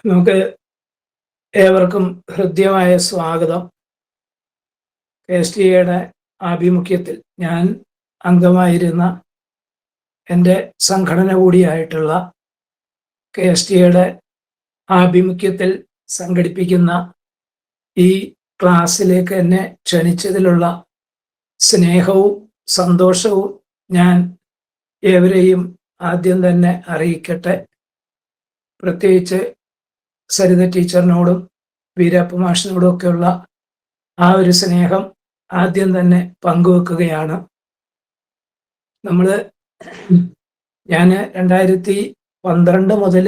നമുക്ക് ഏവർക്കും ഹൃദ്യമായ സ്വാഗതം. KSTAയുടെ ആഭിമുഖ്യത്തിൽ ഞാൻ അംഗമായിരുന്ന എൻ്റെ സംഘടന കൂടിയായിട്ടുള്ള KSTAയുടെ ആഭിമുഖ്യത്തിൽ സംഘടിപ്പിക്കുന്ന ഈ ക്ലാസ്സിലേക്ക് എന്നെ ക്ഷണിച്ചതിലുള്ള സ്നേഹവും സന്തോഷവും ഞാൻ ഏവരെയും ആദ്യം തന്നെ അറിയിക്കട്ടെ. പ്രത്യേകിച്ച് സരിത ടീച്ചറിനോടും വീരപ്പ മാഷിനോടും ഒക്കെയുള്ള ആ ഒരു സ്നേഹം ആദ്യം തന്നെ പങ്കുവെക്കുകയാണ്. ഞാൻ 2012 മുതൽ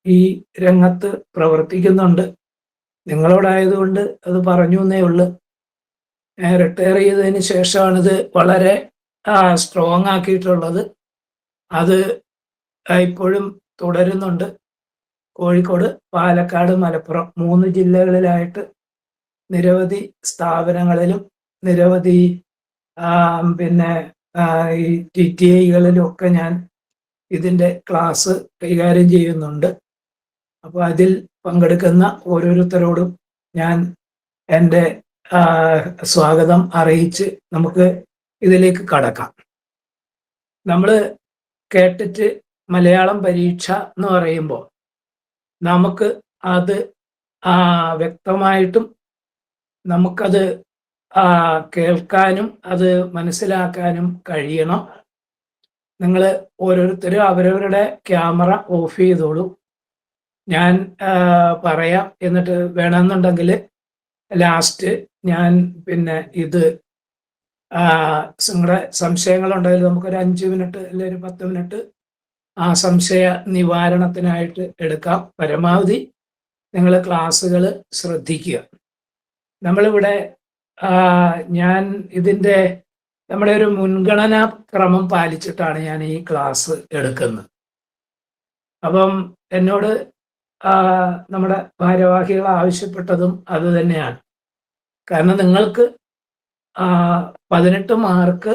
ഈ രംഗത്ത് പ്രവർത്തിക്കുന്നുണ്ട്. നിങ്ങളോടായതുകൊണ്ട് അത് പറഞ്ഞു എന്നേ ഉള്ളു. റിട്ടയർ ചെയ്തതിന് ശേഷമാണിത് വളരെ സ്ട്രോങ് ആക്കിയിട്ടുള്ളത്. അത് ഇപ്പോഴും തുടരുന്നുണ്ട്. കോഴിക്കോട്, പാലക്കാട്, മലപ്പുറം 3 ജില്ലകളിലായിട്ട് നിരവധി സ്ഥാപനങ്ങളിലും നിരവധി ഈ TTIകളിലും ഒക്കെ ഞാൻ ഇതിൻ്റെ ക്ലാസ് കൈകാര്യം ചെയ്യുന്നുണ്ട്. അപ്പോൾ അതിൽ പങ്കെടുക്കുന്ന ഓരോരുത്തരോടും ഞാൻ എൻ്റെ സ്വാഗതം അറിയിച്ച് നമുക്ക് ഇതിലേക്ക് കടക്കാം. നമ്മൾ കേട്ടിട്ട് മലയാളം പരീക്ഷ എന്ന് പറയുമ്പോൾ നമുക്ക് അത് വ്യക്തമായിട്ടും നമുക്കത് കേൾക്കാനും അത് മനസ്സിലാക്കാനും കഴിയണം. നിങ്ങൾ ഓരോരുത്തരും അവരവരുടെ ക്യാമറ ഓഫ് ചെയ്തോളൂ. ഞാൻ പറയാം, എന്നിട്ട് വേണമെന്നുണ്ടെങ്കിൽ ലാസ്റ്റ് ഞാൻ ഇത് നിങ്ങളുടെ സംശയങ്ങളുണ്ടെങ്കിൽ നമുക്കൊരു 5 മിനിറ്റ് അല്ലെങ്കിൽ ഒരു 10 മിനിറ്റ് ആ സംശയ നിവാരണത്തിനായിട്ട് എടുക്കാം. പരമാവധി നിങ്ങൾ ക്ലാസ്സുകൾ ശ്രദ്ധിക്കുക. നമ്മളിവിടെ ഞാൻ നമ്മുടെ ഒരു മുൻഗണനാ ക്രമം പാലിച്ചിട്ടാണ് ഞാൻ ഈ ക്ലാസ് എടുക്കുന്നത്. അപ്പം എന്നോട് നമ്മുടെ ഭാരവാഹികൾ ആവശ്യപ്പെട്ടതും അത് തന്നെയാണ്. കാരണം നിങ്ങൾക്ക് 18 മാർക്ക്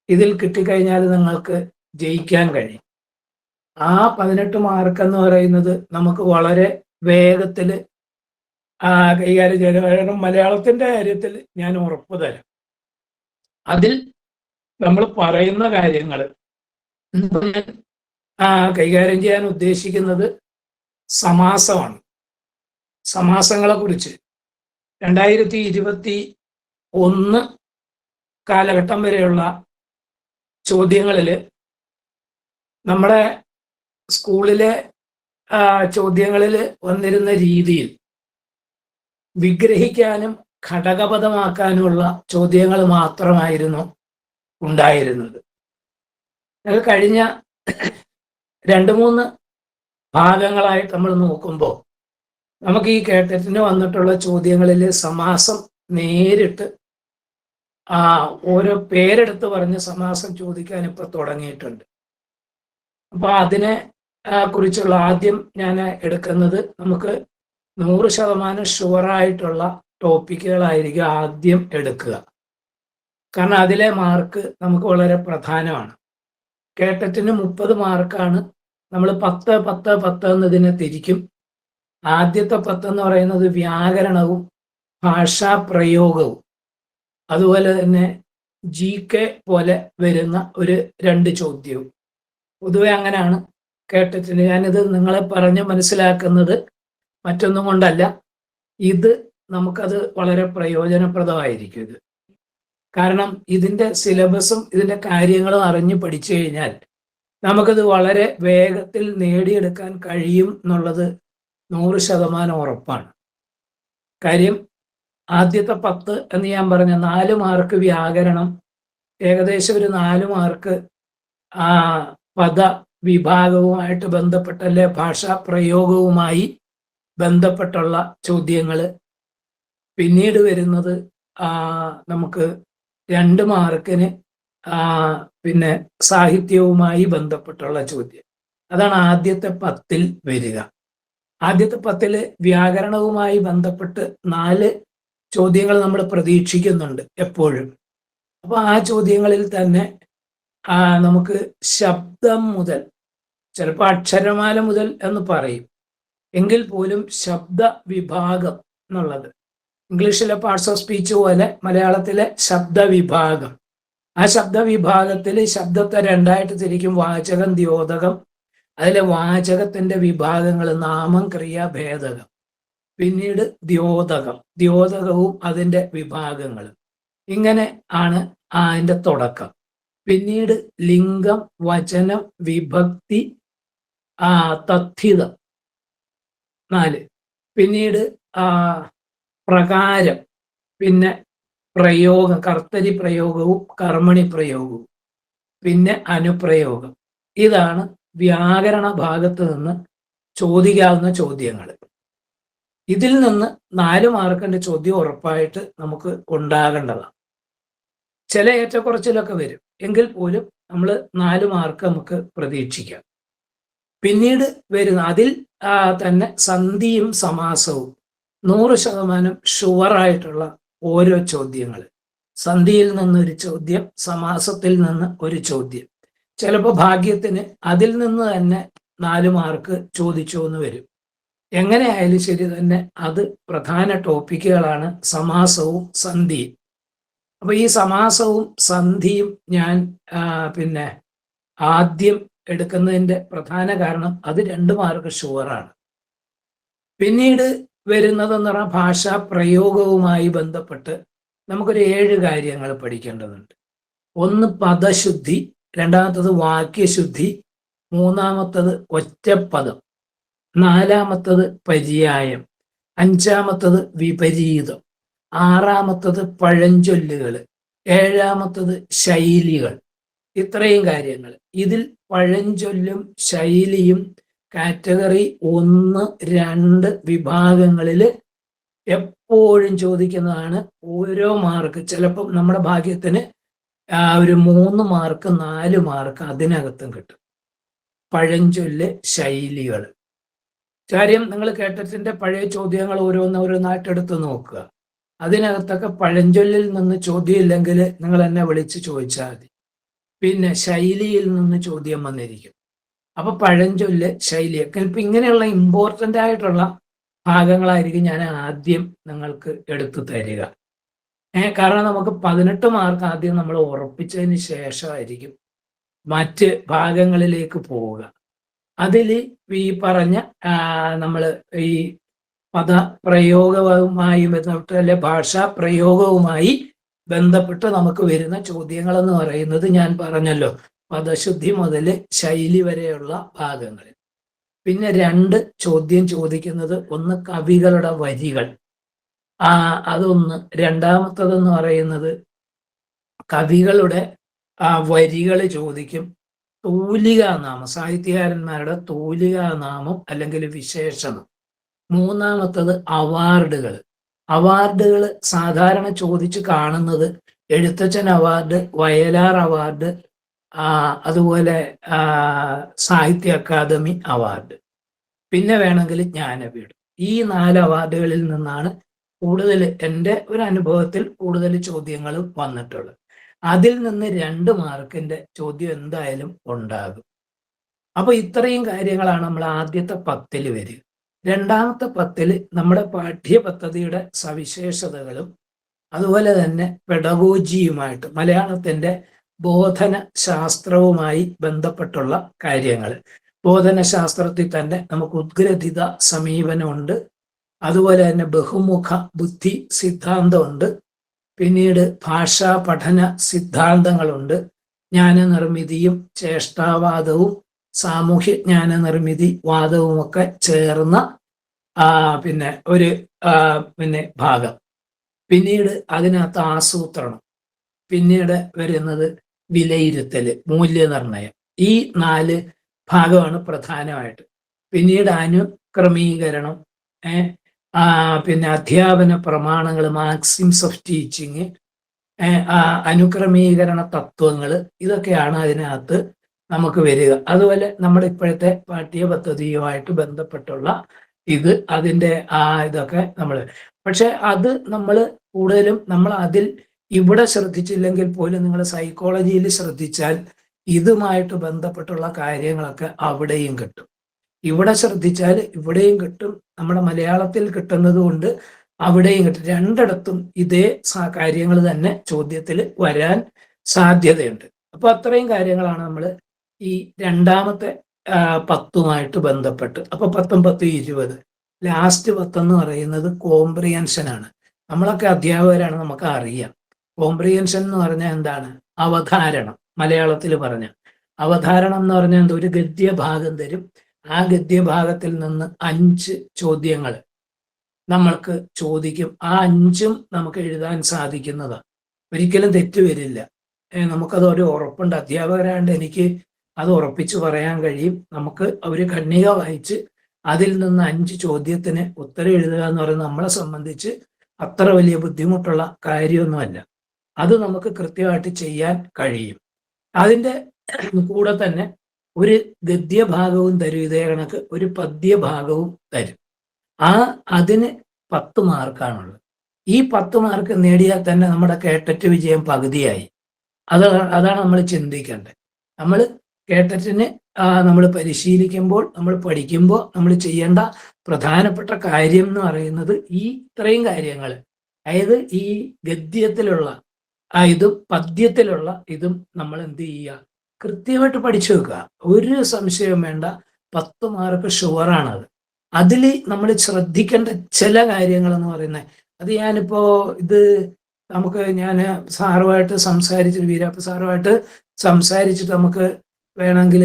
ഇതിൽ കിട്ടിക്കഴിഞ്ഞാൽ നിങ്ങൾക്ക് ജയിക്കാൻ കഴിയും. ആ 18 മാർക്ക് എന്ന് പറയുന്നത് നമുക്ക് വളരെ വേഗത്തിൽ കൈകാര്യം ചെയ്യാൻ. കാരണം മലയാളത്തിൻ്റെ കാര്യത്തിൽ ഞാൻ ഉറപ്പ് തരാം, അതിൽ നമ്മൾ പറയുന്ന കാര്യങ്ങൾ കൈകാര്യം ചെയ്യാൻ ഉദ്ദേശിക്കുന്നത് സമാസമാണ്. സമാസങ്ങളെ കുറിച്ച് 2021 കാലഘട്ടം വരെയുള്ള ചോദ്യങ്ങളിൽ നമ്മുടെ സ്കൂളിലെ ചോദ്യങ്ങളിൽ വന്നിരുന്ന രീതിയിൽ വിഗ്രഹിക്കാനും ഘടകപദമാക്കാനുമുള്ള ചോദ്യങ്ങൾ മാത്രമായിരുന്നു ഉണ്ടായിരുന്നത്. കഴിഞ്ഞ 2-3 ഭാഗങ്ങളായിട്ട് നമ്മൾ നോക്കുമ്പോൾ നമുക്ക് ഈ കേട്ടറ്റിന് വന്നിട്ടുള്ള ചോദ്യങ്ങളിൽ സമാസം നേരിട്ട് ഓരോ പേരെടുത്ത് പറഞ്ഞ് സമാസം ചോദിക്കാൻ ഇപ്പൊ തുടങ്ങിയിട്ടുണ്ട്. അപ്പൊ അതിനെ കുറിച്ചുള്ള ആദ്യം ഞാൻ എടുക്കുന്നത്, നമുക്ക് 100% ഷുവറായിട്ടുള്ള ടോപ്പിക്കുകളായിരിക്കും ആദ്യം എടുക്കുക. കാരണം അതിലെ മാർക്ക് നമുക്ക് വളരെ പ്രധാനമാണ്. കേട്ടറ്റിന് 30 മാർക്കാണ്. നമ്മൾ 10, 10, 10 എന്നതിനെ തിരിക്കും. ആദ്യത്തെ 10 എന്ന് പറയുന്നത് വ്യാകരണവും ഭാഷാ പ്രയോഗവും, അതുപോലെ തന്നെ GK പോലെ വരുന്ന ഒരു 2 ചോദ്യവും. പൊതുവെ അങ്ങനെയാണ് കേട്ടറ്റിന്. ഞാനിത് നിങ്ങളെ പറഞ്ഞ് മനസ്സിലാക്കുന്നത് മറ്റൊന്നും കൊണ്ടല്ല, ഇത് നമുക്കത് വളരെ പ്രയോജനപ്രദമായിരിക്കും. ഇത് കാരണം ഇതിൻ്റെ സിലബസും ഇതിൻ്റെ കാര്യങ്ങളും അറിഞ്ഞ് പഠിച്ചു കഴിഞ്ഞാൽ നമുക്കത് വളരെ വേഗത്തിൽ നേടിയെടുക്കാൻ കഴിയും എന്നുള്ളത് 100% ഉറപ്പാണ്. കാര്യം ആദ്യത്തെ 10 എന്ന് ഞാൻ പറഞ്ഞ 4 മാർക്ക് വ്യാകരണം, ഏകദേശം ഒരു 4 മാർക്ക് പദ വിഭാഗവുമായിട്ട് ബന്ധപ്പെട്ട അല്ലെ ഭാഷാ പ്രയോഗവുമായി ബന്ധപ്പെട്ടുള്ള ചോദ്യങ്ങൾ. പിന്നീട് വരുന്നത് നമുക്ക് 2 മാർക്കിന് പിന്നെ സാഹിത്യവുമായി ബന്ധപ്പെട്ടുള്ള ചോദ്യം. അതാണ് ആദ്യത്തെ 10ൽ വരിക. ആദ്യത്തെ 10ൽ വ്യാകരണവുമായി ബന്ധപ്പെട്ട് 4 ചോദ്യങ്ങൾ നമ്മൾ പ്രതീക്ഷിക്കുന്നുണ്ട് എപ്പോഴും. അപ്പോൾ ആ ചോദ്യങ്ങളിൽ തന്നെ നമുക്ക് ശബ്ദം മുതൽ, ചിലപ്പോൾ അക്ഷരമാല മുതൽ എന്ന് പറയും, എങ്കിൽ പോലും ശബ്ദ വിഭാഗം എന്നുള്ളത് ഇംഗ്ലീഷിലെ പാർട്സ് ഓഫ് സ്പീച്ച് പോലെ മലയാളത്തിലെ ശബ്ദ വിഭാഗം, ആ ശബ്ദ വിഭാഗത്തിൽ ശബ്ദത്തെ രണ്ടായിട്ട് തിരിക്കും: വാചകം, ദ്യോതകം. അതിലെ വാചകത്തിന്റെ വിഭാഗങ്ങൾ നാമം, ക്രിയ, ഭേദകം. പിന്നീട് ദ്യോതകം, ദ്യോതകവും അതിന്റെ വിഭാഗങ്ങളും. ഇങ്ങനെ ആണ് അതിന്റെ തുടക്കം. പിന്നീട് ലിംഗം, വചനം, വിഭക്തി, തഥ്യതം 4. പിന്നീട് പ്രകാരം, പിന്നെ പ്രയോഗം, കർത്തരി പ്രയോഗവും കർമ്മണി പ്രയോഗവും, പിന്നെ അനുപ്രയോഗം. ഇതാണ് വ്യാകരണ ഭാഗത്ത് നിന്ന് ചോദിക്കാവുന്ന ചോദ്യങ്ങൾ. ഇതിൽ നിന്ന് 4 മാർക്കിന്റെ ചോദ്യം ഉറപ്പായിട്ട് നമുക്ക് ഉണ്ടാകേണ്ടതാണ്. ചില ഏറ്റക്കുറച്ചിലൊക്കെ വരും, എങ്കിൽ പോലും നമ്മൾ 4 മാർക്ക് നമുക്ക് പ്രതീക്ഷിക്കാം. പിന്നീട് വരുന്ന അതിൽ തന്നെ സന്ധിയും സമാസവും 100% ഷുവറായിട്ടുള്ള ഓരോ ചോദ്യങ്ങൾ. സന്ധിയിൽ നിന്നൊരു ചോദ്യം, സമാസത്തിൽ നിന്ന് ഒരു ചോദ്യം. ചിലപ്പോൾ ഭാഗ്യത്തിന് അതിൽ നിന്ന് തന്നെ 4 മാർക്ക് ചോദിച്ചു എന്ന് വരും. എങ്ങനെയായാലും ശരി തന്നെ അത് പ്രധാന ടോപ്പിക്കുകളാണ് സമാസവും സന്ധിയും. അപ്പൊ ഈ സമാസവും സന്ധിയും ഞാൻ പിന്നെ ആദ്യം എടുക്കുന്നതിൻ്റെ പ്രധാന കാരണം അത് 2 മാർക്ക് ഷുവറാണ്. പിന്നീട് വരുന്നതെന്ന് പറഞ്ഞാൽ ഭാഷാ പ്രയോഗവുമായി ബന്ധപ്പെട്ട് നമുക്കൊരു 7 കാര്യങ്ങൾ പഠിക്കേണ്ടതുണ്ട്. ഒന്ന് പദശുദ്ധി, രണ്ടാമത്തത് വാക്യശുദ്ധി, മൂന്നാമത്തത് ഒറ്റപ്പദം, നാലാമത്തത് പര്യായം, അഞ്ചാമത്തത് വിപരീതം, ആറാമത്തത് പഴഞ്ചൊല്ലുകൾ, ഏഴാമത്തത് ശൈലികൾ. ഇത്രയും കാര്യങ്ങൾ. ഇതിൽ പഴഞ്ചൊല്ലും ശൈലിയും കാറ്റഗറി 1, 2 വിഭാഗങ്ങളിൽ എപ്പോഴും ചോദിക്കുന്നതാണ്. ഓരോ മാർക്ക് ചിലപ്പം നമ്മുടെ ഭാഗ്യത്തിന് ഒരു 3 മാർക്ക് 4 മാർക്ക് അതിനകത്തും കിട്ടും. പഴഞ്ചൊല്ല്, ശൈലികൾ. കാര്യം നിങ്ങൾ കേട്ടിട്ടിന്റെ പഴയ ചോദ്യങ്ങൾ ഓരോന്നായിട്ട് എടുത്ത് നോക്കുക. അതിനകത്തൊക്കെ പഴഞ്ചൊല്ലിൽ നിന്ന് ചോദ്യം ഇല്ലെങ്കിൽ നിങ്ങൾ എന്നെ വിളിച്ച് ചോദിച്ചാൽ മതി. പിന്നെ ശൈലിയിൽ നിന്ന് ചോദ്യം വന്നിരിക്കും. അപ്പൊ പഴഞ്ചൊല്ല്, ശൈലിയൊക്കെ ഇപ്പൊ ഇങ്ങനെയുള്ള ഇമ്പോർട്ടൻ്റ് ആയിട്ടുള്ള ഭാഗങ്ങളായിരിക്കും ഞാൻ ആദ്യം നിങ്ങൾക്ക് എടുത്തു തരിക. കാരണം നമുക്ക് 18 മാർക്ക് ആദ്യം നമ്മൾ ഉറപ്പിച്ചതിന് ശേഷമായിരിക്കും മറ്റ് ഭാഗങ്ങളിലേക്ക് പോവുക. അതിൽ ഈ പറഞ്ഞ നമ്മൾ ഈ പദപ്രയോഗവുമായി ബന്ധപ്പെട്ട് അല്ലെ ഭാഷാ പ്രയോഗവുമായി ബന്ധപ്പെട്ട് നമുക്ക് വരുന്ന ചോദ്യങ്ങൾ എന്ന് പറയുന്നത് ഞാൻ പറഞ്ഞല്ലോ, പദശുദ്ധി മുതൽ ശൈലി വരെയുള്ള ഭാഗങ്ങൾ. പിന്നെ 2 ചോദ്യം ചോദിക്കുന്നത്, ഒന്ന് കവികളുടെ വരികൾ, അതൊന്ന്. രണ്ടാമത്തതെന്ന് പറയുന്നത് കവികളുടെ വരികൾ ചോദിക്കും. തൂലികാനാമം, സാഹിത്യകാരന്മാരുടെ തൂലികാനാമം അല്ലെങ്കിൽ വിശേഷണം. മൂന്നാമത്തത് അവാർഡുകൾ. അവാർഡുകൾ സാധാരണ ചോദിച്ച് കാണുന്നത് എഴുത്തച്ഛൻ അവാർഡ്, വയലാർ അവാർഡ്, അതുപോലെ സാഹിത്യ അക്കാദമി അവാർഡ്, പിന്നെ വേണമെങ്കിൽ ജ്ഞാനപീഠം. ഈ 4 അവാർഡുകളിൽ നിന്നാണ് കൂടുതൽ എൻ്റെ ഒരു അനുഭവത്തിൽ കൂടുതൽ ചോദ്യങ്ങൾ വന്നിട്ടുള്ളത്. അതിൽ നിന്ന് 2 മാർക്കിന്റെ ചോദ്യം എന്തായാലും ഉണ്ടാകും. അപ്പൊ ഇത്രയും കാര്യങ്ങളാണ് നമ്മൾ ആദ്യത്തെ 10ൽ വരിക. രണ്ടാമത്തെ 10ൽ നമ്മുടെ പാഠ്യപദ്ധതിയുടെ സവിശേഷതകളും അതുപോലെ തന്നെ പെഡഗോജിയുമായിട്ട് മലയാളത്തിന്റെ ബോധന ശാസ്ത്രവുമായി ബന്ധപ്പെട്ടുള്ള കാര്യങ്ങൾ. ബോധനശാസ്ത്രത്തിൽ തന്നെ നമുക്ക് ഉദ്ഗ്രഥിത സമീപനമുണ്ട്, അതുപോലെ തന്നെ ബഹുമുഖ ബുദ്ധി സിദ്ധാന്തമുണ്ട്, പിന്നീട് ഭാഷാ പഠന സിദ്ധാന്തങ്ങളുണ്ട്, ജ്ഞാനനിർമ്മിതിയും ചേഷ്ടാവാദവും സാമൂഹ്യ ജ്ഞാനനിർമ്മിതി വാദവും ഒക്കെ ചേർന്ന പിന്നെ ഒരു ഭാഗം. പിന്നീട് അതിനകത്ത് ആസൂത്രണം, പിന്നീട് വരുന്നത് വിലയിരുത്തല്, മൂല്യനിർണയം. ഈ 4 ഭാഗമാണ് പ്രധാനമായിട്ട്. പിന്നീട് അനുക്രമീകരണം, പിന്നെ അധ്യാപന പ്രമാണങ്ങൾ, മാക്സിംസ് ഓഫ് ടീച്ചിങ്, അനുക്രമീകരണ തത്വങ്ങൾ, ഇതൊക്കെയാണ് അതിനകത്ത് നമുക്ക് വരിക. അതുപോലെ നമ്മുടെ ഇപ്പോഴത്തെ പാഠ്യപദ്ധതിയുമായിട്ട് ബന്ധപ്പെട്ടുള്ള അതിൻ്റെ ഇതൊക്കെ നമ്മൾ. പക്ഷെ അത് നമ്മൾ കൂടുതലും നമ്മൾ അതിൽ ഇവിടെ ശ്രദ്ധിച്ചില്ലെങ്കിൽ പോലും നിങ്ങൾ സൈക്കോളജിയിൽ ശ്രദ്ധിച്ചാൽ ഇതുമായിട്ട് ബന്ധപ്പെട്ടുള്ള കാര്യങ്ങളൊക്കെ അവിടെയും കിട്ടും. ഇവിടെ ശ്രദ്ധിച്ചാൽ ഇവിടെയും കിട്ടും, നമ്മുടെ മലയാളത്തിൽ കിട്ടുന്നത് കൊണ്ട് അവിടെയും കിട്ടും. രണ്ടിടത്തും ഇതേ കാര്യങ്ങൾ തന്നെ ചോദ്യത്തിൽ വരാൻ സാധ്യതയുണ്ട്. അപ്പൊ അത്രയും കാര്യങ്ങളാണ് നമ്മൾ ഈ രണ്ടാമത്തെ 10 ബന്ധപ്പെട്ട്. അപ്പൊ 10 10 20 ലാസ്റ്റ് 10 എന്ന് പറയുന്നത് കോംപ്രിഹെൻഷൻ ആണ്. നമ്മളൊക്കെ അധ്യാപകരാണ്, നമുക്ക് അറിയാം. കോംപ്രിഹെൻഷൻ എന്ന് പറഞ്ഞാൽ എന്താണ്? അവധാരണം. മലയാളത്തിൽ പറഞ്ഞ അവധാരണം എന്ന് പറഞ്ഞാൽ എന്താ? ഒരു ഗദ്യഭാഗം തരും, ആ ഗദ്യഭാഗത്തിൽ നിന്ന് 5 ചോദ്യങ്ങൾ നമ്മൾക്ക് ചോദിക്കും. ആ 5ഉം നമുക്ക് എഴുതാൻ സാധിക്കുന്നതാണ്. ഒരിക്കലും തെറ്റ് വരില്ല. നമുക്കത് ഒരു ഉറപ്പുണ്ട്. അധ്യാപകരാണ്ട് എനിക്ക് അത് ഉറപ്പിച്ച് പറയാൻ കഴിയും. നമുക്ക് ഒരു ഖണ്ഡിക വായിച്ച് അതിൽ നിന്ന് 5 ചോദ്യത്തിന് ഉത്തരം എഴുതുക എന്ന് പറയുന്നത് നമ്മളെ സംബന്ധിച്ച് അത്ര വലിയ ബുദ്ധിമുട്ടുള്ള കാര്യമൊന്നുമല്ല. അത് നമുക്ക് കൃത്യമായിട്ട് ചെയ്യാൻ കഴിയും. അതിൻ്റെ കൂടെ തന്നെ ഒരു ഗദ്യഭാഗവും തരും, ഇതേ കണക്ക് ഒരു പദ്യഭാഗവും തരും. അതിന് 10 മാർക്കാണുള്ളത്. ഈ 10 മാർക്ക് നേടിയാൽ തന്നെ നമ്മുടെ കേട്ടറ്റ് വിജയം പകുതിയായി. അതാണ് നമ്മൾ ചിന്തിക്കേണ്ടത്. നമ്മൾ കേട്ടറ്റിന് നമ്മൾ പരിശീലിക്കുമ്പോൾ, നമ്മൾ പഠിക്കുമ്പോൾ നമ്മൾ ചെയ്യേണ്ട പ്രധാനപ്പെട്ട കാര്യം എന്ന് പറയുന്നത് ഈ ഇത്രയും കാര്യങ്ങൾ. അതായത് ഈ ഗദ്യത്തിലുള്ള ഇതും പദ്യത്തിലുള്ള ഇതും നമ്മൾ എന്ത് ചെയ്യുക? കൃത്യമായിട്ട് പഠിച്ചു വെക്കുക. ഒരു സംശയവും വേണ്ട. 10 മാർക്ക് ഷുവറാണത്. അതിൽ നമ്മൾ ശ്രദ്ധിക്കേണ്ട ചില കാര്യങ്ങൾ എന്ന് പറയുന്നത്, അത് ഞാനിപ്പോ ഞാൻ സാറുമായിട്ട് സംസാരിച്ചിട്ട്, വീരാപ്പ സാറുമായിട്ട് സംസാരിച്ചിട്ട് നമുക്ക് വേണമെങ്കിൽ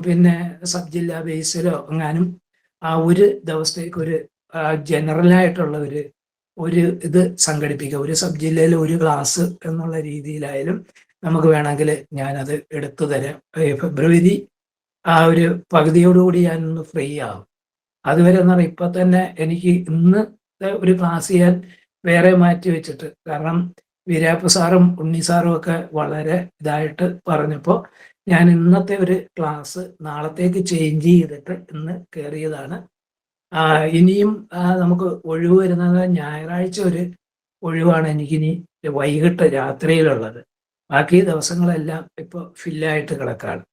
പിന്നെ സബ് ജില്ലാ ബേസിലോ എങ്ങാനും ഒരു ദിവസത്തേക്ക് ഒരു ജനറലായിട്ടുള്ള ഒരു ഇത് സംഘടിപ്പിക്കുക. ഒരു സബ് ജില്ലയിൽ ഒരു ക്ലാസ് എന്നുള്ള രീതിയിലായാലും നമുക്ക് വേണമെങ്കിൽ ഞാനത് എടുത്തു തരാം. ഫെബ്രുവരി ഒരു പകുതിയോടുകൂടി ഞാനൊന്ന് ഫ്രീ ആവും. അതുവരെ എന്ന് പറഞ്ഞാൽ ഇപ്പൊ തന്നെ എനിക്ക് ഇന്ന് ഒരു ക്ലാസ് ചെയ്യാൻ വേറെ മാറ്റി വെച്ചിട്ട്, കാരണം വീരാപ്പ സാറും ഉണ്ണി സാറും ഒക്കെ വളരെ ഇതായിട്ട് പറഞ്ഞപ്പോൾ ഞാൻ ഇന്നത്തെ ഒരു ക്ലാസ് നാളത്തേക്ക് ചേഞ്ച് ചെയ്തിട്ട് ഇന്ന് കയറിയതാണ്. ഇനിയും നമുക്ക് ഒഴിവ് വരുന്നത് ഞായറാഴ്ച ഒരു ഒഴിവാണ് എനിക്കിനി വൈകിട്ട് രാത്രിയിലുള്ളത്. ബാക്കി ദിവസങ്ങളെല്ലാം ഇപ്പോൾ ഫില്ലായിട്ട് കിടക്കാണ്.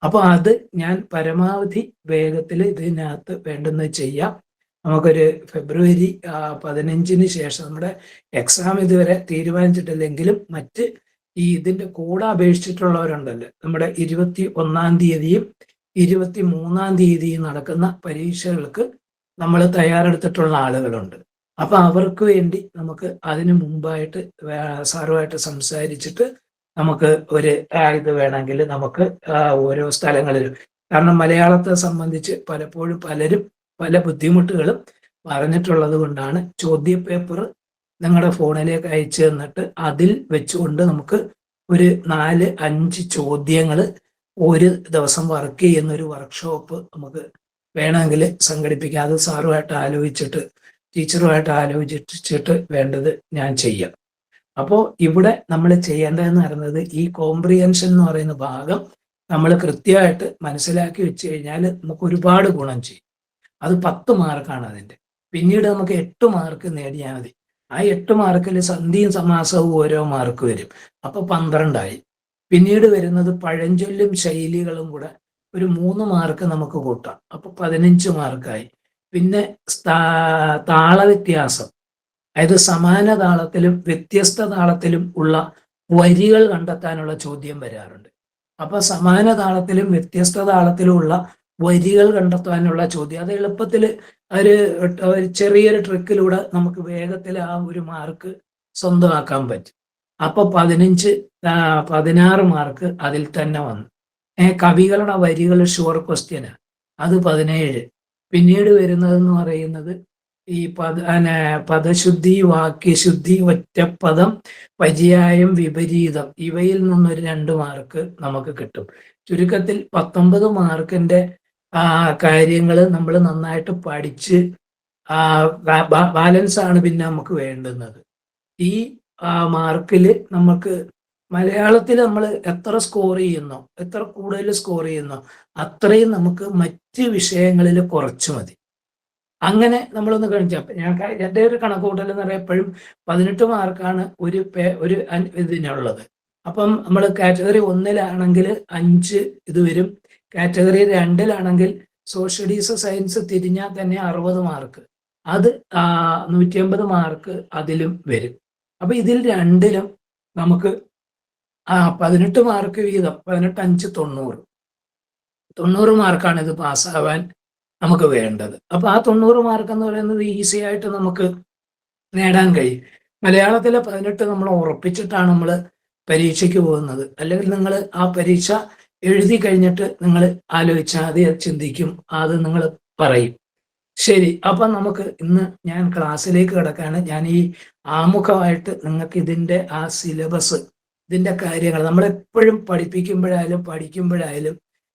അപ്പോൾ അത് ഞാൻ പരമാവധി വേഗത്തിൽ ഇതിനകത്ത് വേണ്ടുന്നത് ചെയ്യാം. നമുക്കൊരു ഫെബ്രുവരി 15 ശേഷം, നമ്മുടെ എക്സാം ഇതുവരെ തീരുമാനിച്ചിട്ടില്ലെങ്കിലും മറ്റ് ഇതിൻ്റെ കൂടെ അപേക്ഷിച്ചിട്ടുള്ളവരുണ്ടല്ലോ, നമ്മുടെ 21 തീയതിയും 23 നടക്കുന്ന പരീക്ഷകൾക്ക് നമ്മൾ തയ്യാറെടുത്തിട്ടുള്ള ആളുകളുണ്ട്. അപ്പൊ അവർക്ക് വേണ്ടി നമുക്ക് അതിനു മുമ്പായിട്ട് സാറുമായിട്ട് സംസാരിച്ചിട്ട് നമുക്ക് ഒരു ഇത് വേണമെങ്കിൽ നമുക്ക് ഓരോ സ്ഥലങ്ങളിലും, കാരണം മലയാളത്തെ സംബന്ധിച്ച് പലപ്പോഴും പലരും പല ബുദ്ധിമുട്ടുകളും പറഞ്ഞിട്ടുള്ളത് കൊണ്ടാണ് ചോദ്യപേപ്പർ നിങ്ങളുടെ ഫോണിലേക്ക് അയച്ചു തന്നിട്ട് അതിൽ വെച്ചുകൊണ്ട് നമുക്ക് ഒരു 4-5 ചോദ്യങ്ങൾ ഒരു ദിവസം വർക്ക് ചെയ്യുന്ന ഒരു വർക്ക്ഷോപ്പ് നമുക്ക് വേണമെങ്കിൽ സംഘടിപ്പിക്കാം. അത് സാറുമായിട്ട് ആലോചിച്ചിട്ട് ടീച്ചറുമായിട്ട് ആലോചിച്ചിട്ട് വേണ്ടത് ഞാൻ ചെയ്യാം. അപ്പോൾ ഇവിടെ നമ്മൾ ചെയ്യേണ്ടതെന്ന് പറയുന്നത് ഈ കോംപ്രിഹെൻഷൻ എന്ന് പറയുന്ന ഭാഗം നമ്മൾ കൃത്യമായിട്ട് മനസ്സിലാക്കി വെച്ച് കഴിഞ്ഞാൽ നമുക്ക് ഒരുപാട് ഗുണം ചെയ്യും. അത് 10 മാർക്കാണ് അതിൻ്റെ. പിന്നീട് നമുക്ക് 8 മാർക്ക് നേടിയാൽ മതി. ആ 8 മാർക്കിൽ സന്ധിയും സമാസവും ഓരോ മാർക്ക് വരും. അപ്പോൾ 12 പിന്നീട് വരുന്നത് പഴഞ്ചൊല്ലും ശൈലികളും കൂടെ ഒരു 3 മാർക്ക് നമുക്ക് കൂട്ടാം. അപ്പോൾ 15 മാർക്കായി. പിന്നെ താളവ്യത്യാസം, അതായത് സമാന താളത്തിലും വ്യത്യസ്ത താളത്തിലും ഉള്ള വരികൾ കണ്ടെത്താനുള്ള ചോദ്യം വരാറുണ്ട്. അപ്പൊ സമാന താളത്തിലും വ്യത്യസ്ത താളത്തിലും ഉള്ള വരികൾ കണ്ടെത്താനുള്ള ചോദ്യം, അത് എളുപ്പത്തിൽ ഒരു ചെറിയൊരു ട്രിക്കിലൂടെ നമുക്ക് വേഗത്തിൽ ആ ഒരു മാർക്ക് സ്വന്തമാക്കാൻ പറ്റും. അപ്പൊ 16 മാർക്ക് അതിൽ തന്നെ വന്നു. കവികളുടെ വരികൾ ഷുവർ ക്വസ്റ്റ്യനാണ്, അത് 17. പിന്നീട് വരുന്നതെന്ന് പറയുന്നത് ഈ പദശുദ്ധി, വാക്യശുദ്ധി, ഒറ്റപ്പദം, പര്യായം, വിപരീതം, ഇവയിൽ നിന്നൊരു 2 മാർക്ക് നമുക്ക് കിട്ടും. ചുരുക്കത്തിൽ 19 മാർക്കിന്റെ കാര്യങ്ങൾ നമ്മൾ നന്നായിട്ട് പഠിച്ച് ബാലൻസ് ആണ് പിന്നെ നമുക്ക് വേണ്ടുന്നത്. ഈ മാർക്കിൽ നമുക്ക് മലയാളത്തിൽ നമ്മൾ എത്ര സ്കോർ ചെയ്യുന്നോ, എത്ര കൂടുതൽ സ്കോർ ചെയ്യുന്നോ അത്രയും നമുക്ക് മറ്റ് വിഷയങ്ങളിൽ കുറച്ച് മതി. അങ്ങനെ നമ്മളൊന്ന് കാണിച്ചാൽ, എൻ്റെ ഒരു കണക്കുകൂട്ടൽ എന്ന് പറയുമ്പോൾ എപ്പോഴും 18 മാർക്കാണ് ഒരു ഇതിനുള്ളത്. അപ്പം നമ്മൾ കാറ്റഗറി 1 5 ഇത് വരും, കാറ്റഗറി 2 സോഷ്യൽ സ്റ്റഡീസ് സയൻസ് തിരിഞ്ഞാൽ തന്നെ 60 മാർക്ക്. അത് 150 മാർക്ക് അതിലും വരും. അപ്പൊ ഇതിൽ രണ്ടിലും നമുക്ക് 18 മാർക്ക് വീതം 18 5 90 മാർക്കാണ് ഇത് പാസ്സാവാൻ നമുക്ക് വേണ്ടത്. അപ്പൊ ആ 90 മാർക്ക് എന്ന് പറയുന്നത് ഈസി ആയിട്ട് നമുക്ക് നേടാൻ കഴിയും. മലയാളത്തിലെ 18 നമ്മൾ ഉറപ്പിച്ചിട്ടാണ് നമ്മൾ പരീക്ഷയ്ക്ക് പോകുന്നത്. അല്ലെങ്കിൽ നിങ്ങൾ ആ പരീക്ഷ എഴുതി കഴിഞ്ഞിട്ട് നിങ്ങൾ ആലോചിച്ചാൽ അത് ചിന്തിക്കും, അത് നിങ്ങൾ പറയും. ശരി, അപ്പൊ നമുക്ക് ഇന്ന് ഞാൻ ക്ലാസ്സിലേക്ക് കിടക്കാണ്. ഞാൻ ഈ ആമുഖമായിട്ട് നിങ്ങൾക്ക് ഇതിന്റെ ആ സിലബസ്, ഇതിന്റെ കാര്യങ്ങൾ നമ്മളെപ്പോഴും പഠിക്കുമ്പോഴായാലും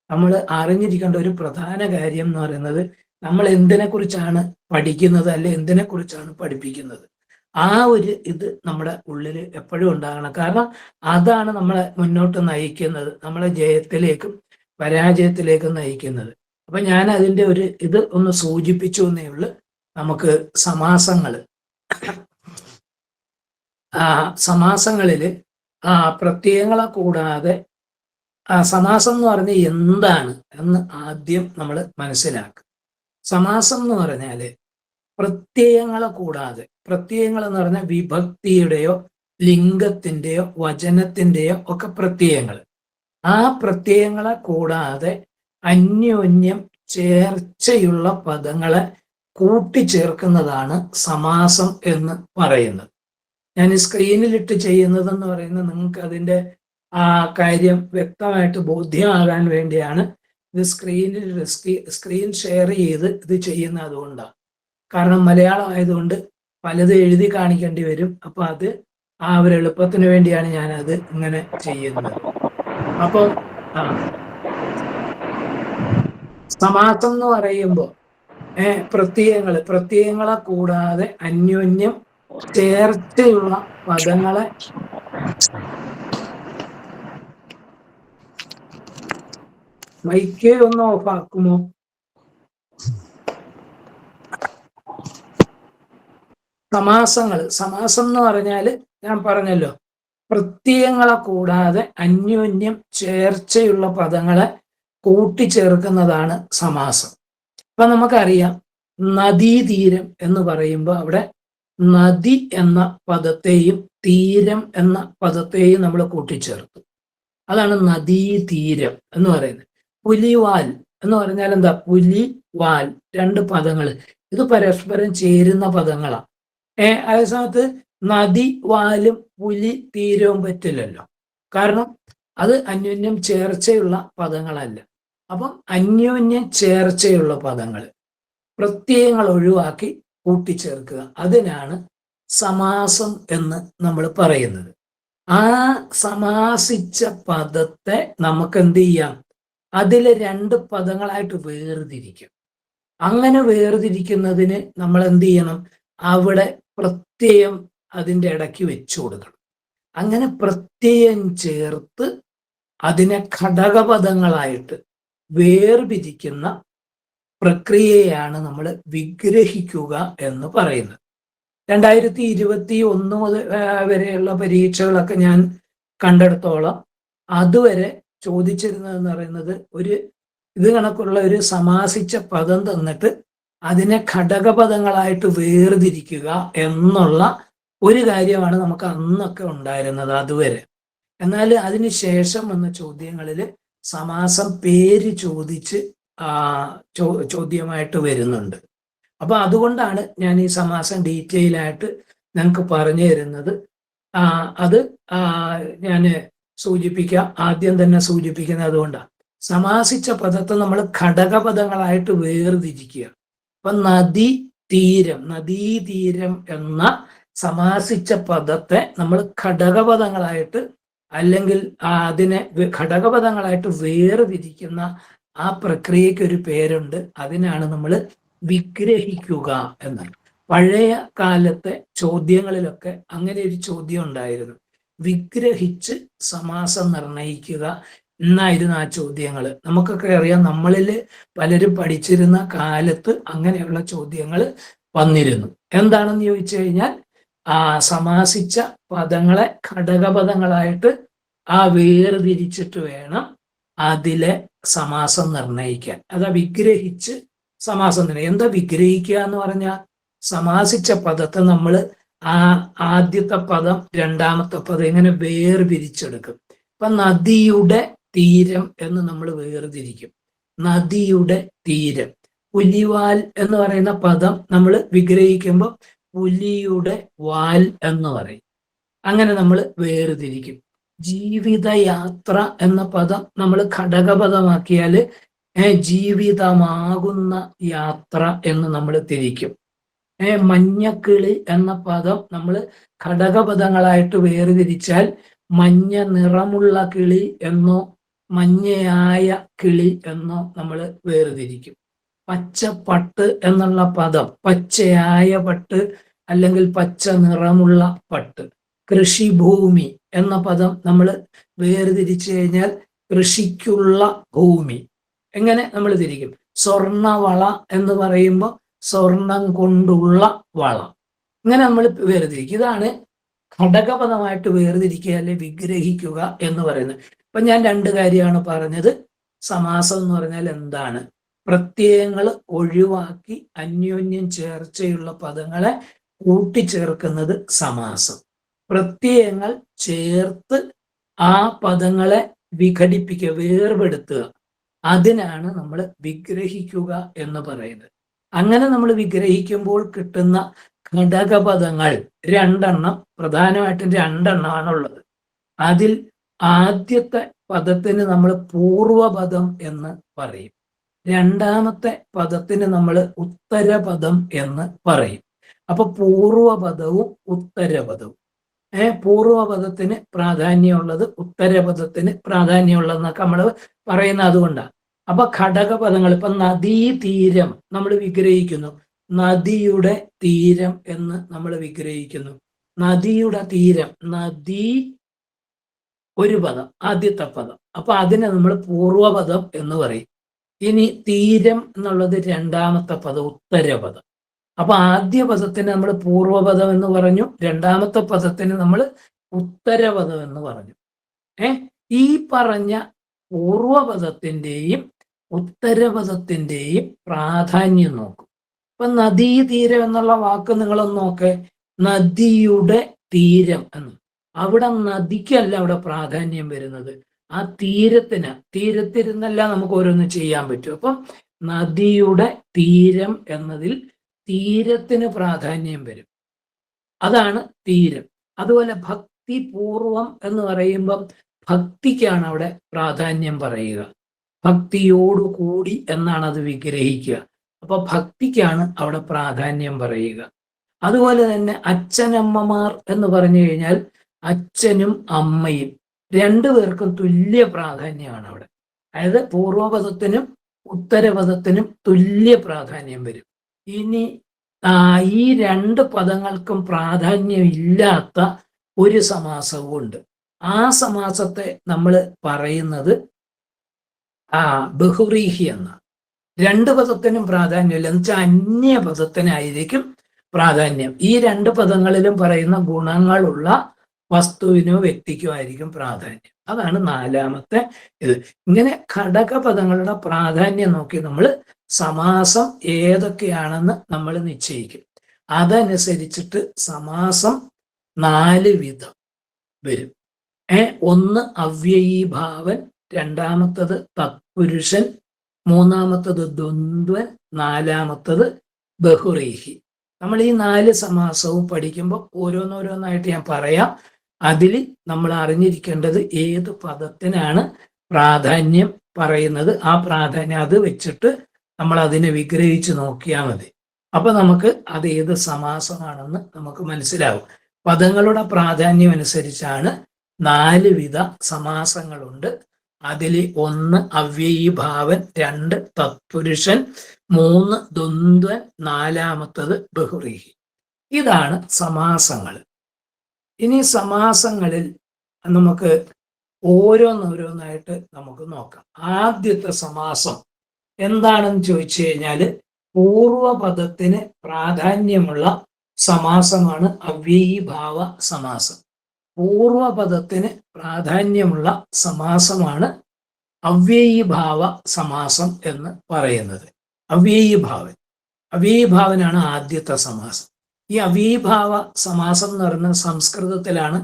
നമ്മൾ അറിഞ്ഞിരിക്കേണ്ട ഒരു പ്രധാന കാര്യം എന്ന് പറയുന്നത് നമ്മൾ എന്തിനെ കുറിച്ചാണ് പഠിക്കുന്നത്, അല്ലെ എന്തിനെ കുറിച്ചാണ് പഠിപ്പിക്കുന്നത്. ആ ഒരു ഇത് നമ്മുടെ ഉള്ളിൽ എപ്പോഴും ഉണ്ടാകണം. കാരണം അതാണ് നമ്മളെ മുന്നോട്ട് നയിക്കുന്നത്, നമ്മളെ ജയത്തിലേക്കും പരാജയത്തിലേക്കും നയിക്കുന്നത്. അപ്പൊ ഞാൻ അതിന്റെ ഒരു ഇത് ഒന്ന് സൂചിപ്പിച്ചു എന്നേ ഉള്ളൂ. നമുക്ക് സമാസങ്ങളില് പ്രത്യയങ്ങളെ കൂടാതെ സമാസം എന്ന് പറഞ്ഞാൽ എന്താണ് എന്ന് ആദ്യം നമ്മൾ മനസ്സിലാക്കുക. സമാസം എന്ന് പറഞ്ഞാല് പ്രത്യയങ്ങളെ കൂടാതെ, പ്രത്യയങ്ങൾ എന്ന് പറഞ്ഞാൽ വിഭക്തിയുടെയോ ലിംഗത്തിന്റെയോ വചനത്തിന്റെയോ ഒക്കെ പ്രത്യയങ്ങൾ, ആ പ്രത്യയങ്ങളെ കൂടാതെ അന്യോന്യം ചേർച്ചയുള്ള പദങ്ങളെ കൂട്ടിച്ചേർക്കുന്നതാണ് സമാസം എന്ന് പറയുന്നത്. ഞാൻ സ്ക്രീനിലിട്ട് ചെയ്യുന്നതെന്ന് പറയുന്നത് നിങ്ങൾക്ക് അതിൻ്റെ ആ കാര്യം വ്യക്തമായിട്ട് ബോധ്യമാകാൻ വേണ്ടിയാണ് ഇത് സ്ക്രീൻ ഷെയർ ചെയ്ത് ഇത് ചെയ്യുന്നത്. അതുകൊണ്ടാണ്. കാരണം മലയാളം ആയതുകൊണ്ട് പലത് എഴുതി കാണിക്കേണ്ടി വരും. അപ്പൊ അത് ആ ഒരു എളുപ്പത്തിന് വേണ്ടിയാണ് ഞാനത് ഇങ്ങനെ ചെയ്യുന്നത്. അപ്പം സമാസം എന്ന് പറയുമ്പോൾ പ്രത്യയങ്ങളെ കൂടാതെ അന്യോന്യം ചേർച്ചയുള്ള പദങ്ങളെ മൈക്ക് ഒന്ന് ഓഫാക്കുമോ? സമാസം എന്ന് പറഞ്ഞാൽ ഞാൻ പറഞ്ഞല്ലോ, പ്രത്യയങ്ങളെ കൂടാതെ അന്യോന്യം ചേർച്ചയുള്ള പദങ്ങളെ കൂട്ടിച്ചേർക്കുന്നതാണ് സമാസം. അപ്പൊ നമുക്കറിയാം, നദീതീരം എന്ന് പറയുമ്പോൾ അവിടെ നദി എന്ന പദത്തെയും തീരം എന്ന പദത്തെയും നമ്മൾ കൂട്ടിച്ചേർത്തു. അതാണ് നദീതീരം എന്ന് പറയുന്നത്. പുലിവാൽ എന്ന് പറഞ്ഞാൽ എന്താ? പുലി വാൽ, രണ്ട് പദങ്ങൾ, ഇത് പരസ്പരം ചേരുന്ന പദങ്ങളാണ്. അതേ സമയത്ത് നദി വാലും പുലി തീരവും പറ്റില്ലല്ലോ, കാരണം അത് അന്യോന്യം ചേർച്ചയുള്ള പദങ്ങളല്ല. അപ്പം അന്യോന്യം ചേർച്ചയുള്ള പദങ്ങൾ, പ്രത്യയങ്ങൾ ഒഴിവാക്കി കൂട്ടിച്ചേർക്കുക, അതിനാണ് സമാസം എന്ന് നമ്മൾ പറയുന്നത്. ആ സമാസിച്ച പദത്തെ നമുക്ക് എന്ത് ചെയ്യാം? അതിലെ രണ്ട് പദങ്ങളായിട്ട് വേർതിരിക്കും. അങ്ങനെ വേർതിരിക്കുന്നതിന് നമ്മൾ എന്ത് ചെയ്യണം? അവിടെ പ്രത്യയം അതിൻ്റെ ഇടയ്ക്ക് വെച്ചു കൊടുക്കണം. അങ്ങനെ പ്രത്യയം ചേർത്ത് അതിനെ ഘടകപദങ്ങളായിട്ട് വേർതിരിക്കുന്ന പ്രക്രിയയാണ് നമ്മൾ വിഗ്രഹിക്കുക എന്ന് പറയുന്നത്. 2021 മുതൽ വരെയുള്ള പരീക്ഷകളൊക്കെ ഞാൻ കണ്ടെടുത്തോളം അതുവരെ ചോദിച്ചിരുന്നതെന്ന് പറയുന്നത് ഇത് കണക്കുള്ള ഒരു സമാസിച്ച പദം തന്നിട്ട് അതിനെ ഘടകപദങ്ങളായിട്ട് വേർതിരിക്കുക എന്നുള്ള ഒരു കാര്യമാണ് നമുക്ക് അന്നൊക്കെ ഉണ്ടായിരുന്നത് അതുവരെ. എന്നാൽ അതിന് ശേഷം വന്ന ചോദ്യങ്ങളിൽ സമാസം പേര് ചോദിച്ച് ചോദ്യമായിട്ട് വരുന്നുണ്ട്. അപ്പൊ അതുകൊണ്ടാണ് ഞാൻ ഈ സമാസം ഡീറ്റെയിൽ ആയിട്ട് നിങ്ങൾക്ക് പറഞ്ഞു തരുന്നത്. അത് ഞാൻ ആദ്യം തന്നെ സൂചിപ്പിക്കുന്നത് അതുകൊണ്ടാണ്. സമാസിച്ച പദത്തെ നമ്മൾ ഘടകപദങ്ങളായിട്ട് വേർതിരിക്കുക. അപ്പൊ നദീതീരം എന്ന സമാസിച്ച പദത്തെ നമ്മൾ ഘടകപദങ്ങളായിട്ട്, അല്ലെങ്കിൽ അതിനെ ഘടകപദങ്ങളായിട്ട് വേർതിരിക്കുന്ന ആ പ്രക്രിയയ്ക്ക് ഒരു പേരുണ്ട്. അതിനാണ് നമ്മൾ വിഗ്രഹിക്കുക എന്നാണ്. പഴയ കാലത്തെ ചോദ്യങ്ങളിലൊക്കെ അങ്ങനെ ഒരു ചോദ്യം ഉണ്ടായിരുന്നു, വിഗ്രഹിച്ച് സമാസം നിർണയിക്കുക എന്നായിരുന്നു ആ ചോദ്യങ്ങൾ. നമുക്കൊക്കെ അറിയാം, നമ്മളിൽ പലരും പഠിച്ചിരുന്ന കാലത്ത് അങ്ങനെയുള്ള ചോദ്യങ്ങൾ വന്നിരുന്നു. എന്താണെന്ന് ചോദിച്ചു കഴിഞ്ഞാൽ, സമാസിച്ച പദങ്ങളെ ഘടകപദങ്ങളായിട്ട് വേർതിരിച്ചിട്ട് വേണം അതിലെ സമാസം നിർണയിക്കാൻ. അതാ വിഗ്രഹിച്ച് സമാസം നിർണയിക്കുക. എന്താ വിഗ്രഹിക്കുക എന്ന് പറഞ്ഞാൽ സമാസിച്ച പദത്തെ നമ്മൾ ആ ആദ്യത്തെ പദം രണ്ടാമത്തെ പദം ഇങ്ങനെ വേർതിരിച്ചെടുക്കും. ഇപ്പൊ നദിയുടെ തീരം എന്ന് നമ്മൾ വേർതിരിക്കും. നദിയുടെ തീരം. പുലിവാൽ എന്ന് പറയുന്ന പദം നമ്മൾ വിഗ്രഹിക്കുമ്പോൾ പുലിയുടെ വാൽ എന്ന് പറയും. അങ്ങനെ നമ്മൾ വേർതിരിക്കും. ജീവിതയാത്ര എന്ന പദം നമ്മൾ ഘടകപദമാക്കിയാൽ ജീവിതമാകുന്ന യാത്ര എന്ന് നമ്മൾ തിരിക്കും. മഞ്ഞക്കിളി എന്ന പദം നമ്മൾ ഘടകപദങ്ങളായിട്ട് വേർതിരിച്ചാൽ മഞ്ഞ നിറമുള്ള കിളി എന്നോ മഞ്ഞയായ കിളി എന്നോ നമ്മൾ വേർതിരിക്കും. പച്ചപ്പട്ട് എന്നുള്ള പദം പച്ചയായ പട്ട് അല്ലെങ്കിൽ പച്ച നിറമുള്ള പട്ട്. കൃഷിഭൂമി എന്ന പദം നമ്മൾ വേർതിരിച്ചു കഴിഞ്ഞാൽ കൃഷിക്കുള്ള ഭൂമി. എങ്ങനെ നമ്മൾ തിരിക്കും. സ്വർണവള എന്ന് പറയുമ്പോൾ സ്വർണം കൊണ്ടുള്ള വള. ഇങ്ങനെ നമ്മൾ വേർതിരിക്കും. ഇതാണ് ഘടകപദമായിട്ട് വേർതിരിക്കുക അല്ലെ വിഗ്രഹിക്കുക എന്ന് പറയുന്നത്. ഇപ്പൊ ഞാൻ രണ്ട് കാര്യമാണ് പറഞ്ഞത്. സമാസം എന്ന് പറഞ്ഞാൽ എന്താണ്? പ്രത്യയങ്ങൾ ഒഴിവാക്കി അന്യോന്യം ചേർച്ചയുള്ള പദങ്ങളെ കൂട്ടിച്ചേർക്കുന്നത് സമാസം. പ്രത്യയങ്ങൾ ചേർത്ത് ആ പദങ്ങളെ വിഘടിപ്പിക്കുക, വേർപെടുത്തുക, അതിനാണ് നമ്മൾ വിഗ്രഹിക്കുക എന്ന് പറയുന്നത്. അങ്ങനെ നമ്മൾ വിഗ്രഹിക്കുമ്പോൾ കിട്ടുന്ന ഘടകപദങ്ങൾ രണ്ടെണ്ണം, പ്രധാനമായിട്ടും രണ്ടെണ്ണമാണുള്ളത്. അതിൽ ആദ്യത്തെ പദത്തിന് നമ്മൾ പൂർവപദം എന്ന് പറയും. രണ്ടാമത്തെ പദത്തിന് നമ്മൾ ഉത്തരപദം എന്ന് പറയും. അപ്പൊ പൂർവപദവും ഉത്തരപദവും. പൂർവപദത്തിന് പ്രാധാന്യമുള്ളത് ഉത്തരപദത്തിന് പ്രാധാന്യമുള്ളതെന്നൊക്കെ നമ്മൾ പറയുന്ന അതുകൊണ്ടാണ്. അപ്പൊ ഘടകപദങ്ങൾ ഇപ്പൊ നദീതീരം നമ്മൾ വിഗ്രഹിക്കുന്നു. നദിയുടെ തീരം എന്ന് നമ്മൾ വിഗ്രഹിക്കുന്നു. നദിയുടെ തീരം, നദി ഒരു പദം, ആദ്യത്തെ പദം. അപ്പൊ അതിനെ നമ്മൾ പൂർവപദം എന്ന് പറയും. ഇനി തീരം എന്നുള്ളത് രണ്ടാമത്തെ പദം, ഉത്തരപദം. അപ്പൊ ആദ്യ പദത്തിന് നമ്മൾ പൂർവപദം എന്ന് പറഞ്ഞു, രണ്ടാമത്തെ പദത്തിന് നമ്മൾ ഉത്തരപദം എന്ന് പറഞ്ഞു. ഈ പറഞ്ഞ പൂർവപദത്തിന്റെയും ഉത്തരപദത്തിന്റെയും പ്രാധാന്യം നോക്കും. ഇപ്പൊ നദീതീരം എന്നുള്ള വാക്ക് നിങ്ങളൊന്ന് നോക്ക്. നദിയുടെ തീരം എന്ന്. അവിടെ നദിക്കല്ല അവിടെ പ്രാധാന്യം വരുന്നത്, ആ തീരത്തിന്. തീരത്തിരുന്നല്ല നമുക്ക് ഓരോന്ന് ചെയ്യാൻ പറ്റും. അപ്പം നദിയുടെ തീരം എന്നതിൽ തീരത്തിന് പ്രാധാന്യം വരും. അതാണ് തീരം. അതുപോലെ ഭക്തിപൂർവം എന്ന് പറയുമ്പം ഭക്തിക്കാണ് അവിടെ പ്രാധാന്യം പറയുക. ഭക്തിയോടുകൂടി എന്നാണ് അത് വിഗ്രഹിക്കുക. അപ്പൊ ഭക്തിക്കാണ് അവിടെ പ്രാധാന്യം പറയുക. അതുപോലെ തന്നെ അച്ഛനമ്മമാർ എന്ന് പറഞ്ഞു കഴിഞ്ഞാൽ അച്ഛനും അമ്മയും രണ്ടുപേർക്കും തുല്യ പ്രാധാന്യമാണ് അവിടെ. അതായത് പൂർവപദത്തിനും ഉത്തരപദത്തിനും തുല്യ പ്രാധാന്യം വരും. ഇനി ഈ രണ്ട് പദങ്ങൾക്കും പ്രാധാന്യമില്ലാത്ത ഒരു സമാസവും ഉണ്ട്. ആ സമാസത്തെ നമ്മൾ പറയുന്നത് ബഹുവ്രീഹി എന്നാണ്. രണ്ട് പദത്തിനും പ്രാധാന്യമില്ല എന്ന് വെച്ചാൽ അന്യപദത്തിനായിരിക്കും പ്രാധാന്യം. ഈ രണ്ട് പദങ്ങളിലും പറയുന്ന ഗുണങ്ങളുള്ള വസ്തുവിനോ വ്യക്തിക്കോ ആയിരിക്കും പ്രാധാന്യം. അതാണ് നാലാമത്തെ ഇത്. ഇങ്ങനെ ഘടകപദങ്ങളുടെ പ്രാധാന്യം നോക്കി നമ്മൾ സമാസം ഏതൊക്കെയാണെന്ന് നമ്മൾ നിശ്ചയിക്കും. അതനുസരിച്ചിട്ട് സമാസം 4 വിധം വരും. ഒന്ന് അവ്യയീഭാവൻ, രണ്ടാമത്തത് തത്പുരുഷൻ, മൂന്നാമത്തത് ദ്വന്ദ്വൻ, നാലാമത്തത് ബഹുറീഹി. നമ്മൾ ഈ 4 സമാസവും പഠിക്കുമ്പോൾ ഓരോന്നോരോന്നായിട്ട് ഞാൻ പറയാം. അതിൽ നമ്മൾ അറിഞ്ഞിരിക്കേണ്ടത് ഏത് പദത്തിനാണ് പ്രാധാന്യം പറയുന്നത്. ആ പ്രാധാന്യം അത് വെച്ചിട്ട് നമ്മൾ അതിനെ വിഗ്രഹിച്ച് നോക്കിയാൽ മതി. അപ്പൊ നമുക്ക് അത് ഏത് സമാസമാണെന്ന് നമുക്ക് മനസ്സിലാവും. പദങ്ങളുടെ പ്രാധാന്യം അനുസരിച്ചാണ് 4 വിധ സമാസങ്ങളുണ്ട്. അതിൽ 1 അവ്യയീഭാവൻ, 2 തത്പുരുഷൻ, 3 ദ്വന്ദ്വൻ, നാലാമത്തത് ബഹുവ്രീഹി. ഇതാണ് സമാസങ്ങൾ. ഇനി സമാസങ്ങളിൽ നമുക്ക് ഓരോന്നോരോന്നായിട്ട് നമുക്ക് നോക്കാം. ആദ്യത്തെ സമാസം എന്താണെന്ന് ചോദിച്ചു കഴിഞ്ഞാൽ പൂർവപദത്തിന് പ്രാധാന്യമുള്ള സമാസമാണ് അവ്യയീഭാവ സമാസം. പൂർവപദത്തിന് പ്രാധാന്യമുള്ള സമാസമാണ് അവ്യയീഭാവ സമാസം എന്ന് പറയുന്നത്. അവ്യയീഭാവനാണ് ആദ്യത്തെ സമാസം. ഈ അവ്യയീഭാവ സമാസം എന്ന് പറയുന്നത് സംസ്കൃതത്തിലാണ്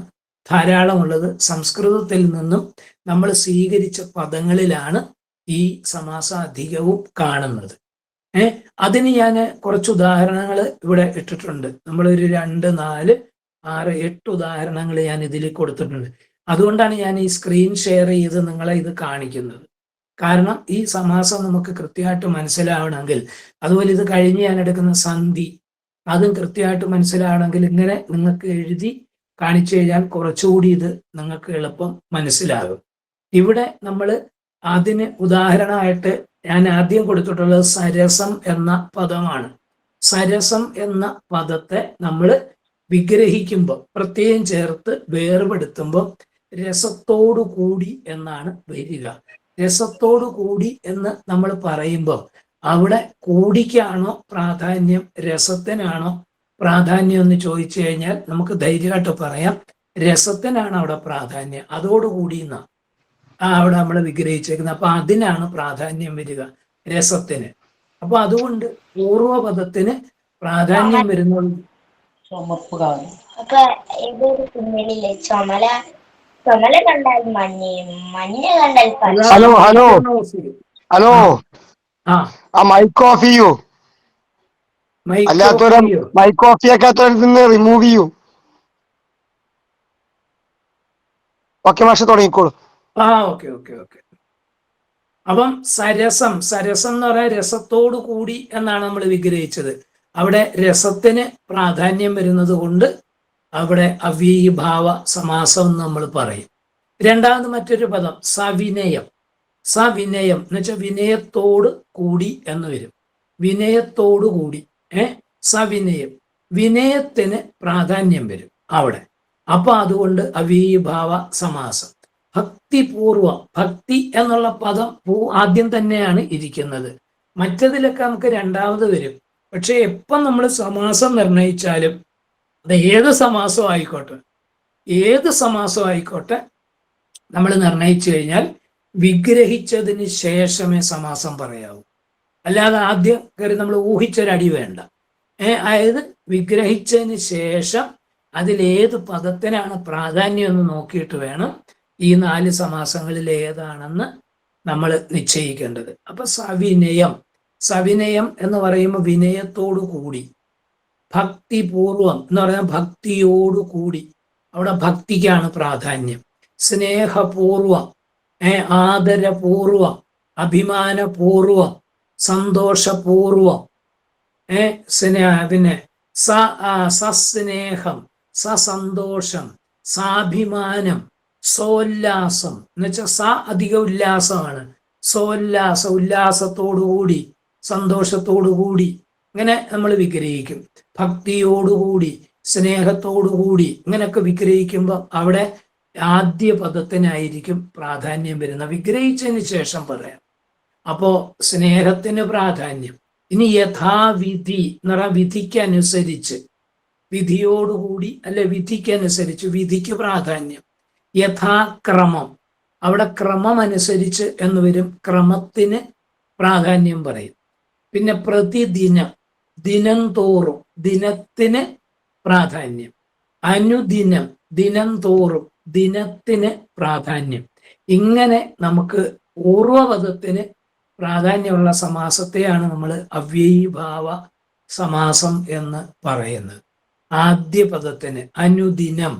ധാരാളമുള്ളത്. സംസ്കൃതത്തിൽ നിന്നും നമ്മൾ സ്വീകരിച്ച പദങ്ങളിലാണ് ഈ സമാസം അധികവും കാണുന്നത്. അതിന് ഞാൻ കുറച്ച് ഉദാഹരണങ്ങൾ ഇവിടെ ഇട്ടിട്ടുണ്ട്. നമ്മളൊരു 2, 4, 6, 8 ഉദാഹരണങ്ങൾ ഞാൻ ഇതിൽ കൊടുത്തിട്ടുണ്ട്. അതുകൊണ്ടാണ് ഞാൻ ഈ സ്ക്രീൻ ഷെയർ ചെയ്ത് നിങ്ങളെ ഇത് കാണിക്കുന്നത്. കാരണം ഈ സമാസം നമുക്ക് കൃത്യമായിട്ട് മനസ്സിലാവണമെങ്കിൽ, അതുപോലെ ഇത് കഴിഞ്ഞ് ഞാൻ എടുക്കുന്ന സന്ധി അതും കൃത്യമായിട്ട് മനസ്സിലാവണമെങ്കിൽ ഇങ്ങനെ നിങ്ങൾക്ക് എഴുതി കാണിച്ചു കഴിഞ്ഞാൽ കുറച്ചുകൂടി ഇത് നിങ്ങൾക്ക് എളുപ്പം മനസ്സിലാകും. ഇവിടെ നമ്മൾ അതിന് ഉദാഹരണമായിട്ട് ഞാൻ ആദ്യം കൊടുത്തിട്ടുള്ളത് സരസം എന്ന പദമാണ്. സരസം എന്ന പദത്തെ നമ്മൾ വിഗ്രഹിക്കുമ്പോൾ പ്രത്യേകം ചേർത്ത് വേർപെടുത്തുമ്പോൾ രസത്തോടു കൂടി എന്നാണ് വരിക. രസത്തോടു കൂടി എന്ന് നമ്മൾ പറയുമ്പോൾ അവിടെ കൂടിക്കാണോ പ്രാധാന്യം, രസത്തിനാണോ പ്രാധാന്യം എന്ന് ചോദിച്ചു കഴിഞ്ഞാൽ നമുക്ക് ധൈര്യമായിട്ട് പറയാം രസത്തിനാണ് അവിടെ പ്രാധാന്യം. അതോടുകൂടി എന്നാണ് അവിടെ നമ്മൾ വിഗ്രഹിച്ചേക്കുന്നത്. അപ്പൊ അതിനാണ് പ്രാധാന്യം വരിക, രസത്തിന്. അപ്പൊ അതുകൊണ്ട് പൂർവപദത്തിന് പ്രാധാന്യം വരുന്നത്. അപ്പൊ ഇതൊരു പിന്നണിയില്ലേ, ചുമല കണ്ടാൽ മഞ്ഞ കണ്ടാൽ ഹലോ ഹലോ ഹലോ ആ മൈക്ക് ഓഫ് ചെയ്യൂ. അല്ലാത്തവരെ മൈക്ക് ഓഫ് ചെയ്യാത്തവരെ റിമൂവ് ചെയ്യൂ. ഓക്കെ മാഷ് തുടങ്ങിക്കോളൂ. ഓക്കെ. അപ്പം സരസം എന്ന് പറയാൻ രസത്തോടു കൂടി എന്നാണ് നമ്മൾ വിഗ്രഹിച്ചത്. അവിടെ രസത്തിന് പ്രാധാന്യം വരുന്നത് കൊണ്ട് അവിടെ അവ്യയീഭാവ സമാസം എന്ന് നമ്മൾ പറയും. രണ്ടാമത് മറ്റൊരു പദം സവിനയം. സവിനയം എന്ന് വെച്ചാൽ വിനയത്തോട് കൂടി എന്ന് വരും. വിനയത്തോടു കൂടി സവിനയം, വിനയത്തിന് പ്രാധാന്യം വരും അവിടെ. അപ്പൊ അതുകൊണ്ട് അവ്യയീഭാവ സമാസം. ഭക്തിപൂർവം, ഭക്തി എന്നുള്ള പദം ആദ്യം തന്നെയാണ് ഇരിക്കുന്നത്. മറ്റതിലൊക്കെ നമുക്ക് രണ്ടാമത് വരും. പക്ഷെ എപ്പം നമ്മൾ സമാസം നിർണയിച്ചാലും അത് ഏത് സമാസം ആയിക്കോട്ടെ നമ്മൾ നിർണയിച്ചു കഴിഞ്ഞാൽ വിഗ്രഹിച്ചതിന് ശേഷമേ സമാസം പറയാവൂ. അല്ലാതെ ആദ്യം കയറി നമ്മൾ ഊഹിച്ചൊരടി വേണ്ട. അതായത് വിഗ്രഹിച്ചതിന് ശേഷം അതിലേത് പദത്തിനാണ് പ്രാധാന്യം എന്ന് നോക്കിയിട്ട് വേണം ഈ 4 സമാസങ്ങളിൽ ഏതാണെന്ന് നമ്മൾ നിശ്ചയിക്കേണ്ടത്. അപ്പൊ സവിനയം എന്ന് പറയുമ്പോൾ വിനയത്തോടു കൂടി. ഭക്തിപൂർവം എന്ന് പറഞ്ഞാൽ ഭക്തിയോടുകൂടി, അവിടെ ഭക്തിക്കാണ് പ്രാധാന്യം. സ്നേഹപൂർവം, ആദരപൂർവം, അഭിമാനപൂർവം, സന്തോഷപൂർവം, പിന്നെ സസ്നേഹം, സസന്തോഷം, സാഭിമാനം, സോല്ലാസം എന്ന് വെച്ചാൽ അധിക ഉല്ലാസമാണ്. ഉല്ലാസത്തോടുകൂടി, സന്തോഷത്തോടുകൂടി ഇങ്ങനെ നമ്മൾ വിഗ്രഹിക്കും. ഭക്തിയോടുകൂടി, സ്നേഹത്തോടുകൂടി ഇങ്ങനെയൊക്കെ വിഗ്രഹിക്കുമ്പോൾ അവിടെ ആദ്യ പദത്തിനായിരിക്കും പ്രാധാന്യം വരുന്നത്. വിഗ്രഹിച്ചതിന് ശേഷം പറയാം. അപ്പോ സ്നേഹത്തിന് പ്രാധാന്യം. ഇനി യഥാവിധി എന്ന് പറഞ്ഞാൽ വിധിക്കനുസരിച്ച്, വിധിയോടുകൂടി അല്ലെ വിധിക്കനുസരിച്ച്, വിധിക്ക് പ്രാധാന്യം. യഥാക്രമം, അവിടെ ക്രമം അനുസരിച്ച് എന്ന് വരും, ക്രമത്തിന് പ്രാധാന്യം പറയും. പിന്നെ പ്രതിദിനം, ദിനം തോറും, ദിനത്തിന് പ്രാധാന്യം. അനുദിനം, ദിനം തോറും, ദിനത്തിന് പ്രാധാന്യം. ഇങ്ങനെ നമുക്ക് പൂർവപദത്തിന് പ്രാധാന്യമുള്ള സമാസത്തെയാണ് നമ്മൾ അവ്യയീഭാവ സമാസം എന്ന് പറയുന്നത്. ആദ്യ പദത്തിന് അനുദിനം,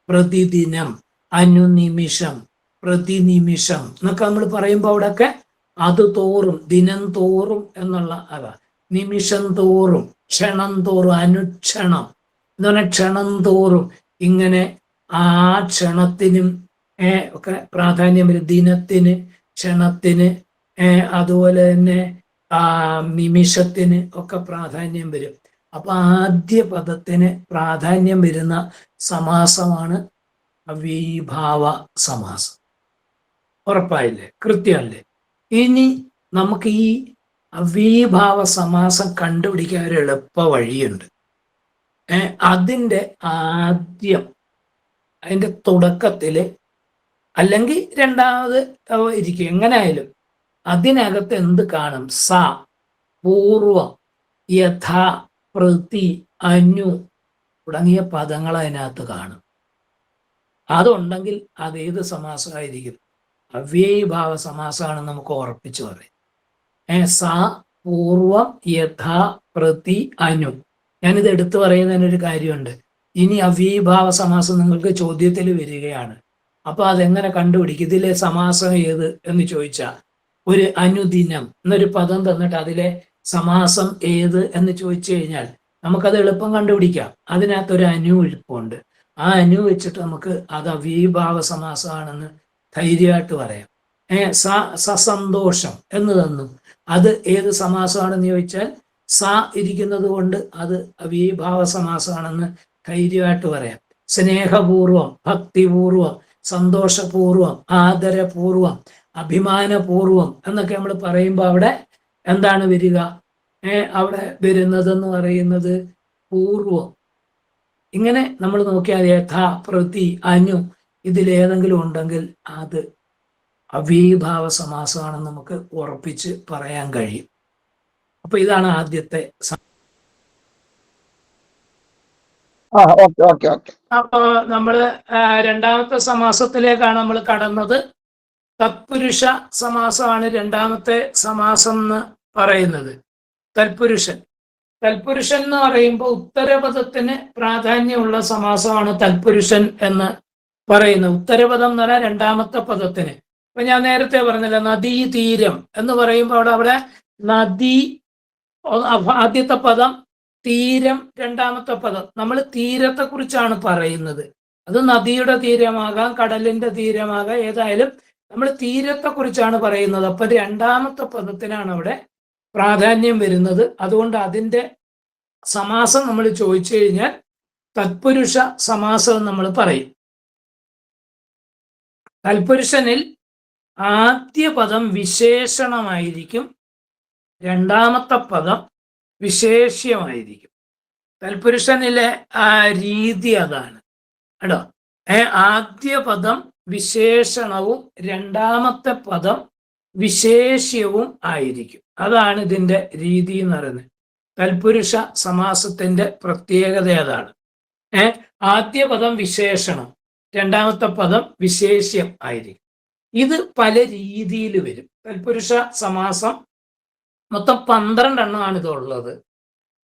പ്രതിദിനം, അനുനിമിഷം, പ്രതിനിമിഷം എന്നൊക്കെ നമ്മൾ പറയുമ്പോൾ അവിടെയൊക്കെ അത് തോറും, ദിനം തോറും എന്നുള്ള അതാ. നിമിഷം തോറും, ക്ഷണം തോറും, അനുക്ഷണം എന്ന് പറഞ്ഞാൽ ക്ഷണം തോറും ഇങ്ങനെ ആ ക്ഷണത്തിനും ഒക്കെ പ്രാധാന്യം വരും. ദിനത്തിന്, ക്ഷണത്തിന്, അതുപോലെ തന്നെ നിമിഷത്തിന് ഒക്കെ പ്രാധാന്യം വരും. അപ്പൊ ആദ്യ പദത്തിന് പ്രാധാന്യം വരുന്ന സമാസമാണ് അവ്യയീഭാവ സമാസം. ഉറപ്പായില്ലേ? കൃത്യമല്ലേ? ഇനി നമുക്ക് ഈ അവ്യയീഭാവ സമാസം കണ്ടുപിടിക്കാൻ ഒരു എളുപ്പ വഴിയുണ്ട്. അതിൻ്റെ തുടക്കത്തില് അല്ലെങ്കിൽ രണ്ടാമത് ഇരിക്കും. എങ്ങനെയായാലും അതിനകത്ത് എന്ത് കാണും? സ, പൂർവം, യഥാ, പ്രതി, അനു തുടങ്ങിയ പദങ്ങൾ അതിനകത്ത് കാണും. അതുണ്ടെങ്കിൽ അത് ഏത് സമാസമായിരിക്കും? അവ്യയീഭാവ സമാസമാണെന്ന് നമുക്ക് ഉറപ്പിച്ചു പറയും. സ, പൂർവം, യഥാ, പ്രതി, അനു. ഞാനിത് എടുത്തു പറയുന്നതിനൊരു കാര്യമുണ്ട്. ഇനി അവ്യയീഭാവ സമാസം നിങ്ങൾക്ക് ചോദ്യത്തിൽ വരികയാണ്. അപ്പൊ അതെങ്ങനെ കണ്ടുപിടിക്കും? ഇതിലെ സമാസം ഏത് എന്ന് ചോദിച്ചാൽ ഒരു അനുദിനം എന്നൊരു പദം തന്നിട്ട് അതിലെ സമാസം ഏത് എന്ന് ചോദിച്ചു കഴിഞ്ഞാൽ നമുക്കത് എളുപ്പം കണ്ടുപിടിക്കാം. അതിനകത്തൊരു അനു എളുപ്പമുണ്ട്. ആ അനു വെച്ചിട്ട് നമുക്ക് അത് അവ്യയീഭാവ സമാസമാണെന്ന് ധൈര്യമായിട്ട് പറയാം. സസന്തോഷം എന്ന് തന്നു. അത് ഏത് സമാസമാണെന്ന് ചോദിച്ചാൽ സ ഇരിക്കുന്നത് കൊണ്ട് അത് അവ്യയീഭാവ സമാസമാണെന്ന് ധൈര്യമായിട്ട് പറയാം. സ്നേഹപൂർവം, ഭക്തിപൂർവം, സന്തോഷപൂർവം, ആദരപൂർവം, അഭിമാനപൂർവം എന്നൊക്കെ നമ്മൾ പറയുമ്പോൾ അവിടെ എന്താണ് വരിക? അവിടെ വരുന്നതെന്ന് പറയുന്നത് പൂർവം. ഇങ്ങനെ നമ്മൾ നോക്കിയാൽ യഥാ, പ്രതി, അനു ഇതിലേതെങ്കിലും ഉണ്ടെങ്കിൽ അത് അവ്യയീഭാവ സമാസമാണെന്ന് നമുക്ക് ഉറപ്പിച്ച് പറയാൻ കഴിയും. അപ്പൊ ഇതാണ് ആദ്യത്തെ. അപ്പൊ നമ്മള് രണ്ടാമത്തെ സമാസത്തിലേക്കാണ് നമ്മൾ കടന്നത്. തത്പുരുഷ സമാസമാണ് രണ്ടാമത്തെ സമാസം എന്ന് പറയുന്നത്. തൽപുരുഷൻ. തൽപുരുഷൻ എന്ന് പറയുമ്പോൾ ഉത്തരപദത്തിന് പ്രാധാന്യമുള്ള സമാസമാണ് തൽപുരുഷൻ എന്ന് പറയുന്നത്. ഉത്തരപദം എന്ന് പറഞ്ഞാൽ രണ്ടാമത്തെ പദത്തിന്. ഇപ്പൊ ഞാൻ നേരത്തെ പറഞ്ഞില്ല, നദീ തീരം എന്ന് പറയുമ്പോൾ അവിടെ നദി ആദ്യത്തെ പദം, തീരം രണ്ടാമത്തെ പദം. നമ്മൾ തീരത്തെ കുറിച്ചാണ് പറയുന്നത്. അത് നദിയുടെ തീരമാകാം, കടലിന്റെ തീരമാകാം, ഏതായാലും നമ്മൾ തീരത്തെ കുറിച്ചാണ് പറയുന്നത്. അപ്പൊ രണ്ടാമത്തെ പദത്തിനാണ് അവിടെ പ്രാധാന്യം വരുന്നത്. അതുകൊണ്ട് അതിൻ്റെ സമാസം നമ്മൾ ചോദിച്ചു കഴിഞ്ഞാൽ തത്പുരുഷ സമാസം നമ്മൾ പറയും. തൽപുരുഷനിൽ ആദ്യ പദം വിശേഷണമായിരിക്കും, രണ്ടാമത്തെ പദം വിശേഷ്യമായിരിക്കും. തൽപുരുഷനിലെ ആ രീതി അതാണ് കേട്ടോ. ആദ്യ പദം വിശേഷണവും രണ്ടാമത്തെ പദം വിശേഷ്യവും ആയിരിക്കും. അതാണ് ഇതിൻ്റെ രീതി എന്ന് പറയുന്നത്. തൽപുരുഷ സമാസത്തിന്റെ പ്രത്യേകത അതാണ്. ആദ്യ പദം വിശേഷണം, രണ്ടാമത്തെ പദം വിശേഷ്യം ആയിരിക്കും. ഇത് പല രീതിയിൽ വരും. തൽപുരുഷ സമാസം മൊത്തം 12 എണ്ണമാണ് ഇതുള്ളത്.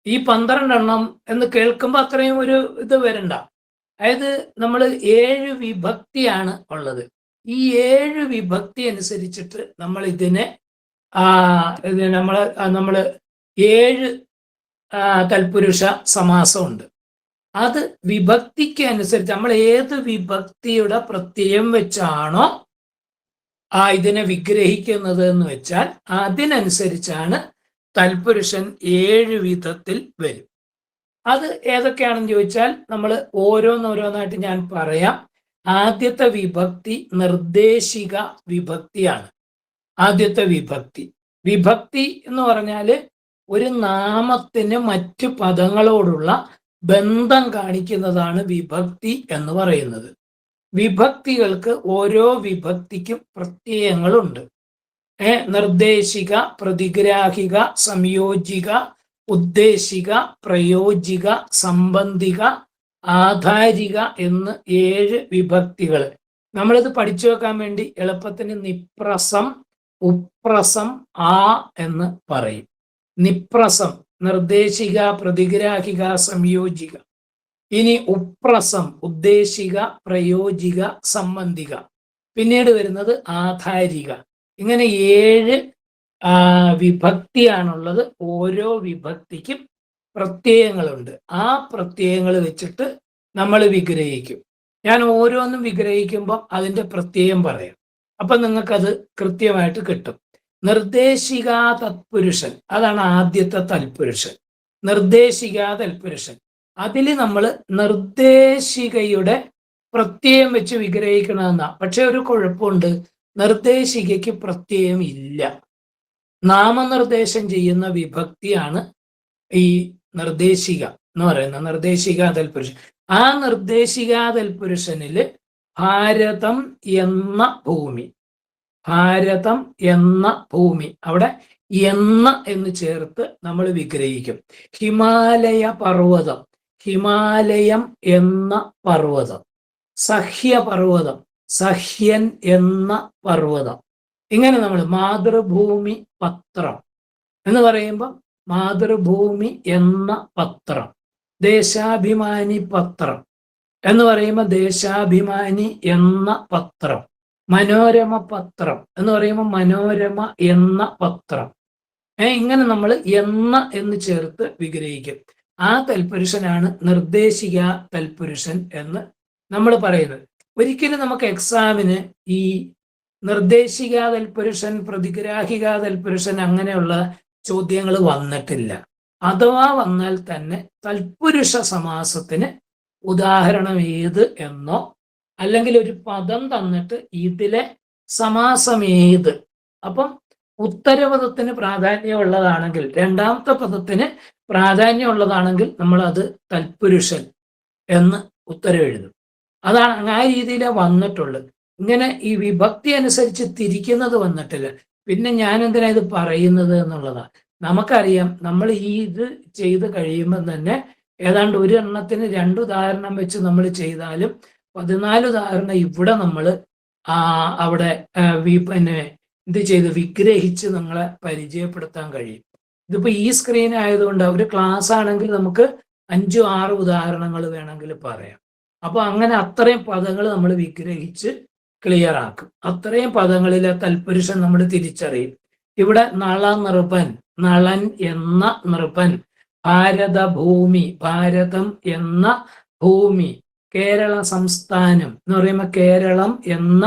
ഈ 12 എണ്ണം എന്ന് കേൾക്കുമ്പോൾ അത്രയും ഒരു ഇത് വരണ്ട. അതായത് നമ്മൾ 7 വിഭക്തിയാണ് ഉള്ളത്. ഈ 7 വിഭക്തി അനുസരിച്ചിട്ട് നമ്മൾ ഇതിനെ നമ്മള് 7 തൽപുരുഷ സമാസമുണ്ട്. അത് വിഭക്തിക്ക് അനുസരിച്ച് നമ്മൾ ഏത് വിഭക്തിയുടെ പ്രത്യയം വെച്ചാണോ ഇതിനെ വിഗ്രഹിക്കുന്നത് എന്ന് വെച്ചാൽ അതിനനുസരിച്ചാണ് തൽപുരുഷൻ 7 വിധത്തിൽ വരും. അത് ഏതൊക്കെയാണെന്ന് ചോദിച്ചാൽ നമ്മൾ ഓരോന്നോരോന്നായിട്ട് ഞാൻ പറയാം. ആദ്യത്തെ വിഭക്തി നിർദ്ദേശിക വിഭക്തിയാണ്. ആദ്യത്തെ വിഭക്തി. വിഭക്തി എന്ന് പറഞ്ഞാൽ ഒരു നാമത്തിന് മറ്റു പദങ്ങളോടുള്ള ബന്ധം കാണിക്കുന്നതാണ് വിഭക്തി എന്ന് പറയുന്നത്. വിഭക്തികൾക്ക് ഓരോ വിഭക്തിക്കും പ്രത്യയങ്ങളുണ്ട്. നിർദ്ദേശിക, പ്രതിഗ്രാഹിക, സംയോജിക, ഉദ്ദേശിക, പ്രയോജിക, സംബന്ധിക, ആധാരിക എന്ന് 7 വിഭക്തികൾ. നമ്മളിത് പഠിച്ചു വെക്കാൻ വേണ്ടി എളുപ്പത്തിന് നിപ്രസം, ഉപ്രസം, എന്ന് പറയും. നിപ്രസം നിർദ്ദേശിക, പ്രതിഗ്രാഹിക, സംയോജിക. ഇനി ഉപ്രസം ഉദ്ദേശിക, പ്രയോജിക, സംബന്ധിക. പിന്നീട് വരുന്നത് ആധാരിക. ഇങ്ങനെ 7 വിഭക്തിയാണുള്ളത്. ഓരോ വിഭക്തിക്കും പ്രത്യയങ്ങളുണ്ട്. ആ പ്രത്യയങ്ങൾ വെച്ചിട്ട് നമ്മൾ വിഗ്രഹിക്കും. ഞാൻ ഓരോന്നും വിഗ്രഹിക്കുമ്പോൾ അതിൻ്റെ പ്രത്യയം പറയാം. അപ്പൊ നിങ്ങൾക്കത് കൃത്യമായിട്ട് കിട്ടും. നിർദ്ദേശിക തത്പുരുഷൻ, അതാണ് ആദ്യത്തെ തൽപുരുഷൻ. നിർദ്ദേശിക തൽപുരുഷൻ. അതിൽ നമ്മൾ നിർദ്ദേശികയുടെ പ്രത്യയം വെച്ച് വിഗ്രഹിക്കണമെന്നാ. പക്ഷെ ഒരു കുഴപ്പമുണ്ട്, നിർദ്ദേശികയ്ക്ക് പ്രത്യയം ഇല്ല. നാമനിർദ്ദേശം ചെയ്യുന്ന വിഭക്തിയാണ് ഈ നിർദ്ദേശിക എന്ന് പറയുന്നത്. നിർദ്ദേശിക തൽപുരുഷൻ. ആ നിർദ്ദേശിക തൽപുരുഷനിൽ ഭാരതം എന്ന ഭൂമി, ഭാരതം എന്ന ഭൂമി, അവിടെ എന്ന് ചേർത്ത് നമ്മൾ വിഗ്രഹിക്കും. ഹിമാലയ പർവ്വതം, ഹിമാലയം എന്ന പർവ്വതം. സഹ്യപർവ്വതം, സഹ്യൻ എന്ന പർവ്വതം. ഇങ്ങനെ നമ്മൾ മാതൃഭൂമി പത്രം എന്ന് പറയുമ്പോൾ മാതൃഭൂമി എന്ന പത്രം. ദേശാഭിമാനി പത്രം എന്ന് പറയുമ്പോൾ ദേശാഭിമാനി എന്ന പത്രം. മനോരമ പത്രം എന്ന് പറയുമ്പോൾ മനോരമ എന്ന പത്രം. ഇങ്ങനെ നമ്മൾ എന്ന് ചേർത്ത് വിഗ്രഹിക്കും. ആ തൽപുരുഷനാണ് നിർദ്ദേശിക തൽപുരുഷൻ എന്ന് നമ്മൾ പറയുന്നത്. ഒരിക്കലും നമുക്ക് എക്സാമിന് ഈ നിർദ്ദേശിക തൽപുരുഷൻ, പ്രതിഗ്രാഹിക തൽപുരുഷൻ അങ്ങനെയുള്ള ചോദ്യങ്ങൾ വന്നിട്ടില്ല. അഥവാ വന്നാൽ തന്നെ തൽപുരുഷ സമാസത്തിന് ഉദാഹരണം ഏത് എന്നോ, അല്ലെങ്കിൽ ഒരു പദം തന്നിട്ട് ഇതിലെ സമാസം ഏത്, അപ്പം ഉത്തരപദത്തിന് പ്രാധാന്യമുള്ളതാണെങ്കിൽ, രണ്ടാമത്തെ പദത്തിന് പ്രാധാന്യമുള്ളതാണെങ്കിൽ നമ്മൾ അത് തൽപുരുഷൻ എന്ന് ഉത്തരം എഴുതും. അതാണ് ആ രീതിയിലേ വന്നിട്ടുള്ളത്. ഇങ്ങനെ ഈ വിഭക്തി അനുസരിച്ച് തിരിക്കുന്നത് വന്നിട്ടില്ല. പിന്നെ ഞാൻ എന്തിനാ ഇത് പറയുന്നത് എന്നുള്ളതാണ്. നമുക്കറിയാം, നമ്മൾ ഈ ഇത് ചെയ്ത് കഴിയുമ്പോൾ തന്നെ ഏതാണ്ട് ഒരു എണ്ണത്തിന് 2 ഉദാഹരണം വെച്ച് നമ്മൾ ചെയ്താലും 14 ഉദാഹരണം ഇവിടെ നമ്മൾ അവിടെ പിന്നെ ഇത് ചെയ്ത് വിഗ്രഹിച്ച് നിങ്ങളെ പരിചയപ്പെടുത്താൻ കഴിയും. ഇതിപ്പോ ഈ സ്ക്രീൻ ആയതുകൊണ്ട് ഒരു ക്ലാസ് ആണെങ്കിൽ നമുക്ക് 5-6 ഉദാഹരണങ്ങൾ വേണമെങ്കിൽ പറയാം. അപ്പൊ അങ്ങനെ അത്രയും പദങ്ങൾ നമ്മൾ വിഗ്രഹിച്ച് ക്ലിയർ ആക്കും. അത്രയും പദങ്ങളിലെ തൽപുരുഷൻ നമ്മൾ തിരിച്ചറിയും. ഇവിടെ നള നൃപൻ, നളൻ എന്ന നൃപൻ. ഭാരതഭൂമി, ഭാരതം എന്ന ഭൂമി. കേരള സംസ്ഥാനം എന്ന് പറയുമ്പോൾ കേരളം എന്ന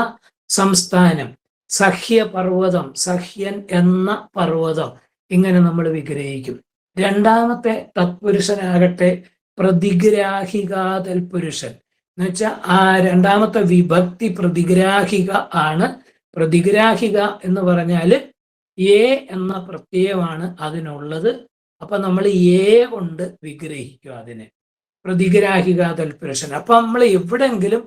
സംസ്ഥാനം. സഹ്യപർവ്വതം, സഹ്യൻ എന്ന പർവ്വതം. ഇങ്ങനെ നമ്മൾ വിഗ്രഹിക്കും. രണ്ടാമത്തെ തത്പുരുഷനാകട്ടെ പ്രതിഗ്രാഹിക തൽപുരുഷൻ എന്ന് വെച്ചാൽ ആ രണ്ടാമത്തെ വിഭക്തി പ്രതിഗ്രാഹിക ആണ്. പ്രതിഗ്രാഹിക എന്ന് പറഞ്ഞാൽ എന്ന പ്രത്യയമാണ് അതിനുള്ളത്. അപ്പൊ നമ്മൾ കൊണ്ട് വിഗ്രഹിക്കും അതിനെ, പ്രതിഗ്രാഹിക തൽപുരുഷൻ. അപ്പൊ നമ്മൾ എവിടെങ്കിലും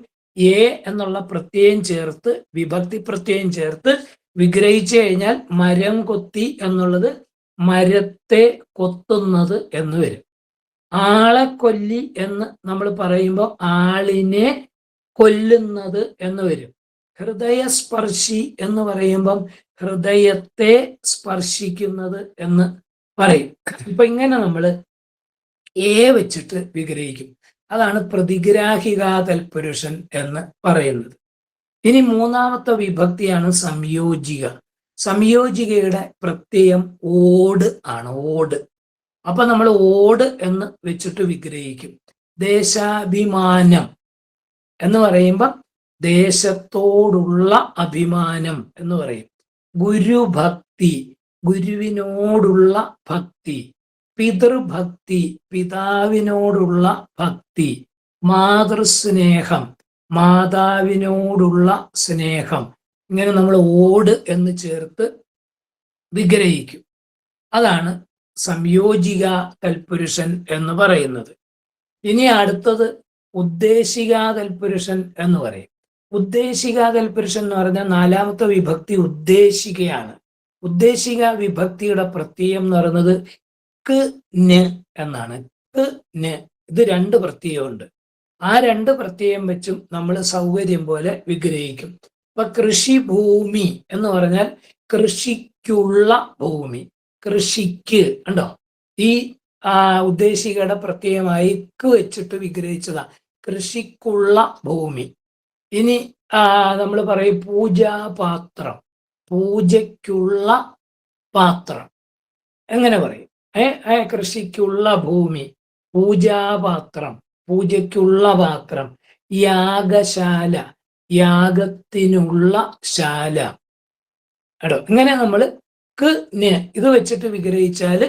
എന്നുള്ള പ്രത്യയം ചേർത്ത്, വിഭക്തി പ്രത്യയം ചേർത്ത് വിഗ്രഹിച്ചു കഴിഞ്ഞാൽ മരം കൊത്തി എന്നുള്ളത് മരത്തെ കൊത്തുന്നത് എന്ന് വരും. ആളെ കൊല്ലി എന്ന് നമ്മൾ പറയുമ്പോൾ ആളിനെ കൊല്ലുന്നത് എന്ന് വരും. ഹൃദയസ്പർശി എന്ന് പറയുമ്പം ഹൃദയത്തെ സ്പർശിക്കുന്നത് എന്ന് പറയും. ഇപ്പൊ ഇങ്ങനെ നമ്മൾ വെച്ചിട്ട് വിഗ്രഹിക്കും. അതാണ് പ്രതിഗ്രാഹിക തൽപുരുഷൻ എന്ന് പറയുന്നത്. ഇനി മൂന്നാമത്തെ വിഭക്തിയാണ് സംയോജിക. സംയോജികയുടെ പ്രത്യയം ഓട് ആണ്, ഓട്. അപ്പൊ നമ്മൾ ഓട് എന്ന് വെച്ചിട്ട് വിഗ്രഹിക്കും. ദേശാഭിമാനം എന്ന് പറയുമ്പം ദേശത്തോടുള്ള അഭിമാനം എന്ന് പറയും. ഗുരുഭക്തി, ഗുരുവിനോടുള്ള ഭക്തി. പിതൃഭക്തി, പിതാവിനോടുള്ള ഭക്തി. മാതൃസ്നേഹം, മാതാവിനോടുള്ള സ്നേഹം. ഇങ്ങനെ നമ്മൾ ഓട് എന്ന് ചേർത്ത് വിഗ്രഹിക്കും. അതാണ് സംയോജിക തൽപുരുഷൻ എന്ന് പറയുന്നത്. ഇനി അടുത്തത് ഉദ്ദേശിക തൽപുരുഷൻ എന്ന് പറയും. ഉദ്ദേശിക തൽപുരുഷൻ എന്ന് പറഞ്ഞാൽ നാലാമത്തെ വിഭക്തി ഉദ്ദേശികയാണ്. ഉദ്ദേശിക വിഭക്തിയുടെ പ്രത്യയം എന്ന് പറയുന്നത് ന് എന്നാണ്. ന്, ഇത് 2 പ്രത്യയമുണ്ട്. ആ 2 പ്രത്യയം വെച്ചും നമ്മൾ സൗകര്യം പോലെ വിഗ്രഹിക്കും. ഇപ്പൊ കൃഷിഭൂമി എന്ന് പറഞ്ഞാൽ കൃഷിക്കുള്ള ഭൂമി, കൃഷിക്ക് ഉണ്ടോ. ഈ ഉദ്ദേശികയുടെ പ്രത്യയമായി വെച്ചിട്ട് വിഗ്രഹിച്ചതാ, കൃഷിക്കുള്ള ഭൂമി. ഇനി നമ്മൾ പറയും പൂജാപാത്രം, പൂജയ്ക്കുള്ള പാത്രം. എങ്ങനെ പറയും? കൃഷിക്കുള്ള ഭൂമി, പൂജാപാത്രം, പൂജയ്ക്കുള്ള പാത്രം. യാഗശാല, യാഗത്തിനുള്ള ശാല. കേട്ടോ, ഇങ്ങനെ നമ്മൾ ഇത് വെച്ചിട്ട് വിഗ്രഹിച്ചാല്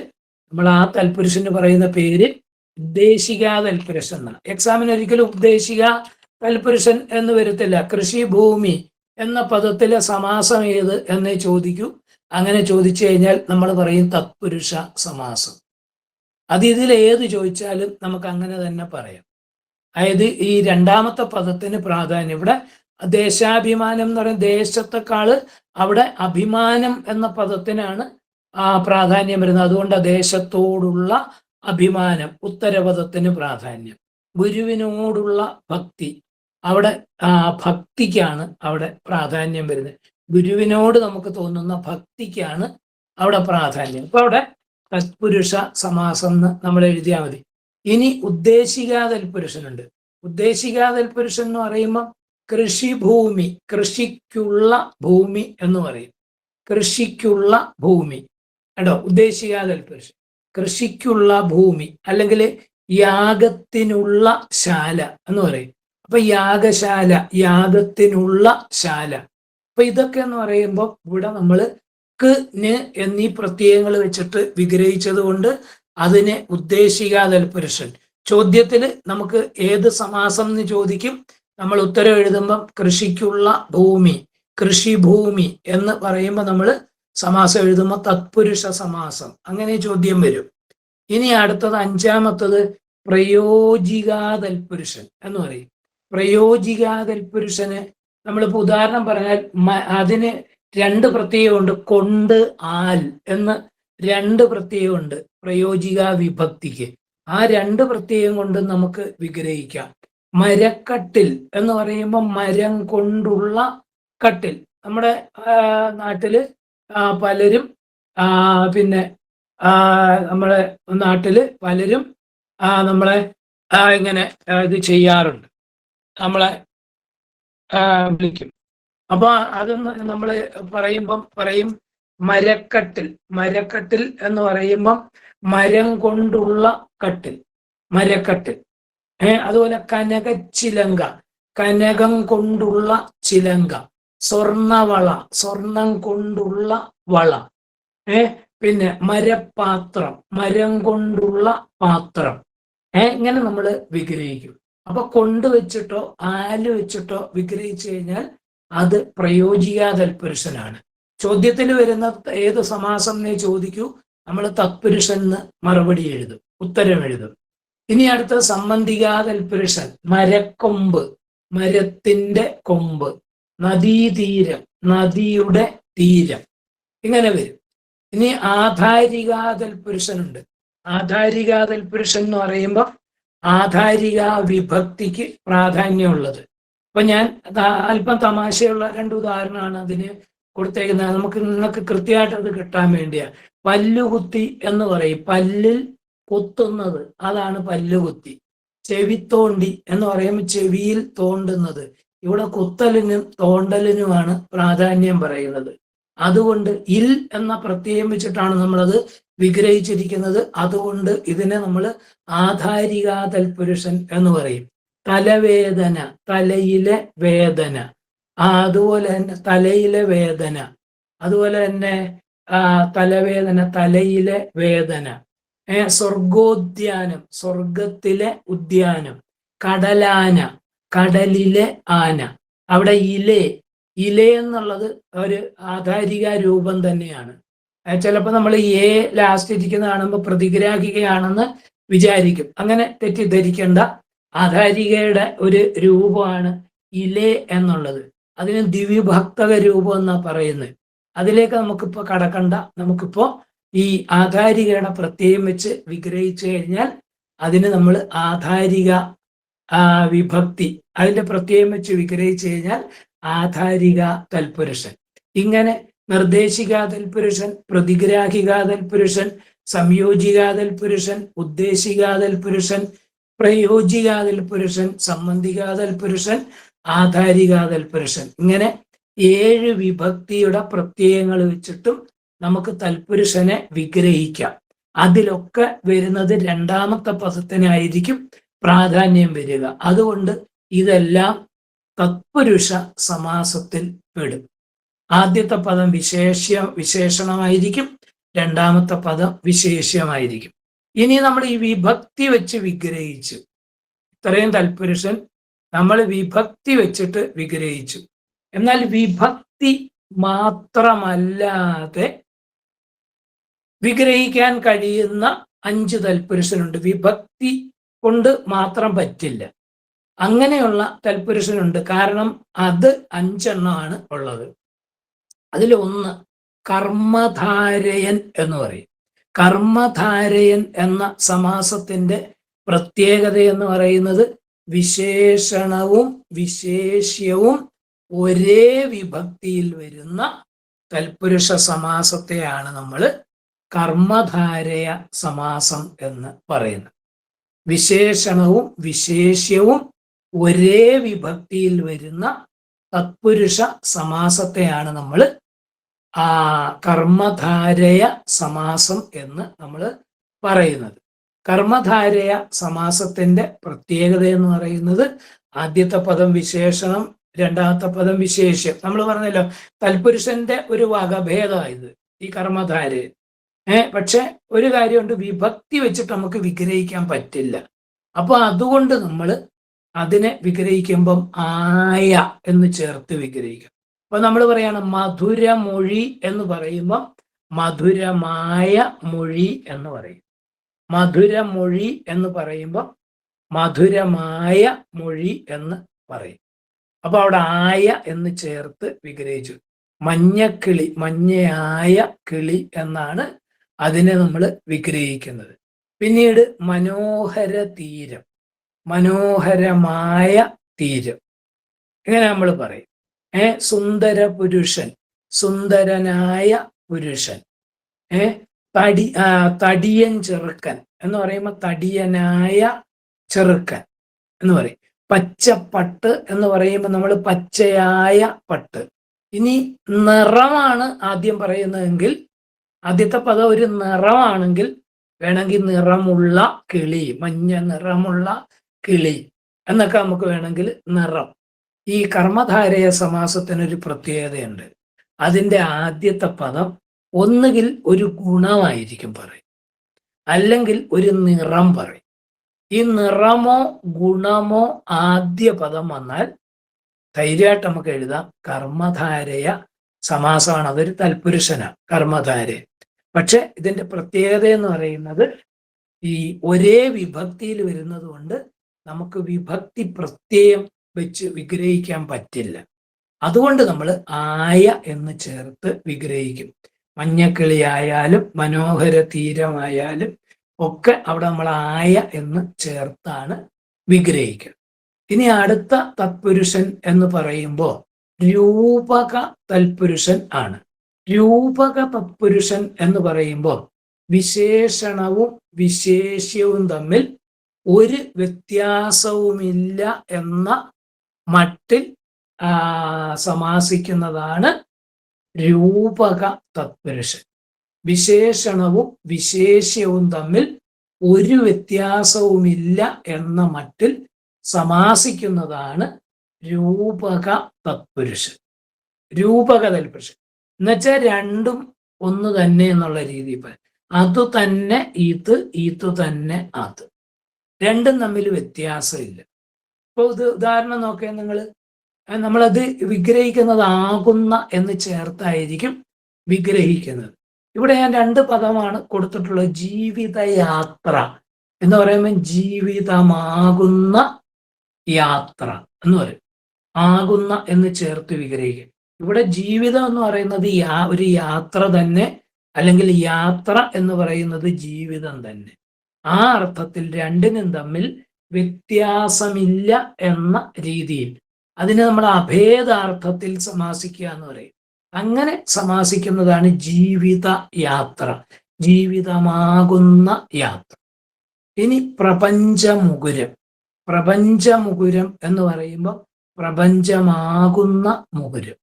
നമ്മൾ ആ തൽപുരുഷന് പറയുന്ന പേര് ഉദ്ദേശിക തൽപുരുഷൻ എന്നാണ്. എക്സാമിന് ഒരിക്കലും ഉദ്ദേശിക തൽപുരുഷൻ എന്ന് വരത്തില്ല. കൃഷിഭൂമി എന്ന പദത്തിലെ സമാസം ഏത് എന്നേ ചോദിക്കൂ. അങ്ങനെ ചോദിച്ചു കഴിഞ്ഞാൽ നമ്മൾ പറയും തത്പുരുഷ സമാസം. അത് ഇതിൽ ഏത് ചോദിച്ചാലും നമുക്ക് അങ്ങനെ തന്നെ പറയാം. അതായത് ഈ രണ്ടാമത്തെ പദത്തിന് പ്രാധാന്യം. ഇവിടെ ദേശാഭിമാനം എന്ന് പറയുന്ന ദേശത്തെക്കാള് അവിടെ അഭിമാനം എന്ന പദത്തിനാണ് പ്രാധാന്യം വരുന്നത്. അതുകൊണ്ട് ദേശത്തോടുള്ള അഭിമാനം, ഉത്തരപദത്തിന് പ്രാധാന്യം. ഗുരുവിനോടുള്ള ഭക്തി, അവിടെ ഭക്തിക്കാണ് അവിടെ പ്രാധാന്യം വരുന്നത്. ഗുരുവിനോട് നമുക്ക് തോന്നുന്ന ഭക്തിക്കാണ് അവിടെ പ്രാധാന്യം. ഇപ്പൊ അവിടെ തത്പുരുഷ സമാസം എന്ന് നമ്മൾ എഴുതിയാൽ മതി. ഇനി ഉദ്ദേശികാ തൽപുരുഷനുണ്ട്. ഉദ്ദേശികാ തൽപുരുഷൻ എന്ന് പറയുമ്പോൾ കൃഷിഭൂമി, കൃഷിക്കുള്ള ഭൂമി എന്ന് പറയും. കൃഷിക്കുള്ള ഭൂമി കേട്ടോ, ഉദ്ദേശികാ തൽപുരുഷൻ. കൃഷിക്കുള്ള ഭൂമി അല്ലെങ്കിൽ യാഗത്തിനുള്ള ശാല എന്ന് പറയും. അപ്പൊ യാഗശാല, യാഗത്തിനുള്ള ശാല. അപ്പൊ ഇതൊക്കെ എന്ന് പറയുമ്പോൾ ഇവിടെ നമ്മൾ ക്ക്, ന് എന്നീ പ്രത്യയങ്ങൾ വെച്ചിട്ട് വിഗ്രഹിച്ചത് കൊണ്ട് അതിനെ ഉദ്ദേശികാ തൽപുരുഷൻ. ചോദ്യത്തിൽ നമുക്ക് ഏത് സമാസം എന്ന് ചോദിക്കും. നമ്മൾ ഉത്തരം എഴുതുമ്പം കൃഷിക്കുള്ള ഭൂമി, കൃഷിഭൂമി എന്ന് പറയുമ്പോൾ നമ്മൾ സമാസം എഴുതുമ്പോൾ തത്പുരുഷ സമാസം, അങ്ങനെ ചോദ്യം വരും. ഇനി അടുത്തത് അഞ്ചാമത്തത് പ്രയോജികാ തൽപുരുഷൻ എന്ന് പറയും. പ്രയോജികാ തൽപുരുഷന് നമ്മളിപ്പോൾ ഉദാഹരണം പറഞ്ഞാൽ അതിന് രണ്ട് പ്രത്യയമുണ്ട്. കൊണ്ട്, ആൽ എന്ന് രണ്ട് പ്രത്യയമുണ്ട് പ്രയോജിക വിഭക്തിക്ക്. ആ രണ്ട് പ്രത്യയം കൊണ്ട് നമുക്ക് വിഗ്രഹിക്കാം. മരക്കട്ടിൽ എന്ന് പറയുമ്പോൾ മരം കൊണ്ടുള്ള കട്ടിൽ. നമ്മുടെ നാട്ടില് പലരും പിന്നെ നമ്മുടെ നാട്ടില് പലരും നമ്മളെ ഇങ്ങനെ ഇത് ചെയ്യാറുണ്ട്, നമ്മളെ വിളിക്കും. അപ്പൊ അതൊന്ന് നമ്മൾ പറയും മരക്കട്ടിൽ. മരക്കട്ടിൽ എന്ന് പറയുമ്പം മരം കൊണ്ടുള്ള കട്ടിൽ, മരക്കട്ടിൽ. അതുപോലെ കനകച്ചിലങ്ക, കനകം കൊണ്ടുള്ള ചിലങ്ക. സ്വർണവള, സ്വർണം കൊണ്ടുള്ള വള. പിന്നെ മരപാത്രം, മരം കൊണ്ടുള്ള പാത്രം. ഇങ്ങനെ നമ്മൾ വിഗ്രഹിക്കും. അപ്പൊ കൊണ്ടുവച്ചിട്ടോ ആല് വെച്ചിട്ടോ വിഗ്രഹിച്ചു കഴിഞ്ഞാൽ അത് പ്രയോജികാ തൽപുരുഷനാണ്. ചോദ്യത്തിൽ വരുന്ന ഏത് സമാസം എന്നേ ചോദിക്കൂ, നമ്മൾ തത്പുരുഷൻ എന്ന് മറുപടി എഴുതും, ഉത്തരം എഴുതും. ഇനി അടുത്ത സംബന്ധികാ തൽപുരുഷൻ. മരക്കൊമ്പ്, മരത്തിന്റെ കൊമ്പ്. നദീതീരം, നദിയുടെ തീരം. ഇങ്ങനെ വരും. ഇനി ആധാരികാ തൽപുരുഷനുണ്ട്. ആധാരികാ തൽപുരുഷൻ എന്ന് പറയുമ്പോൾ ആധാരിക വിഭക്തിക്ക് പ്രാധാന്യമുള്ളത്. അപ്പൊ ഞാൻ അല്പം തമാശയുള്ള രണ്ട് ഉദാഹരണമാണ് അതിന് കൊടുത്തേക്കുന്നത്. നിങ്ങൾക്ക് കൃത്യമായിട്ട് അത് കിട്ടാൻ വേണ്ടിയാ. പല്ലുകുത്തി എന്ന് പറയും, പല്ലിൽ കുത്തുന്നത്, അതാണ് പല്ലുകുത്തി. ചെവിത്തോണ്ടി എന്ന് പറയുമ്പോൾ ചെവിയിൽ തോണ്ടുന്നത്. ഇവിടെ കുത്തലിനും തോണ്ടലിനുമാണ് പ്രാധാന്യം പറയുന്നത്. അതുകൊണ്ട് ഇൽ എന്ന പ്രത്യയം വെച്ചിട്ടാണ് നമ്മളത് വിഗ്രഹിച്ചിരിക്കുന്നത്. അതുകൊണ്ട് ഇതിനെ നമ്മൾ ആധാരികാ തൽപുരുഷൻ എന്ന് പറയും. തലവേദന, തലയിലെ വേദന. അതുപോലെ തന്നെ തലയിലെ വേദന, അതുപോലെ തന്നെ തലവേദന, തലയിലെ വേദന. സ്വർഗോദ്യാനം, സ്വർഗത്തിലെ ഉദ്യാനം. കടലാന, കടലിലെ ആന. അവിടെ ഇല എന്നുള്ളത് ഒരു ആധാരിക രൂപം തന്നെയാണ്. ചിലപ്പോൾ നമ്മൾ ലാസ്റ്റ് ഇരിക്കുന്ന കാണുമ്പോൾ പ്രതിഗ്രാഹികയാണെന്ന് വിചാരിക്കും. അങ്ങനെ തെറ്റിദ്ധരിക്കേണ്ട. ആധാരികയുടെ ഒരു രൂപമാണ് ഇലേ എന്നുള്ളത്. അതിന് ദ്വിവിഭക്തക രൂപം എന്നാ പറയുന്നത്. അതിലേക്ക് നമുക്കിപ്പോൾ കടക്കണ്ട. നമുക്കിപ്പോ ഈ ആധാരികയുടെ പ്രത്യയം വെച്ച് വിഗ്രഹിച്ചു കഴിഞ്ഞാൽ അതിന് നമ്മൾ ആധാരിക വിഭക്തി, അതിന്റെ പ്രത്യയം വെച്ച് വിഗ്രഹിച്ചു കഴിഞ്ഞാൽ ആധാരിക തൽപുരുഷൻ. ഇങ്ങനെ നിർദ്ദേശികാ തൽപുരുഷൻ, പ്രതിഗ്രാഹികാ തൽപുരുഷൻ, സംയോജികാ തൽപുരുഷൻ, ഉദ്ദേശികാ തൽപുരുഷൻ, പ്രയോജികാ തൽപുരുഷൻ, സംബന്ധികാ തൽപുരുഷൻ, ആധാരികാ തൽപുരുഷൻ. ഇങ്ങനെ 7 വിഭക്തിയുടെ പ്രത്യയങ്ങൾ വെച്ചിട്ടും നമുക്ക് തൽപുരുഷനെ വിഗ്രഹിക്കാം. അതിലൊക്കെ വരുന്നത് രണ്ടാമത്തെ പദത്തിനായിരിക്കും പ്രാധാന്യം വരിക. അതുകൊണ്ട് ഇതെല്ലാം തത്പുരുഷ സമാസത്തിൽ പെടും. ആദ്യത്തെ പദം വിശേഷണമായിരിക്കും, രണ്ടാമത്തെ പദം വിശേഷ്യമായിരിക്കും. ഇനി നമ്മൾ ഈ വിഭക്തി വെച്ച് വിഗ്രഹിച്ചു. ഇത്രയും തൽപുരുഷൻ നമ്മൾ വിഭക്തി വെച്ചിട്ട് വിഗ്രഹിച്ചു. എന്നാൽ വിഭക്തി മാത്രമല്ലാതെ വിഗ്രഹിക്കാൻ കഴിയുന്ന 5 തൽപുരുഷനുണ്ട്. വിഭക്തി കൊണ്ട് മാത്രം പറ്റില്ല. അങ്ങനെയുള്ള തൽപുരുഷനുണ്ട്. കാരണം അത് 5 ഉള്ളത്. അതിലൊന്ന് കർമ്മധാരയൻ എന്ന് പറയും. കർമ്മധാരയൻ എന്ന സമാസത്തിന്റെ പ്രത്യേകത എന്ന് പറയുന്നത് വിശേഷണവും വിശേഷ്യവും ഒരേ വിഭക്തിയിൽ വരുന്ന തൽപുരുഷ സമാസത്തെയാണ് നമ്മൾ കർമ്മധാരയ സമാസം എന്ന് പറയുന്നത്. വിശേഷണവും വിശേഷ്യവും ഒരേ വിഭക്തിയിൽ വരുന്ന തത്പുരുഷ സമാസത്തെയാണ് നമ്മൾ കർമ്മധാരയ സമാസം എന്ന് നമ്മൾ പറയുന്നത്. കർമ്മധാരയ സമാസത്തിന്റെ പ്രത്യേകത എന്ന് പറയുന്നത് ആദ്യത്തെ പദം വിശേഷണം, രണ്ടാമത്തെ പദം വിശേഷ്യം. നമ്മൾ പറഞ്ഞല്ലോ തൽപുരുഷന്റെ ഒരു വകഭേദമായത് ഈ കർമ്മധാരയ. പക്ഷെ ഒരു കാര്യമുണ്ട്, വിഭക്തി വെച്ചിട്ട് നമുക്ക് വിഗ്രഹിക്കാൻ പറ്റില്ല. അപ്പൊ അതുകൊണ്ട് നമ്മൾ അതിനെ വിഗ്രഹിക്കുമ്പം ആയ എന്ന് ചേർത്ത് വിഗ്രഹിക്കും. അപ്പൊ നമ്മൾ പറയാണ് മധുരമൊഴി എന്ന് പറയുമ്പം മധുരമായ മൊഴി എന്ന് പറയും. മധുരമൊഴി എന്ന് പറയുമ്പം മധുരമായ മൊഴി എന്ന് പറയും. അപ്പൊ അവിടെ ആയ എന്ന് ചേർത്ത് വിഗ്രഹിച്ചു. മഞ്ഞക്കിളി, മഞ്ഞയായ കിളി എന്നാണ് അതിനെ നമ്മൾ വിഗ്രഹിക്കുന്നത്. പിന്നീട് മനോഹര തീരം, മനോഹരമായ തീരം, ഇങ്ങനെ നമ്മൾ പറയും. സുന്ദര പുരുഷൻ, സുന്ദരനായ പുരുഷൻ. തടിയൻ ചെറുക്കൻ എന്ന് പറയുമ്പോൾ തടിയനായ ചെറുക്കൻ എന്ന് പറയും. പച്ചപ്പട്ട് എന്ന് പറയുമ്പോൾ നമ്മൾ പച്ചയായ പട്ട്. ഇനി നിറമാണ് ആദ്യം പറയുന്നതെങ്കിൽ, ആദ്യത്തെ പദം ഒരു നിറമാണെങ്കിൽ വേണമെങ്കിൽ നിറമുള്ള കിളി, മഞ്ഞ നിറമുള്ള കിളി എന്നൊക്കെ നമുക്ക് വേണമെങ്കിൽ നിറം. ഈ കർമ്മധാരയ സമാസത്തിനൊരു പ്രത്യേകതയുണ്ട്. അതിൻ്റെ ആദ്യത്തെ പദം ഒന്നുകിൽ ഒരു ഗുണമായിരിക്കും പറയും, അല്ലെങ്കിൽ ഒരു നിറം പറയും. ഈ നിറമോ ഗുണമോ ആദ്യ പദം വന്നാൽ ധൈര്യമായിട്ട് നമുക്ക് എഴുതാം കർമ്മധാരയ സമാസമാണ്. അതൊരു തൽപുരുഷനാണ് കർമ്മധാരയ. പക്ഷെ ഇതിന്റെ പ്രത്യേകത എന്ന് പറയുന്നത് ഈ ഒരേ വിഭക്തിയിൽ വരുന്നത് കൊണ്ട് നമുക്ക് വിഭക്തി പ്രത്യയം വെച്ച് വിഗ്രഹിക്കാൻ പറ്റില്ല. അതുകൊണ്ട് നമ്മൾ ആയ എന്ന് ചേർത്ത് വിഗ്രഹിക്കും. മഞ്ഞക്കിളി ആയാലും മനോഹര തീരമായാലും ഒക്കെ അവിടെ നമ്മൾ ആയ എന്ന് ചേർത്താണ് വിഗ്രഹിക്കുക. ഇനി അടുത്ത തത്പുരുഷൻ എന്ന് പറയുമ്പോൾ രൂപക തൽപുരുഷൻ ആണ്. രൂപക തത്പുരുഷൻ എന്ന് പറയുമ്പോൾ വിശേഷണവും വിശേഷ്യവും തമ്മിൽ ഒരു വ്യത്യാസവുമില്ല എന്ന മട്ടിൽ സമാസിക്കുന്നതാണ് രൂപക തത്പുരുഷൻ. വിശേഷണവും വിശേഷ്യവും തമ്മിൽ ഒരു വ്യത്യാസവുമില്ല എന്ന മട്ടിൽ സമാസിക്കുന്നതാണ് രൂപക തത്പുരുഷൻ. രൂപക തൽപുരുഷൻ എന്നുവെച്ചാൽ രണ്ടും ഒന്ന് തന്നെ എന്നുള്ള രീതിയിൽ അത് തന്നെ ഇത്, ഇത് തന്നെ അത്, രണ്ടും തമ്മിൽ വ്യത്യാസമില്ല. ഇപ്പൊ ഉദാഹരണം നോക്കിയാൽ നമ്മളത് വിഗ്രഹിക്കുന്നത് ആകുന്ന എന്ന് ചേർത്തായിരിക്കും വിഗ്രഹിക്കുന്നത്. ഇവിടെ ഞാൻ 2 പദമാണ് കൊടുത്തിട്ടുള്ളത്. ജീവിതയാത്ര എന്ന് പറയുമ്പോൾ ജീവിതമാകുന്ന യാത്ര എന്ന് പറയും. ആകുന്ന എന്ന് ചേർത്ത് വിഗ്രഹിക്കും. ഇവിടെ ജീവിതം എന്ന് പറയുന്നത് ഒരു യാത്ര തന്നെ, അല്ലെങ്കിൽ യാത്ര എന്ന് പറയുന്നത് ജീവിതം തന്നെ. ആ അർത്ഥത്തിൽ രണ്ടിനും തമ്മിൽ വ്യത്യാസമില്ല എന്ന രീതിയിൽ അതിനെ നമ്മൾ അഭേദാർത്ഥത്തിൽ സമാസിക്കുക എന്ന് പറയും. അങ്ങനെ സമാസിക്കുന്നതാണ് ജീവിത യാത്ര, ജീവിതമാകുന്ന യാത്ര. ഇനി പ്രപഞ്ചമുകുരം. പ്രപഞ്ചമുകുരം എന്ന് പറയുമ്പോൾ പ്രപഞ്ചമാകുന്ന മുകുരം,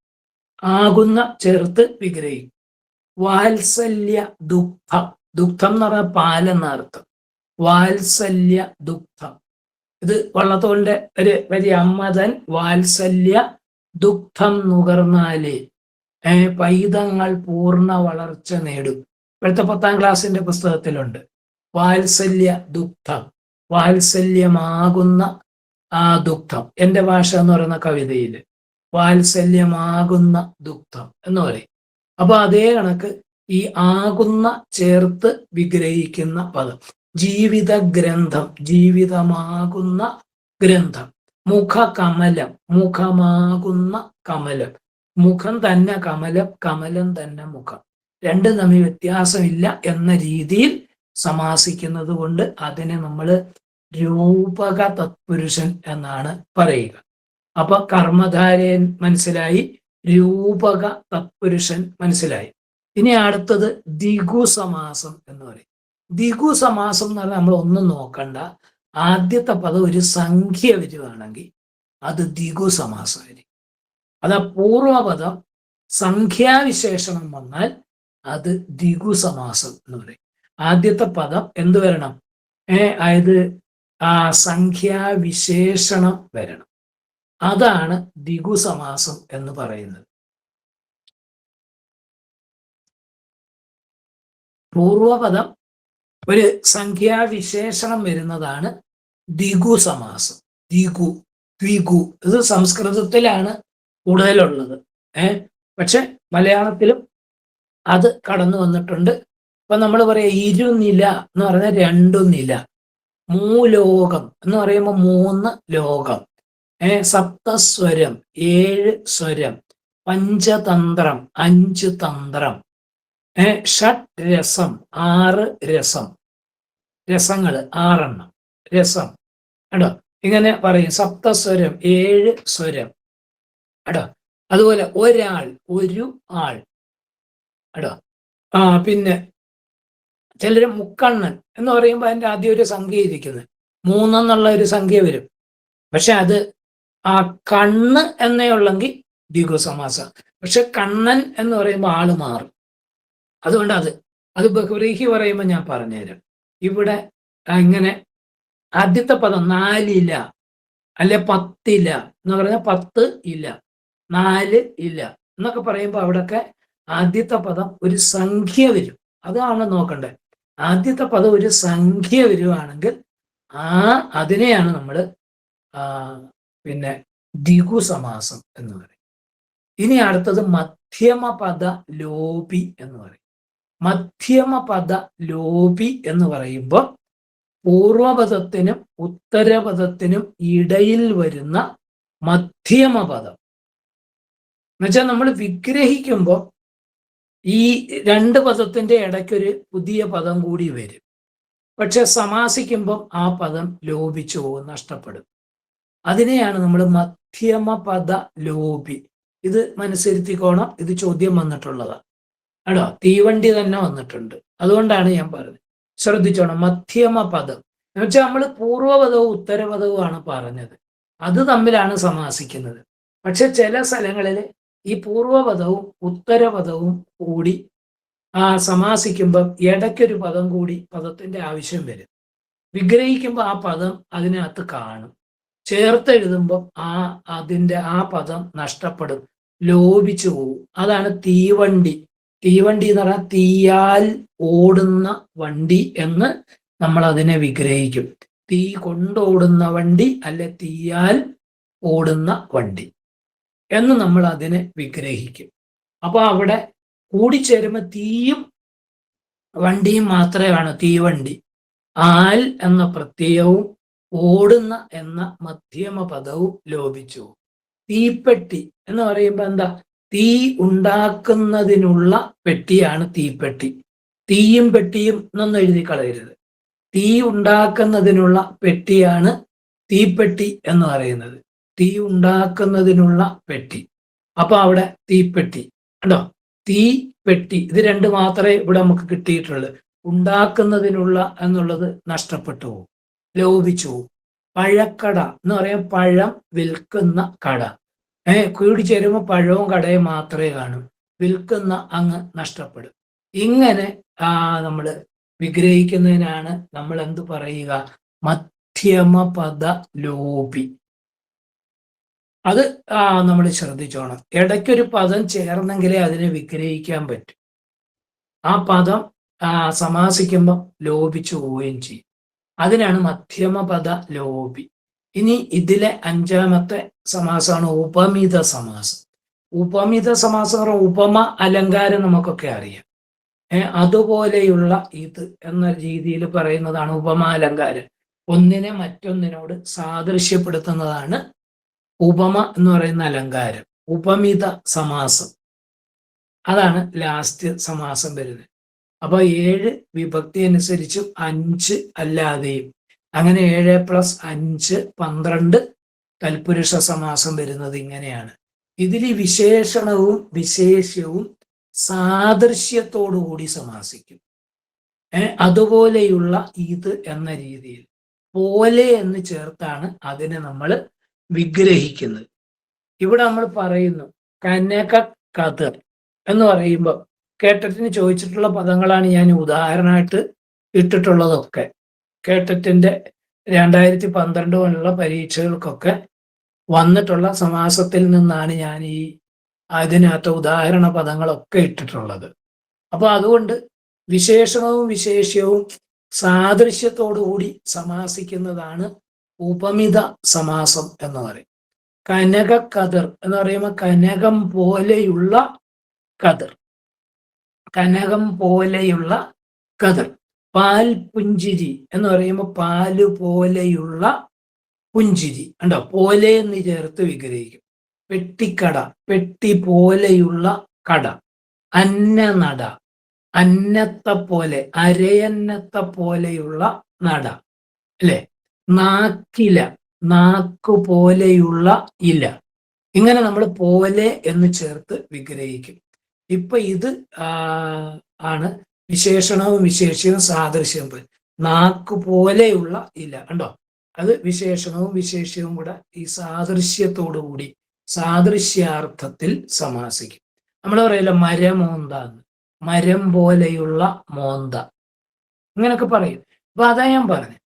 ആകുന്ന ചേർത്ത് വിഗ്രഹിക്കും. വാത്സല്യ ദുഗ്ധം, ദുഗ്ധം എന്ന് പറഞ്ഞാൽ പാലെന്നർത്ഥം. വാത്സല്യ ദുഗ്ധം, ഇത് വള്ളത്തോളിന്റെ ഒരു വലിയ അമ്മതൻ വാത്സല്യ ദുഗ്ധം നുകർന്നാലേ പൈതങ്ങൾ പൂർണ്ണ വളർച്ച നേടും. ഇപ്പോഴത്തെ 10ാം ക്ലാസ്സിന്റെ പുസ്തകത്തിലുണ്ട്. വാത്സല്യ ദുഗ്ധം, വാത്സല്യമാകുന്ന ആ ദുഗ്ധം. എൻ്റെ ഭാഷ എന്ന് പറയുന്ന കവിതയിൽ വാത്സല്യമാകുന്ന ദുഗ്ധം എന്ന് പറയും. അപ്പൊ അതേ കണക്ക് ഈ ആകുന്ന ചേർത്ത് വിഗ്രഹിക്കുന്ന പദം ജീവിത ഗ്രന്ഥം, ജീവിതമാകുന്ന ഗ്രന്ഥം. മുഖകമലം, മുഖമാകുന്ന കമലം. മുഖം തന്നെ കമലം, കമലം തന്നെ മുഖം. രണ്ടും തമ്മിൽ വ്യത്യാസമില്ല എന്ന രീതിയിൽ സമാസിക്കുന്നത് കൊണ്ട് അതിനെ നമ്മൾ രൂപക തത്പുരുഷൻ എന്നാണ് പറയുക. അപ്പൊ കർമ്മധാരയൻ മനസ്സിലായി, രൂപക തത്പുരുഷൻ മനസ്സിലായി. ഇനി അടുത്തത് ദിഗു സമാസം എന്ന് പറയും. ദിഗു സമാസം എന്ന് പറഞ്ഞാൽ നമ്മൾ ഒന്നും നോക്കണ്ട, ആദ്യത്തെ പദം ഒരു സംഖ്യ വരുവാണെങ്കിൽ അത് ദിഗു സമാസമായിരിക്കും. അത് പൂർവപദം സംഖ്യാവിശേഷണം വന്നാൽ അത് ദിഗു സമാസം എന്ന് പറയും. ആദ്യത്തെ പദം എന്ത് വരണം? അതായത് സംഖ്യാവിശേഷണം വരണം. അതാണ് ദിഗു സമാസം എന്ന് പറയുന്നത്. പൂർവപദം ഒരു സംഖ്യാവിശേഷണം വരുന്നതാണ് ദിഗു സമാസം. ദിഗു, ദ്വിഗു, ഇത് സംസ്കൃതത്തിലാണ് കൂടുതലുള്ളത്. പക്ഷെ മലയാളത്തിലും അത് കടന്നു വന്നിട്ടുണ്ട്. ഇപ്പൊ നമ്മൾ പറയാ ഇരുനില എന്ന് പറഞ്ഞാൽ രണ്ടു നില, മൂലോകം എന്ന് പറയുമ്പോൾ 3 ലോകം, സപ്തസ്വരം 7 സ്വരം, പഞ്ചതന്ത്രം 5 തന്ത്രം, ഷഡ് രസം 6 രസം, രസങ്ങൾ 6 രസം കേട്ടോ. ഇങ്ങനെ പറയും സപ്തസ്വരം 7 സ്വരം കേട്ടോ. അതുപോലെ ഒരാൾ, ഒരു ആൾ കേട്ടോ. പിന്നെ ചിലര് മുക്കണ്ണൻ എന്ന് പറയുമ്പോൾ അതിൻ്റെ ആദ്യം ഒരു സംഖ്യ ഇരിക്കുന്നത് 3 എന്നുള്ള ഒരു സംഖ്യ വരും. പക്ഷെ അത് കണ്ണ് എന്നേ ഉള്ളെങ്കിൽ ദ്വിഗു സമാസം. പക്ഷെ കണ്ണൻ എന്ന് പറയുമ്പോൾ ആള് മാറും. അതുകൊണ്ട് അത് ബഹുരീഹി പറയുമ്പോൾ ഞാൻ പറഞ്ഞുതരാം. ഇവിടെ ഇങ്ങനെ ആദ്യത്തെ പദം 4 ഇല അല്ലെ 10 ഇല എന്ന് പറഞ്ഞാൽ 10 ഇല, 4 ഇല എന്നൊക്കെ പറയുമ്പോൾ അവിടെയൊക്കെ ആദ്യത്തെ പദം ഒരു സംഖ്യ വരും. അതാണ് നോക്കണ്ടേ. ആദ്യത്തെ പദം ഒരു സംഖ്യ വരുവാണെങ്കിൽ അതിനെയാണ് നമ്മൾ പിന്നെ ദ്വിഗു സമാസം എന്ന് പറയും. ഇനി അടുത്തത് മധ്യമപദ ലോപി എന്ന് പറയും. മധ്യമപദ ലോപി എന്ന് പറയുമ്പോൾ പൂർവപദത്തിനും ഉത്തരപദത്തിനും ഇടയിൽ വരുന്ന മധ്യമപദം എന്നുവെച്ചാൽ നമ്മൾ വിഗ്രഹിക്കുമ്പോൾ ഈ 2 പദത്തിന്റെ ഇടയ്ക്കൊരു പുതിയ പദം കൂടി വരും. പക്ഷെ സമാസിക്കുമ്പം ആ പദം ലോപിച്ചു പോകും, നഷ്ടപ്പെടും. അതിനെയാണ് നമ്മൾ മധ്യമപദ ലോപി. ഇത് മനസ്സിരുത്തിക്കോണം, ഇത് ചോദ്യം വന്നിട്ടുള്ളതാണ് കേട്ടോ. തീവണ്ടി തന്നെ വന്നിട്ടുണ്ട്, അതുകൊണ്ടാണ് ഞാൻ പറഞ്ഞത്. ശ്രദ്ധിച്ചോണം, മധ്യമപദം എന്ന് വെച്ചാൽ നമ്മൾ പൂർവപദവും ഉത്തരപദവുമാണ് പറഞ്ഞത്, അത് തമ്മിലാണ് സമാസിക്കുന്നത്. പക്ഷെ ചില സ്ഥലങ്ങളിൽ ഈ പൂർവപദവും ഉത്തരപദവും കൂടി സമാസിക്കുമ്പം ഇടയ്ക്കൊരു പദം കൂടി പദത്തിന്റെ ആവശ്യം വരും. വിഗ്രഹിക്കുമ്പോൾ ആ പദം അതിനകത്ത് കാണും. ചേർത്തെഴുതുമ്പം അതിൻ്റെ ആ പദം നഷ്ടപ്പെടും, ലോപിച്ചു പോകും. അതാണ് തീവണ്ടി. തീവണ്ടി എന്ന് പറഞ്ഞാൽ തീയാൽ ഓടുന്ന വണ്ടി എന്ന് നമ്മൾ അതിനെ വിഗ്രഹിക്കും. തീ കൊണ്ടോടുന്ന വണ്ടി അല്ലെ തീയാൽ ഓടുന്ന വണ്ടി എന്ന് നമ്മൾ അതിനെ വിഗ്രഹിക്കും. അപ്പൊ അവിടെ കൂടിച്ചേരുമ്പോൾ തീയും വണ്ടിയും മാത്രമാണ് തീവണ്ടി. ആൽ എന്ന പ്രത്യയവും ഓടുന്ന എന്ന മധ്യമ പദവും ലോപിച്ചു. തീപ്പെട്ടി എന്ന് പറയുമ്പോൾ എന്താ? തീ ഉണ്ടാക്കുന്നതിനുള്ള പെട്ടിയാണ് തീപ്പെട്ടി. തീയും പെട്ടിയും എന്നൊന്നും എഴുതി കളയരുത്. തീ ഉണ്ടാക്കുന്നതിനുള്ള പെട്ടിയാണ് തീപ്പെട്ടി എന്ന് പറയുന്നത്. തീ ഉണ്ടാക്കുന്നതിനുള്ള പെട്ടി. അപ്പൊ അവിടെ തീപ്പെട്ടി കണ്ടോ, തീപ്പെട്ടി, ഇത് 2 മാത്രമേ ഇവിടെ നമുക്ക് കിട്ടിയിട്ടുള്ളൂ. ഉണ്ടാക്കുന്നതിനുള്ള എന്നുള്ളത് നഷ്ടപ്പെട്ടു പോകും, ലോപിച്ചു പോകും. പഴക്കട എന്ന് പറയാൻ പഴം വിൽക്കുന്ന കട. കൂടി ചേരുമ്പോൾ പഴവും കടയും മാത്രമേ കാണൂ, വിൽക്കുന്ന അങ്ങ് നഷ്ടപ്പെടും. ഇങ്ങനെ നമ്മൾ വിഗ്രഹിക്കുന്നതിനാണ് നമ്മൾ എന്ത് പറയുക? മധ്യമപദ ലോപി. അത് നമ്മൾ ശ്രദ്ധിച്ചോണം. ഇടയ്ക്കൊരു പദം ചേർന്നെങ്കിലേ അതിനെ വിഗ്രഹിക്കാൻ പറ്റും. ആ പദം സമാസിക്കുമ്പം ലോപിച്ചു പോവുകയും ചെയ്യും. അതിനാണ് മധ്യമപദ ലോപി. ഇനി ഇതിലെ 5ാമത്തെ സമാസമാണ് ഉപമിത സമാസം. ഉപമിത സമാസം എന്ന് പറഞ്ഞാൽ ഉപമ അലങ്കാരം നമുക്കൊക്കെ അറിയാം. അതുപോലെയുള്ള ഇത് എന്ന രീതിയിൽ പറയുന്നതാണ് ഉപമാലങ്കാരം. ഒന്നിനെ മറ്റൊന്നിനോട് സാദൃശ്യപ്പെടുത്തുന്നതാണ് ഉപമ എന്ന് പറയുന്ന അലങ്കാരം. ഉപമിത സമാസം, അതാണ് ലാസ്റ്റ് സമാസം വരുന്നത്. അപ്പൊ 7 വിഭക്തി അനുസരിച്ചും 5 അല്ലാതെയും, അങ്ങനെ 7+5 12 തൽപുരുഷ സമാസം വരുന്നത് ഇങ്ങനെയാണ്. ഇതിൽ വിശേഷണവും വിശേഷ്യവും സാദൃശ്യത്തോടുകൂടി സമാസിക്കും. അതുപോലെയുള്ള ഇത് എന്ന രീതിയിൽ പോലെ എന്ന് ചേർത്താണ് അതിനെ നമ്മൾ വിഗ്രഹിക്കുന്നത്. ഇവിടെ നമ്മൾ പറയുന്നു കനക കതിർ എന്ന് പറയുമ്പോൾ കേട്ടറ്റിന് ചോദിച്ചിട്ടുള്ള പദങ്ങളാണ് ഞാൻ ഉദാഹരണമായിട്ട് ഇട്ടിട്ടുള്ളതൊക്കെ. കേട്ടറ്റിന്റെ 2012 മുതലുള്ള പരീക്ഷകൾക്കൊക്കെ വന്നിട്ടുള്ള സമാസത്തിൽ നിന്നാണ് ഞാൻ ഈ അതിനകത്ത് ഉദാഹരണ പദങ്ങളൊക്കെ ഇട്ടിട്ടുള്ളത്. അപ്പൊ അതുകൊണ്ട് വിശേഷണവും വിശേഷ്യവും സാദൃശ്യത്തോടുകൂടി സമാസിക്കുന്നതാണ് ഉപമിത സമാസം എന്ന് പറയും. കനക കതിർ എന്ന് പറയുമ്പോൾ കനകം പോലെയുള്ള കതിർ, കനകം പോലെയുള്ള കതിർ. പാൽ പുഞ്ചിരി എന്ന് പറയുമ്പോൾ പാല് പോലെയുള്ള പുഞ്ചിരി ഉണ്ടോ, പോലെ എന്ന് ചേർത്ത് വിഗ്രഹിക്കും. പെട്ടിക്കട, പെട്ടി പോലെയുള്ള കട. അന്നനട, അന്നത്തെ പോലെ, അരയന്നത്തെ പോലെയുള്ള നട അല്ലെ. നാക്കില, നാക്കു പോലെയുള്ള ഇല. ഇങ്ങനെ നമ്മൾ പോലെ എന്ന് ചേർത്ത് വിഗ്രഹിക്കും. ഇപ്പൊ ഇത് ആണ് വിശേഷണവും വിശേഷ്യവും സാദൃശ്യവും. നാക്കു പോലെയുള്ള ഇല ഉണ്ടോ, അത് വിശേഷണവും വിശേഷ്യവും കൂടെ ഈ സാദൃശ്യത്തോടുകൂടി സാദൃശ്യാർത്ഥത്തിൽ സമാസിക്കും. നമ്മൾ പറയില്ല മരമോന്താന്ന്, മരം പോലെയുള്ള മോന്ത, ഇങ്ങനൊക്കെ പറയും. അപ്പൊ അതാ ഞാൻ പറഞ്ഞു,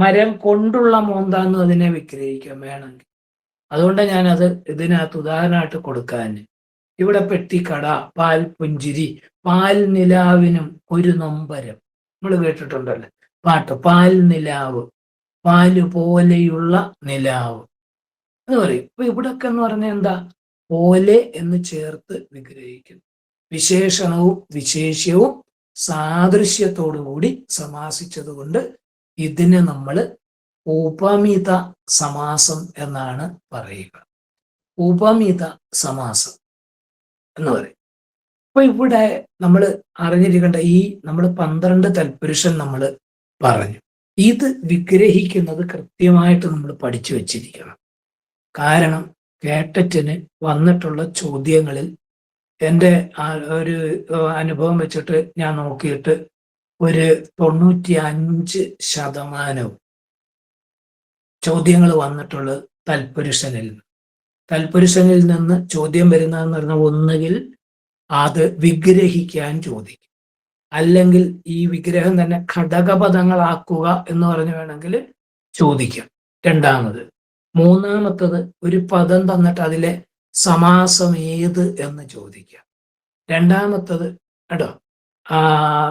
മരം കൊണ്ടുള്ള മോന്ത എന്ന് അതിനെ വിഗ്രഹിക്കാൻ വേണമെങ്കിൽ. അതുകൊണ്ട് ഞാനത് ഇതിനകത്ത് ഉദാഹരണമായിട്ട് കൊടുക്കാൻ. ഇവിടെ പെട്ടിക്കട, പാൽ പുഞ്ചിരി, പാൽ നിലാവിനും ഒരു നൊമ്പരം, നമ്മൾ കേട്ടിട്ടുണ്ടല്ലോ പാട്ട്. പാൽ നിലാവ്, പാല് പോലെയുള്ള നിലാവ് എന്ന് പറയും. ഇപ്പൊ ഇവിടൊക്കെ എന്ന് പറഞ്ഞാൽ എന്താ, പോലെ എന്ന് ചേർത്ത് വിഗ്രഹിക്കുന്നു. വിശേഷണവും വിശേഷ്യവും സാദൃശ്യത്തോടുകൂടി സമാസിച്ചത് കൊണ്ട് ഇതിനെ നമ്മൾ ഉപമിത സമാസം എന്നാണ് പറയുക. ഉപമിത സമാസം എന്ന് പറയും. അപ്പൊ ഇവിടെ നമ്മൾ അറിഞ്ഞിരിക്കേണ്ട ഈ നമ്മൾ 12 തൽപുരുഷൻ നമ്മൾ പറഞ്ഞു. ഇത് വിഗ്രഹിക്കുന്നത് കൃത്യമായിട്ട് നമ്മൾ പഠിച്ചു വച്ചിരിക്കണം. കാരണം കേട്ടറ്റിന് വന്നിട്ടുള്ള ചോദ്യങ്ങളിൽ എൻ്റെ ഒരു അനുഭവം വെച്ചിട്ട് ഞാൻ നോക്കിയിട്ട് ഒരു 95% ചോദ്യങ്ങൾ വന്നിട്ടുള്ളത് തൽപുരുഷനിൽ നിന്ന് ചോദ്യം വരുന്നതെന്ന് പറഞ്ഞാൽ ഒന്നുകിൽ അത് വിഗ്രഹിക്കാൻ ചോദിക്കും, അല്ലെങ്കിൽ ഈ വിഗ്രഹം തന്നെ ഘടകപദങ്ങളാക്കുക എന്ന് പറഞ്ഞു വേണമെങ്കിൽ ചോദിക്കാം. രണ്ടാമത്. മൂന്നാമത്തത് ഒരു പദം തന്നിട്ട് അതിലെ സമാസം ഏത് എന്ന് ചോദിക്കാം. രണ്ടാമത്തത് കേട്ടോ.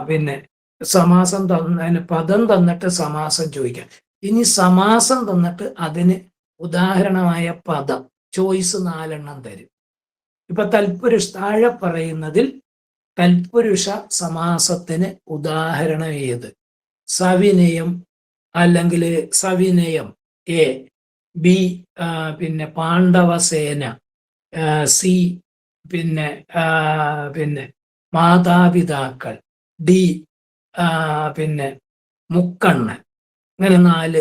പിന്നെ സമാസം തന്നതിന് പദം തന്നിട്ട് സമാസം ചോദിക്കാം. ഇനി സമാസം തന്നിട്ട് അതിന് ഉദാഹരണമായ പദം ചോയ്സ് 4 തരും. ഇപ്പൊ തൽപുരുഷ താഴെ പറയുന്നതിൽ തൽപുരുഷ സമാസത്തിന് ഉദാഹരണം ഏത്? സവിനയം, അല്ലെങ്കിൽ സവിനയം എ, ബി പിന്നെ പാണ്ഡവസേന, സി പിന്നെ മാതാപിതാക്കൾ, ഡി പിന്നെ മുക്കണ്ണൻ. ഇങ്ങനെ 4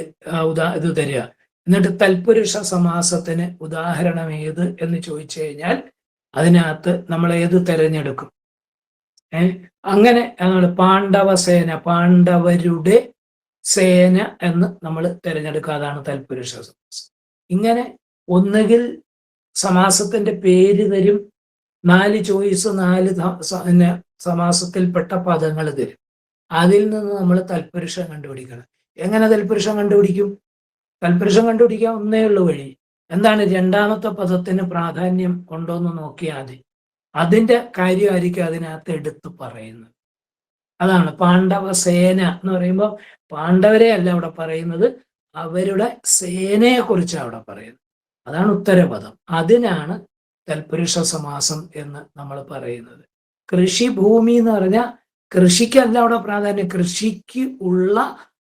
ഇത് തരിക. എന്നിട്ട് തൽപുരുഷ സമാസത്തിന് ഉദാഹരണം ഏത് എന്ന് ചോദിച്ചു കഴിഞ്ഞാൽ അതിനകത്ത് നമ്മൾ ഏത് തിരഞ്ഞെടുക്കും? അങ്ങനെ പാണ്ഡവസേന, പാണ്ഡവരുടെ സേന എന്ന് നമ്മൾ തിരഞ്ഞെടുക്കുക. അതാണ് തൽപുരുഷ സമാസം. ഇങ്ങനെ ഒന്നുകിൽ സമാസത്തിന്റെ പേര് തരും, 4 ചോയ്സ്, 4 സമാസത്തിൽപ്പെട്ട പദങ്ങൾ തരും. അതിൽ നിന്ന് നമ്മൾ തൽപുരുഷം കണ്ടുപിടിക്കണം. എങ്ങനെ തൽപുരുഷം കണ്ടുപിടിക്കും? തൽപുരുഷം കണ്ടുപിടിക്കാൻ ഒന്നേ ഉള്ളൂ വഴി. എന്താണ്? രണ്ടാമത്തെ പദത്തിന് പ്രാധാന്യം ഉണ്ടോ എന്ന് നോക്കിയാൽ മതി. അതിന്റെ കാര്യമായിരിക്കും അതിനകത്ത് എടുത്ത് പറയുന്നത്. അതാണ് പാണ്ഡവസേന എന്ന് പറയുമ്പോൾ പാണ്ഡവരെ അല്ല അവിടെ പറയുന്നത്, അവരുടെ സേനയെ കുറിച്ചാണ് അവിടെ പറയുന്നത്. അതാണ് ഉത്തരപദം. അതിനാണ് തൽപുരുഷ സമാസം എന്ന് നമ്മൾ പറയുന്നത്. കൃഷിഭൂമി എന്ന് പറഞ്ഞാൽ കൃഷിക്കല്ല അവിടെ പ്രാധാന്യം, കൃഷിക്ക് ഉള്ള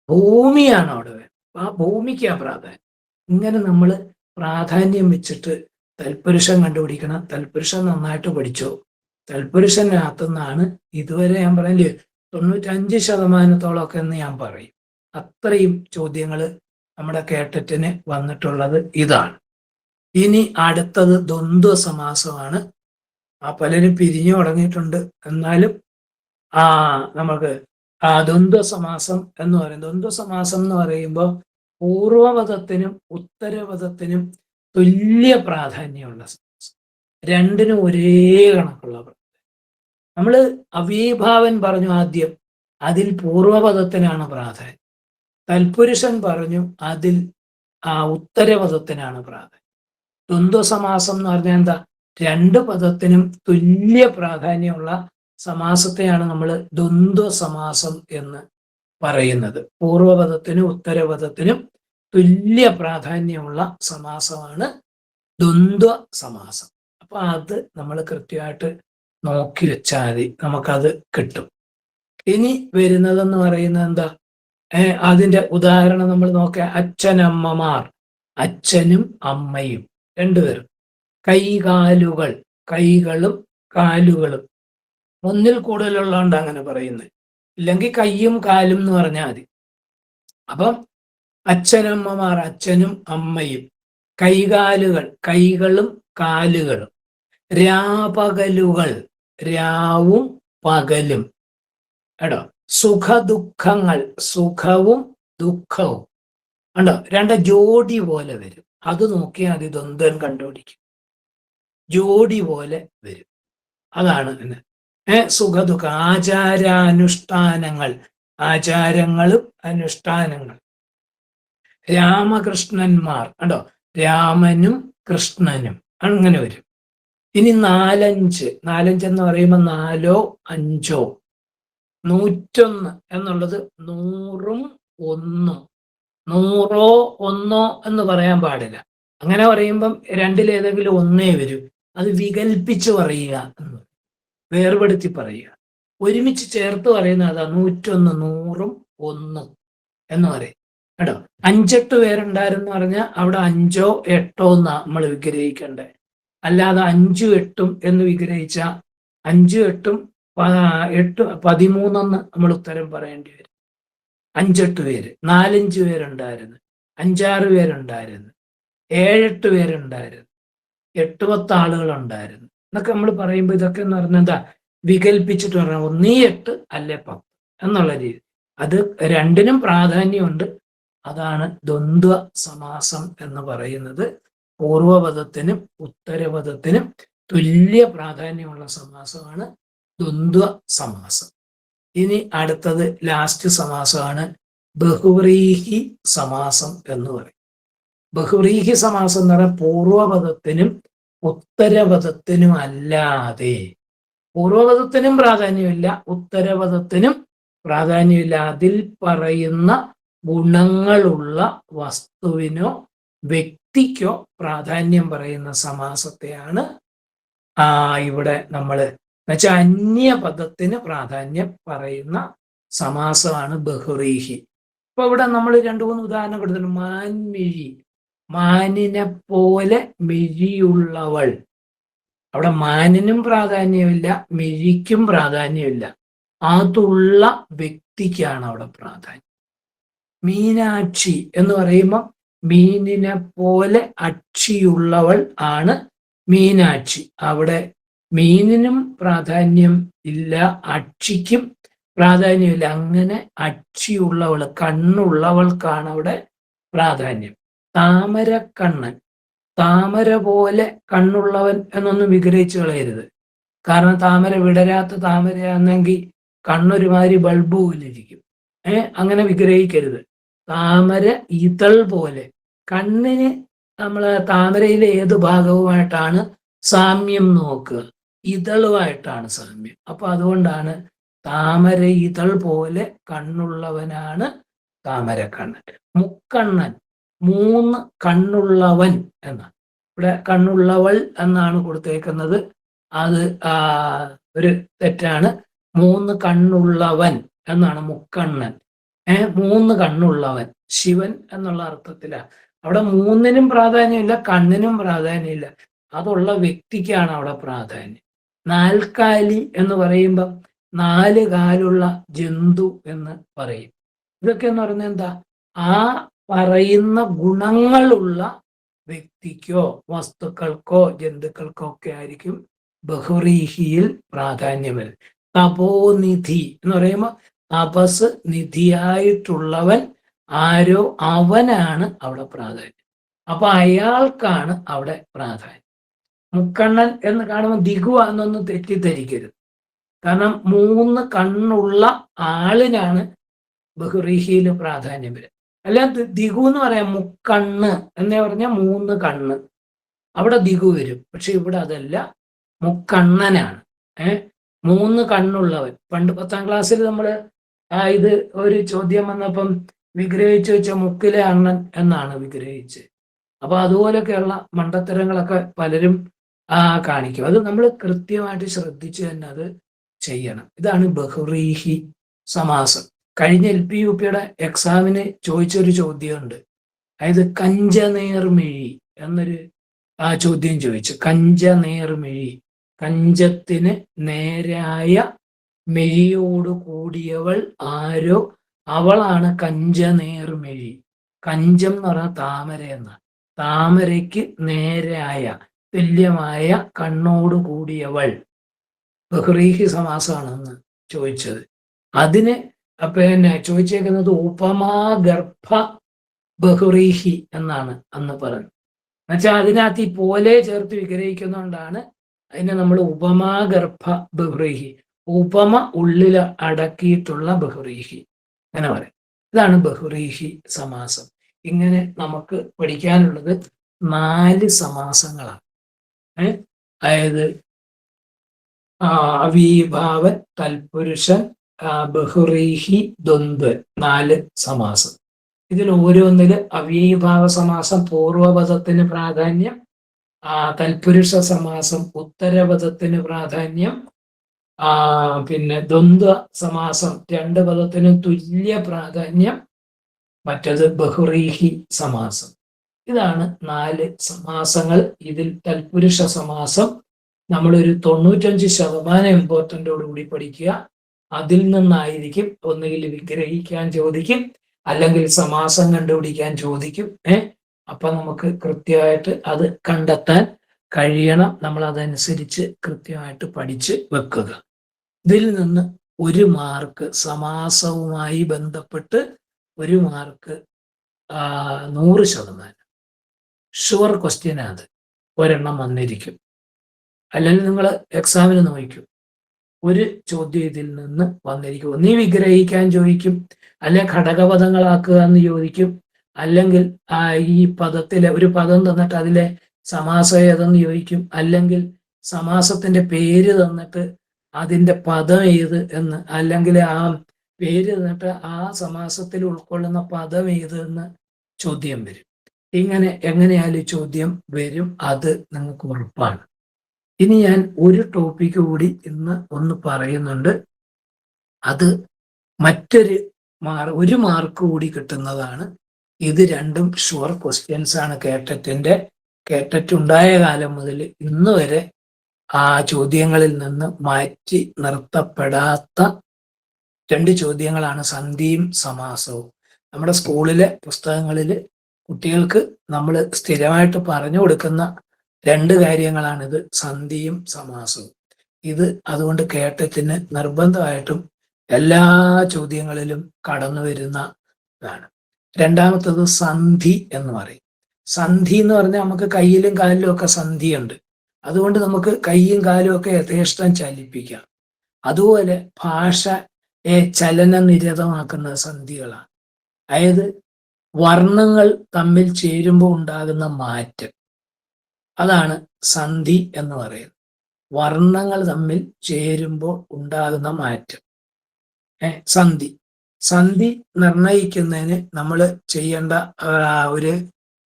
ഭൂമിയാണ് അവിടെ. ആ ഭൂമിക്കാ പ്രാധാന്യം. ഇങ്ങനെ നമ്മൾ പ്രാധാന്യം വെച്ചിട്ട് തൽപുരുഷൻ കണ്ടുപിടിക്കണം. തൽപുരുഷൻ നന്നായിട്ട് പഠിച്ചോ. തൽപുരുഷനകത്തുനിന്നാണ് ഇതുവരെ ഞാൻ പറയില്ലേ 95% എന്ന് ഞാൻ പറയും. അത്രയും ചോദ്യങ്ങൾ നമ്മുടെ കേട്ടറ്റിന് വന്നിട്ടുള്ളത് ഇതാണ്. ഇനി അടുത്തത് ദ്വന്ദ്വ സമാസമാണ്. പലരും പിരിഞ്ഞു തുടങ്ങിയിട്ടുണ്ട്. എന്നാലും നമുക്ക് ദ്വന്ദ്വ സമാസം എന്ന് പറയും. ദ്വന്ദ്വ സമാസം എന്ന് പറയുമ്പോൾ പൂർവപദത്തിനും ഉത്തരപദത്തിനും തുല്യ പ്രാധാന്യമുള്ള സമാസം. രണ്ടിനും ഒരേ കണക്കുള്ള പ്രാധാന്യം. നമ്മൾ അവീഭാവൻ പറഞ്ഞു ആദ്യം, അതിൽ പൂർവപദത്തിനാണ് പ്രാധാന്യം. തൽപുരുഷൻ പറഞ്ഞു, അതിൽ ഉത്തരപദത്തിനാണ് പ്രാധാന്യം. ദ്വന്ദ്വ സമാസം എന്ന് പറഞ്ഞാൽ എന്താ? രണ്ട് പദത്തിനും തുല്യ പ്രാധാന്യമുള്ള സമാസത്തെയാണ് നമ്മൾ ദ്വന്ദ്വ സമാസം എന്ന് പറയുന്നത്. പൂർവപദത്തിനും ഉത്തരപദത്തിനും തുല്യ പ്രാധാന്യമുള്ള സമാസമാണ് ദ്വന്ദ്വ സമാസം. അപ്പൊ അത് നമ്മൾ കൃത്യമായിട്ട് നോക്കി വെച്ചാൽ മതി, നമുക്കത് കിട്ടും. ഇനി വരുന്നതെന്ന് പറയുന്നത് എന്താ? അതിന്റെ ഉദാഹരണം നമ്മൾ നോക്കുക. അച്ഛനമ്മമാർ, അച്ഛനും അമ്മയും രണ്ടുപേരും. കൈകാലുകൾ, കൈകളും കാലുകളും. ഒന്നിൽ കൂടുതലുള്ളതുകൊണ്ട് അങ്ങനെ പറയുന്നത്. ഇല്ലെങ്കിൽ കയ്യും കാലും എന്ന് പറഞ്ഞാൽ മതി. അപ്പം അച്ഛനമ്മമാർ, അച്ഛനും അമ്മയും. കൈകാലുകൾ, കൈകളും കാലുകളും. രാപകലുകൾ, രാവും പകലും. കേട്ടോ. സുഖദുഃഖങ്ങൾ, സുഖവും ദുഃഖവും. കണ്ടോ, രണ്ട് ജോഡി പോലെ വരും. അത് നോക്കിയാൽ മതി, ദ്വന്ദ്വൻ കണ്ടുപിടിക്കും. ജോഡി പോലെ വരും. അതാണ് സുഖദുഃഖ. ആചാരാനുഷ്ഠാനങ്ങൾ, ആചാരങ്ങളും അനുഷ്ഠാനങ്ങൾ. രാമകൃഷ്ണന്മാർ, കണ്ടോ, രാമനും കൃഷ്ണനും, അങ്ങനെ വരും. ഇനി നാലഞ്ച് എന്ന് പറയുമ്പോൾ 4 5. 101 എന്നുള്ളത് 100ഉം 1. 100 1 എന്ന് പറയാൻ പാടില്ല. അങ്ങനെ പറയുമ്പം രണ്ടിലേതെങ്കിലും ഒന്നേ വരും. അത് വികൽപ്പിച്ച് പറയുക എന്ന്, വേർപെടുത്തി പറയുക. ഒരുമിച്ച് ചേർത്ത് പറയുന്നത് അതാ 101, 100ഉം 1 എന്ന് പറയും. കേട്ടോ. 5-8 പേരുണ്ടായിരുന്നു പറഞ്ഞാൽ അവിടെ 5 8 നമ്മൾ വിഗ്രഹിക്കണ്ടേ. അല്ലാതെ 5 8 എന്ന് വിഗ്രഹിച്ച 5 8 8 13 നമ്മൾ ഉത്തരം പറയേണ്ടി വരും. 5-8 പേര്. 4-5 പേരുണ്ടായിരുന്നു, 5-6 പേരുണ്ടായിരുന്നു, 7-8 പേരുണ്ടായിരുന്നു, 8-10 ആളുകളുണ്ടായിരുന്നു എന്നൊക്കെ നമ്മൾ പറയുമ്പോൾ ഇതൊക്കെ എന്ന് പറഞ്ഞാൽ എന്താ? വികൽപ്പിച്ചിട്ട് പറഞ്ഞാൽ 1 8 അല്ലെ 10 എന്നുള്ള രീതി. അത് രണ്ടിനും പ്രാധാന്യമുണ്ട്. അതാണ് ദ്വന്ദ്വ സമാസം എന്ന് പറയുന്നത്. പൂർവപദത്തിനും ഉത്തരപദത്തിനും തുല്യ പ്രാധാന്യമുള്ള സമാസമാണ് ദ്വന്ദ്വ സമാസം. ഇനി അടുത്തത് ലാസ്റ്റ് സമാസമാണ് ബഹുവ്രീഹി സമാസം എന്ന് പറയും. ബഹുവ്രീഹി സമാസം എന്ന് പറഞ്ഞാൽ പൂർവപദത്തിനും ഉത്തരപദത്തിനും അല്ലാതെ. പൂർവപദത്തിനും പ്രാധാന്യമില്ല, ഉത്തരപദത്തിനും പ്രാധാന്യമില്ല. അതിൽ പറയുന്ന ഗുണങ്ങളുള്ള വസ്തുവിനോ വ്യക്തിക്കോ പ്രാധാന്യം പറയുന്ന സമാസത്തെയാണ് ഇവിടെ നമ്മൾ എന്നുവെച്ചാൽ അന്യപദത്തിന് പ്രാധാന്യം പറയുന്ന സമാസമാണ് ബഹുവ്രീഹി. അപ്പൊ ഇവിടെ നമ്മൾ 2-3 ഉദാഹരണം കൊടുത്തിട്ടുണ്ട്. മാൻമിഴി, മാനിനെ പോലെ മിഴിയുള്ളവൾ. അവിടെ മാനിനും പ്രാധാന്യമില്ല, മിഴിക്കും പ്രാധാന്യമില്ല. അതുള്ള വ്യക്തിക്കാണ് അവിടെ പ്രാധാന്യം. മീനാക്ഷി എന്ന് പറയുമ്പോൾ മീനിനെ പോലെ അക്ഷിയുള്ളവൾ ആണ് മീനാക്ഷി. അവിടെ മീനിനും പ്രാധാന്യം ഇല്ല, അക്ഷിക്കും പ്രാധാന്യമില്ല. അങ്ങനെ അക്ഷിയുള്ളവൾ, കണ്ണുള്ളവൾക്കാണ് അവിടെ പ്രാധാന്യം. താമരക്കണ്ണൻ, താമര പോലെ കണ്ണുള്ളവൻ എന്നൊന്നും വിഗ്രഹിച്ചു കളയരുത്. കാരണം താമര വിടരാത്ത താമരയാണെങ്കിൽ കണ്ണൊരുമാതിരി ബൾബ് പോലിരിക്കും. അങ്ങനെ വിഗ്രഹിക്കരുത്. താമര ഇതൾ പോലെ. കണ്ണിന് നമ്മൾ താമരയിലെ ഏത് ഭാഗവുമായിട്ടാണ് സാമ്യം നോക്കുക? ഇതളുമായിട്ടാണ് സാമ്യം. അപ്പൊ അതുകൊണ്ടാണ് താമര ഇതൾ പോലെ കണ്ണുള്ളവനാണ് താമരക്കണ്ണൻ. മുക്കണ്ണൻ, 3 കണ്ണുള്ളവൻ എന്നാണ്. ഇവിടെ കണ്ണുള്ളവൾ എന്നാണ് കൊടുത്തേക്കുന്നത്. അത് ഒരു തെറ്റാണ്. 3 കണ്ണുള്ളവൻ എന്നാണ് മുക്കണ്ണൻ. മൂന്ന് കണ്ണുള്ളവൻ ശിവൻ എന്നുള്ള അർത്ഥത്തിലാണ്. അവിടെ മൂന്നിനും പ്രാധാന്യമില്ല, കണ്ണിനും പ്രാധാന്യമില്ല, അതുള്ള വ്യക്തിക്കാണ് അവിടെ പ്രാധാന്യം. നാൽക്കാലി എന്ന് പറയുമ്പം 4 കാലുള്ള ജന്തു എന്ന് പറയും. ഇതൊക്കെ എന്ന് പറയുന്നത് എന്താ? ആ പറയുന്ന ഗുണങ്ങളുള്ള വ്യക്തിക്കോ വസ്തുക്കൾക്കോ ജന്തുക്കൾക്കോ ഒക്കെ ആയിരിക്കും ബഹുറീഹിയിൽ പ്രാധാന്യം വരുന്നത്. തപോനിധി എന്ന് പറയുമ്പോൾ തപസ് നിധിയായിട്ടുള്ളവൻ ആരോ അവനാണ് അവിടെ പ്രാധാന്യം. അപ്പൊ അയാൾക്കാണ് അവിടെ പ്രാധാന്യം. മുക്കണ്ണൻ എന്ന് കാണുമ്പോൾ ദിഗു എന്നൊന്നും തെറ്റിദ്ധരിക്കരുത്. കാരണം 3 കണ്ണുള്ള ആളിനാണ് ബഹുറീഹിയിൽ പ്രാധാന്യം വരും. അല്ല, ദിഗു എന്ന് പറയാം മുക്കണ്ണ് എന്നേ പറഞ്ഞാൽ 3 കണ്ണ്, അവിടെ ദിഗു വരും. പക്ഷെ ഇവിടെ അതല്ല, മുക്കണ്ണനാണ്. 3 കണ്ണുള്ളവൻ. പണ്ട് 10ാം ക്ലാസ്സിൽ നമ്മൾ ഇത് ഒരു ചോദ്യം വന്നപ്പം വിഗ്രഹിച്ചു വെച്ച മുക്കിലെ അണ്ണൻ എന്നാണ് വിഗ്രഹിച്ച്. അപ്പൊ അതുപോലൊക്കെയുള്ള മണ്ടത്തരങ്ങളൊക്കെ പലരും കാണിക്കും. അത് നമ്മൾ കൃത്യമായിട്ട് ശ്രദ്ധിച്ച് തന്നെ അത് ചെയ്യണം. ഇതാണ് ബഹുറീഹി സമാസം. കഴിഞ്ഞ LP UPയുടെ എക്സാമിന് ചോദിച്ചൊരു ചോദ്യമുണ്ട്. അതായത് കഞ്ചനേർമിഴി എന്നൊരു ചോദ്യം ചോദിച്ചു. കഞ്ചനേർമിഴി, കഞ്ചത്തിന് നേരായ മെഴിയോട് കൂടിയവൾ ആരോ അവളാണ് കഞ്ചനേർമിഴി. കഞ്ചം എന്ന് പറഞ്ഞാൽ താമര എന്നാണ്. താമരയ്ക്ക് നേരായ തുല്യമായ കണ്ണോട് കൂടിയവൾ ബഹുറീഹി സമാസമാണെന്ന് ചോദിച്ചത്. അതിന് പിന്നെ ചോദിച്ചേക്കുന്നത് ഉപമാഗർഭ ബഹുറീഹി എന്നാണ് അന്ന് പറഞ്ഞത്. എന്നുവെച്ചാൽ അതിനകത്ത് ഈ പോലെ ചേർത്ത് വിഗ്രഹിക്കുന്നതുകൊണ്ടാണ് അതിനെ നമ്മൾ ഉപമാഗർഭ ബഹുറീഹി, ഉപമ ഉള്ളിൽ അടക്കിയിട്ടുള്ള ബഹുറീഹി അങ്ങനെ പറയും. ഇതാണ് ബഹുറീഹി സമാസം. ഇങ്ങനെ നമുക്ക് പഠിക്കാനുള്ളത് 4 സമാസങ്ങളാണ്. അതായത് അവീഭാവൻ, തൽപുരുഷൻ, ബഹുറീഹി, ദ്വന്ദ്വൻ, 4 സമാസം. ഇതിൽ ഓരോന്നില് അവീഭാവ സമാസം പൂർവപദത്തിന് പ്രാധാന്യം, തൽപുരുഷ സമാസം ഉത്തരപദത്തിന് പ്രാധാന്യം, പിന്നെ ദ്വന്ദ്വ സമാസം 2 പദത്തിനും തുല്യ പ്രാധാന്യം, മറ്റത് ബഹുറീഹി സമാസം. ഇതാണ് 4 സമാസങ്ങൾ. ഇതിൽ തൽപുരുഷ സമാസം നമ്മളൊരു 95% ഇമ്പോർട്ടൻ്റോടുകൂടി പഠിക്കുക. അതിൽ നിന്നായിരിക്കും ഒന്നുകിൽ വിഗ്രഹിക്കാൻ ചോദിക്കും, അല്ലെങ്കിൽ സമാസം കണ്ടുപിടിക്കാൻ ചോദിക്കും. അപ്പൊ നമുക്ക് കൃത്യമായിട്ട് അത് കണ്ടെത്താൻ കഴിയണം. നമ്മൾ അതനുസരിച്ച് കൃത്യമായിട്ട് പഠിച്ച് വെക്കുക. ഇതിൽ നിന്ന് 1 മാർക്ക് സമാസവുമായി ബന്ധപ്പെട്ട് 1 മാർക്ക് 100% ഷുവർ ക്വസ്റ്റ്യൻ. അത് ഒരെണ്ണം വന്നിരിക്കും. അല്ലെങ്കിൽ നിങ്ങൾ എക്സാമിന് നോക്കും, ഒരു ചോദ്യം ഇതിൽ നിന്ന് വന്നിരിക്കും. ഒന്നീ വിഗ്രഹിക്കാൻ ചോദിക്കും, അല്ലെ ഘടകപദങ്ങളാക്കുക എന്ന് ചോദിക്കും, അല്ലെങ്കിൽ ഈ പദത്തിലെ ഒരു പദം തന്നിട്ട് അതിലെ സമാസം ഏതെന്ന് ചോദിക്കും, അല്ലെങ്കിൽ സമാസത്തിന്റെ പേര് തന്നിട്ട് അതിന്റെ പദം ഏത് എന്ന്, അല്ലെങ്കിൽ ആ പേര് തന്നിട്ട് ആ സമാസത്തിൽ ഉൾക്കൊള്ളുന്ന പദം ഏത് എന്ന് ചോദ്യം വരും. ഇങ്ങനെ എങ്ങനെയായാലും ചോദ്യം വരും, അത് നിങ്ങൾക്ക് ഉറപ്പാണ്. ഇനി ഞാൻ ഒരു ടോപ്പിക്ക് കൂടി ഇന്ന് ഒന്ന് പറയുന്നുണ്ട്. അത് മറ്റൊരു 1 മാർക്ക് കൂടി കിട്ടുന്നതാണ്. ഇത് രണ്ടും ഷുവർ ക്വസ്റ്റ്യൻസ് ആണ്. കേട്ടറ്റ് ഉണ്ടായ കാലം മുതൽ ഇന്ന് വരെ ആ ചോദ്യങ്ങളിൽ നിന്ന് മാറ്റി നിർത്തപ്പെടാത്ത 2 ചോദ്യങ്ങളാണ് സന്ധിയും സമാസവും. നമ്മുടെ സ്കൂളിലെ പുസ്തകങ്ങളിൽ കുട്ടികൾക്ക് നമ്മൾ സ്ഥിരമായിട്ട് പറഞ്ഞു കൊടുക്കുന്ന 2 കാര്യങ്ങളാണിത്, സന്ധിയും സമാസവും. ഇത് അതുകൊണ്ട് കേട്ടറ്റിന് നിർബന്ധമായിട്ടും എല്ലാ ചോദ്യങ്ങളിലും കടന്നു വരുന്ന ഇതാണ്. രണ്ടാമത്തത് സന്ധി എന്ന് പറയും. സന്ധി എന്ന് പറഞ്ഞാൽ നമുക്ക് കയ്യിലും കാലിലും ഒക്കെ സന്ധിയുണ്ട്. അതുകൊണ്ട് നമുക്ക് കൈയും കാലും ഒക്കെ യഥേഷ്ടം ചലിപ്പിക്കാം. അതുപോലെ ഭാഷയെ ചലനനിരതമാക്കുന്ന സന്ധികളാണ്. അതായത് വർണ്ണങ്ങൾ തമ്മിൽ ചേരുമ്പോൾ ഉണ്ടാകുന്ന മാറ്റം, അതാണ് സന്ധി എന്ന് പറയുന്നത്. വർണ്ണങ്ങൾ തമ്മിൽ ചേരുമ്പോൾ ഉണ്ടാകുന്ന മാറ്റം സന്ധി നിർണയിക്കുന്നതിന് നമ്മൾ ചെയ്യേണ്ട ഒരു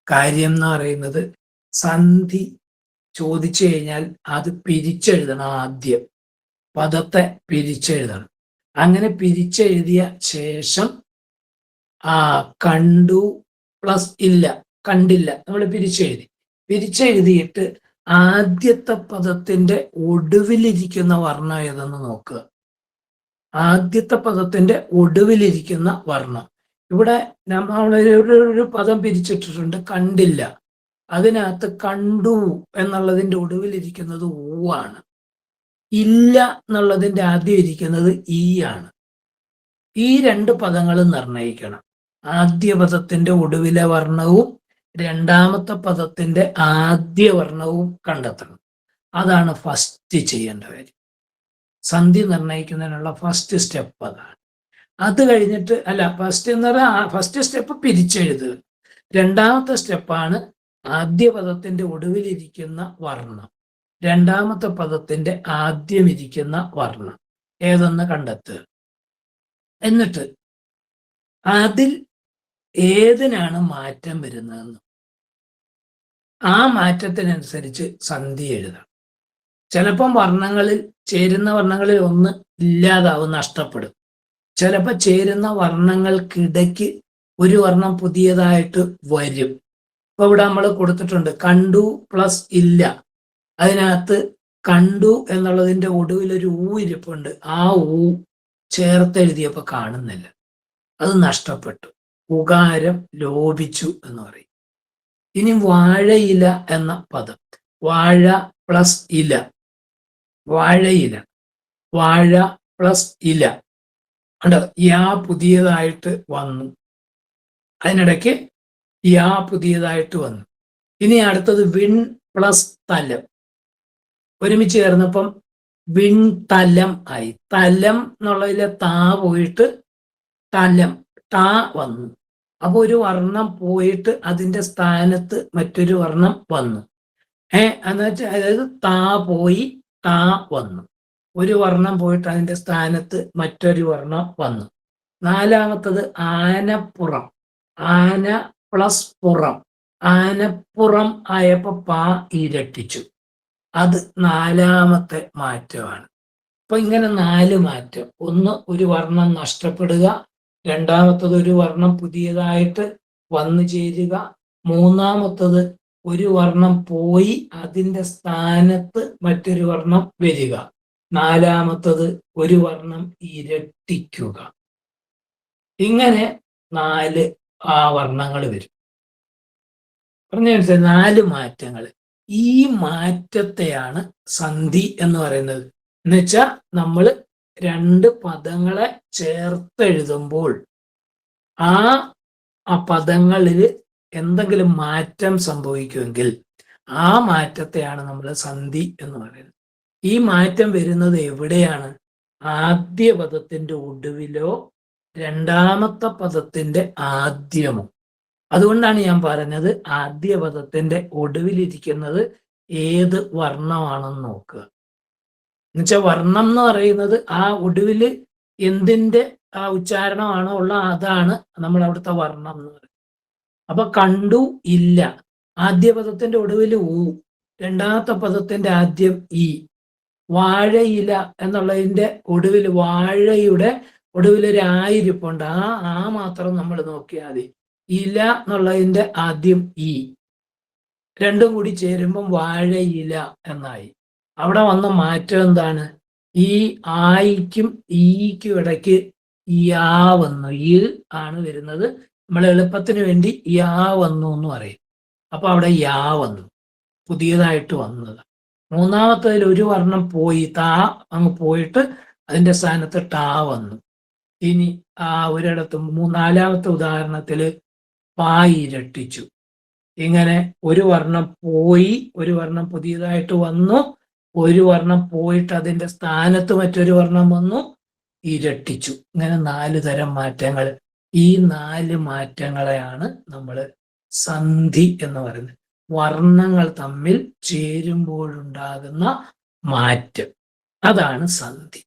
കാര്യം എന്ന് പറയുന്നത്, സന്ധി ചോദിച്ചു കഴിഞ്ഞാൽ അത് പിരിച്ചെഴുതണം. ആദ്യം പദത്തെ പിരിച്ചെഴുതണം. അങ്ങനെ പിരിച്ചെഴുതിയ ശേഷം കണ്ടു പ്ലസ് ഇല്ല, കണ്ടില്ല, നമ്മൾ പിരിച്ചെഴുതിയിട്ട് ആദ്യത്തെ പദത്തിന്റെ ഒടുവിലിരിക്കുന്ന വർണ്ണം ഏതെന്ന് നോക്കുക. ആദ്യത്തെ പദത്തിന്റെ ഒടുവിലിരിക്കുന്ന വർണ്ണം. ഇവിടെ നമ്മൾ ഒരു പദം പിരിച്ചിട്ടിട്ടുണ്ട്, കണ്ടില്ല. അതിനകത്ത് കണ്ടു എന്നുള്ളതിന്റെ ഒടുവിലിരിക്കുന്നത് ഊ ആണ്. ഇല്ല എന്നുള്ളതിന്റെ ആദ്യം ഇരിക്കുന്നത് ഈ ആണ്. ഈ രണ്ട് പദങ്ങളും നിർണയിക്കണം. ആദ്യ പദത്തിന്റെ ഒടുവിലെ വർണ്ണവും രണ്ടാമത്തെ പദത്തിന്റെ ആദ്യ വർണ്ണവും കണ്ടെത്തണം. അതാണ് ഫസ്റ്റ് ചെയ്യേണ്ട കാര്യം. സന്ധി നിർണയിക്കുന്നതിനുള്ള ഫസ്റ്റ് സ്റ്റെപ്പ് അതാണ്. അത് കഴിഞ്ഞിട്ട് ഫസ്റ്റ് സ്റ്റെപ്പ് പിരിച്ചെഴുതുക. രണ്ടാമത്തെ സ്റ്റെപ്പാണ് ആദ്യ പദത്തിന്റെ ഒടുവിലിരിക്കുന്ന വർണ്ണം, രണ്ടാമത്തെ പദത്തിന്റെ ആദ്യം ഇരിക്കുന്ന വർണ്ണം ഏതെന്ന് കണ്ടെത്തുക. എന്നിട്ട് അതിൽ ഏതിനാണ് മാറ്റം വരുന്നതെന്ന് ആ മാറ്റത്തിനനുസരിച്ച് സന്ധി എഴുതണം. ചിലപ്പം ചേരുന്ന വർണ്ണങ്ങളിൽ ഒന്ന് ഇല്ലാതാവും, നഷ്ടപ്പെടും. ചിലപ്പോൾ ചേരുന്ന വർണ്ണങ്ങൾക്കിടയ്ക്ക് ഒരു വർണ്ണം പുതിയതായിട്ട് വരും. ഇപ്പൊ ഇവിടെ നമ്മൾ കൊടുത്തിട്ടുണ്ട് കണ്ടു പ്ലസ് ഇല്ല. അതിനകത്ത് കണ്ടു എന്നുള്ളതിന്റെ ഒടുവിൽ ഒരു ഊ ഇരിപ്പുണ്ട്. ആ ഊ ചേർത്തെഴുതിയപ്പോൾ കാണുന്നില്ല, അത് നഷ്ടപ്പെട്ടു. ഉകാരം ലോപിച്ചു എന്ന് പറയും. ഇനി വാഴയില എന്ന പദം, വാഴ പ്ലസ് ഇല, വാഴയില, വാഴ പ്ലസ് ഇല ഉണ്ട്. യാ പുതിയതായിട്ട് വന്നു, അതിനിടയ്ക്ക് യാ പുതിയതായിട്ട് വന്നു. ഇനി അടുത്തത് വിൺ പ്ലസ് തലം ഒരുമിച്ച് ചേർന്നപ്പം വിൺതലം ആയി. തലം എന്നുള്ളതിലെ താ പോയിട്ട് തലം, ടാ വന്നു. അപ്പൊ ഒരു വർണ്ണം പോയിട്ട് അതിന്റെ സ്ഥാനത്ത് മറ്റൊരു വർണ്ണം വന്നു. എന്നുവെച്ചാൽ അതായത് താ പോയി ടാ വന്നു. ഒരു വർണ്ണം പോയിട്ട് അതിന്റെ സ്ഥാനത്ത് മറ്റൊരു വർണ്ണം വന്നു. നാലാമത്തത് ആനപ്പുറം, ആന പ്ലസ് പുറം, ആനപ്പുറം ആയപ്പോ പാ ഇരട്ടിച്ചു. അത് നാലാമത്തെ മാറ്റമാണ്. അപ്പൊ ഇങ്ങനെ 4 മാറ്റം. ഒന്ന്, ഒരു വർണ്ണം നഷ്ടപ്പെടുക. രണ്ടാമത്തത് ഒരു വർണ്ണം പുതിയതായിട്ട് വന്നു ചേരുക. മൂന്നാമത്തത് ഒരു വർണ്ണം പോയി അതിൻ്റെ സ്ഥാനത്ത് മറ്റൊരു വർണ്ണം വരിക. നാലാമത്തത് ഒരു വർണ്ണം ഇരട്ടിക്കുക. ഇങ്ങനെ 4 വർണ്ണങ്ങൾ വരും. പറഞ്ഞ 4 മാറ്റങ്ങൾ. ഈ മാറ്റത്തെയാണ് സന്ധി എന്ന് പറയുന്നത്. എന്നുവെച്ചാൽ നമ്മൾ 2 പദങ്ങളെ ചേർത്തെഴുതുമ്പോൾ ആ പദങ്ങളിൽ എന്തെങ്കിലും മാറ്റം സംഭവിക്കുമെങ്കിൽ ആ മാറ്റത്തെയാണ് നമ്മൾ സന്ധി എന്ന് പറയുന്നത്. ഈ മാറ്റം വരുന്നത് എവിടെയാണ്? ആദ്യ പദത്തിന്റെ ഒടുവിലോ രണ്ടാമത്തെ പദത്തിന്റെ ആദ്യമോ. അതുകൊണ്ടാണ് ഞാൻ പറഞ്ഞത് ആദ്യ പദത്തിന്റെ ഒടുവിലിരിക്കുന്നത് ഏത് വർണ്ണമാണെന്ന് നോക്കുക. എന്നുവെച്ചാൽ വർണ്ണം എന്ന് പറയുന്നത് ആ ഒടുവില് എന്തിന്റെ ഉച്ചാരണമാണോ ഉള്ള അതാണ് നമ്മൾ അവിടുത്തെ വർണ്ണം എന്ന് പറയുന്നത്. അപ്പൊ കണ്ടു ഇല്ല, ആദ്യ പദത്തിന്റെ ഒടുവിൽ ഊ, രണ്ടാമത്തെ പദത്തിന്റെ ആദ്യം ഈ. വാഴയില എന്നുള്ളതിന്റെ ഒടുവിൽ വാഴയുടെ ഒടുവിലൊരു ആയിരിപ്പുണ്ട്. ആ മാത്രം നമ്മൾ നോക്കിയാൽ മതി. ഇല എന്നുള്ളതിന്റെ ആദ്യം ഈ, രണ്ടും കൂടി ചേരുമ്പം വാഴയില എന്നായി. അവിടെ വന്ന മാറ്റം എന്താണ്? ഈ ആയിക്കും ഈക്കും ഇടയ്ക്ക് യാ വന്നു. ഈ ആണ് വരുന്നത്. നമ്മൾ എളുപ്പത്തിന് വേണ്ടി യാ വന്നു എന്ന് പറയും. അപ്പൊ അവിടെ യാ വന്നു, പുതിയതായിട്ട് വന്നത്. മൂന്നാമത്തതിൽ ഒരു വർണ്ണം പോയി, താ അങ്ങ് പോയിട്ട് അതിന്റെ സ്ഥാനത്ത് ടാ വന്നു. ഇനി ഒരിടത്തും നാലാമത്തെ ഉദാഹരണത്തില് പാ ഇരട്ടിച്ചു. ഇങ്ങനെ ഒരു വർണ്ണം പോയി, ഒരു വർണ്ണം പുതിയതായിട്ട് വന്നു, ഒരു വർണ്ണം പോയിട്ട് അതിന്റെ സ്ഥാനത്ത് മറ്റൊരു വർണ്ണം വന്നു, ഇരട്ടിച്ചു. ഇങ്ങനെ 4 തരം മാറ്റങ്ങൾ. ഈ 4 മാറ്റങ്ങളെയാണ് നമ്മൾ സന്ധി എന്ന് പറയുന്നത്. വർണ്ണങ്ങൾ തമ്മിൽ ചേരുമ്പോഴുണ്ടാകുന്ന മാറ്റം, അതാണ് സന്ധി.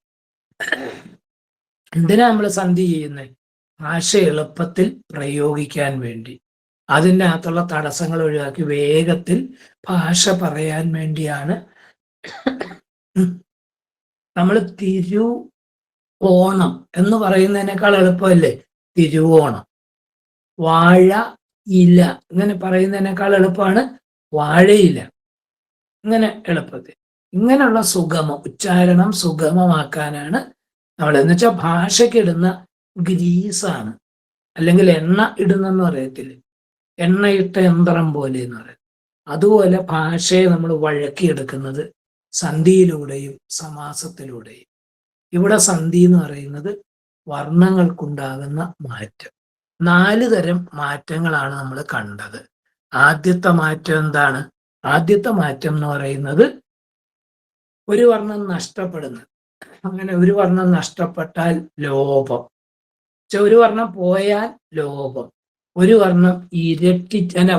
എന്തിനാ നമ്മൾ സന്ധി ചെയ്യുന്നത്? ഭാഷ എളുപ്പത്തിൽ പ്രയോഗിക്കാൻ വേണ്ടി, അതിൻ്റെ അകത്തുള്ള തടസ്സങ്ങൾ ഒഴിവാക്കി വേഗത്തിൽ ഭാഷ പറയാൻ വേണ്ടിയാണ്. നമ്മൾ തിരുവോണം എന്ന് പറയുന്നതിനേക്കാൾ എളുപ്പമല്ലേ തിരുവോണം. വാഴ ഇല. ഇങ്ങനെ പറയുന്നതിനേക്കാൾ എളുപ്പമാണ് വാഴയില. ഇങ്ങനെ എളുപ്പത്തിൽ ഇങ്ങനെയുള്ള ഉച്ചാരണം സുഗമമാക്കാനാണ് നമ്മൾ, എന്ന് വെച്ചാൽ ഭാഷയ്ക്ക് ഇടുന്ന ഗ്രീസാണ്, അല്ലെങ്കിൽ എണ്ണ ഇടുന്നെന്ന് പറയത്തില്ല, എണ്ണയിട്ട യന്ത്രം പോലെ എന്ന് പറയും. അതുപോലെ ഭാഷയെ നമ്മൾ വഴക്കിയെടുക്കുന്നത് സന്ധിയിലൂടെയും സമാസത്തിലൂടെയും. ഇവിടെ സന്ധി എന്ന് പറയുന്നത് വർണ്ണങ്ങൾക്കുണ്ടാകുന്ന മാറ്റം. 4 തരം മാറ്റങ്ങളാണ് നമ്മൾ കണ്ടത്. ആദ്യത്തെ മാറ്റം എന്താണ്? ആദ്യത്തെ മാറ്റം എന്ന് പറയുന്നത് ഒരു വർണ്ണം നഷ്ടപ്പെടുന്നത്. അങ്ങനെ ഒരു വർണ്ണം നഷ്ടപ്പെട്ടാൽ ലോപം. ഒരു വർണ്ണം പോയാൽ ലോപം. ഒരു വർണ്ണം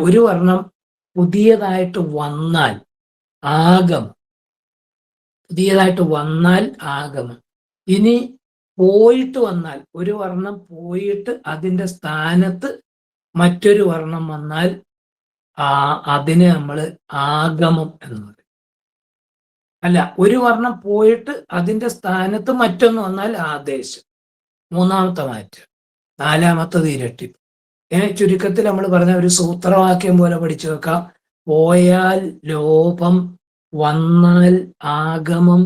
ഒരു വർണ്ണം പുതിയതായിട്ട് വന്നാൽ ആഗമം. പുതിയതായിട്ട് വന്നാൽ ആഗമം. ഇനി പോയിട്ട് വന്നാൽ, ഒരു വർണ്ണം പോയിട്ട് അതിൻ്റെ സ്ഥാനത്ത് മറ്റൊരു വർണ്ണം വന്നാൽ അതിനെ നമ്മൾ ആഗമം എന്ന് പറയും. അല്ല, ഒരു വർണ്ണം പോയിട്ട് അതിൻ്റെ സ്ഥാനത്ത് മറ്റൊന്ന് വന്നാൽ ആദേശം. 3ാമത്തെ മാറ്റം. 4ാമത്തത് ഇരട്ടിപ്പ്. ചുരുക്കത്തിൽ നമ്മൾ പറഞ്ഞ ഒരു സൂത്രവാക്യം പോലെ പഠിച്ചു വെക്കാം. പോയാൽ ലോപം, വന്നാൽ ആഗമം,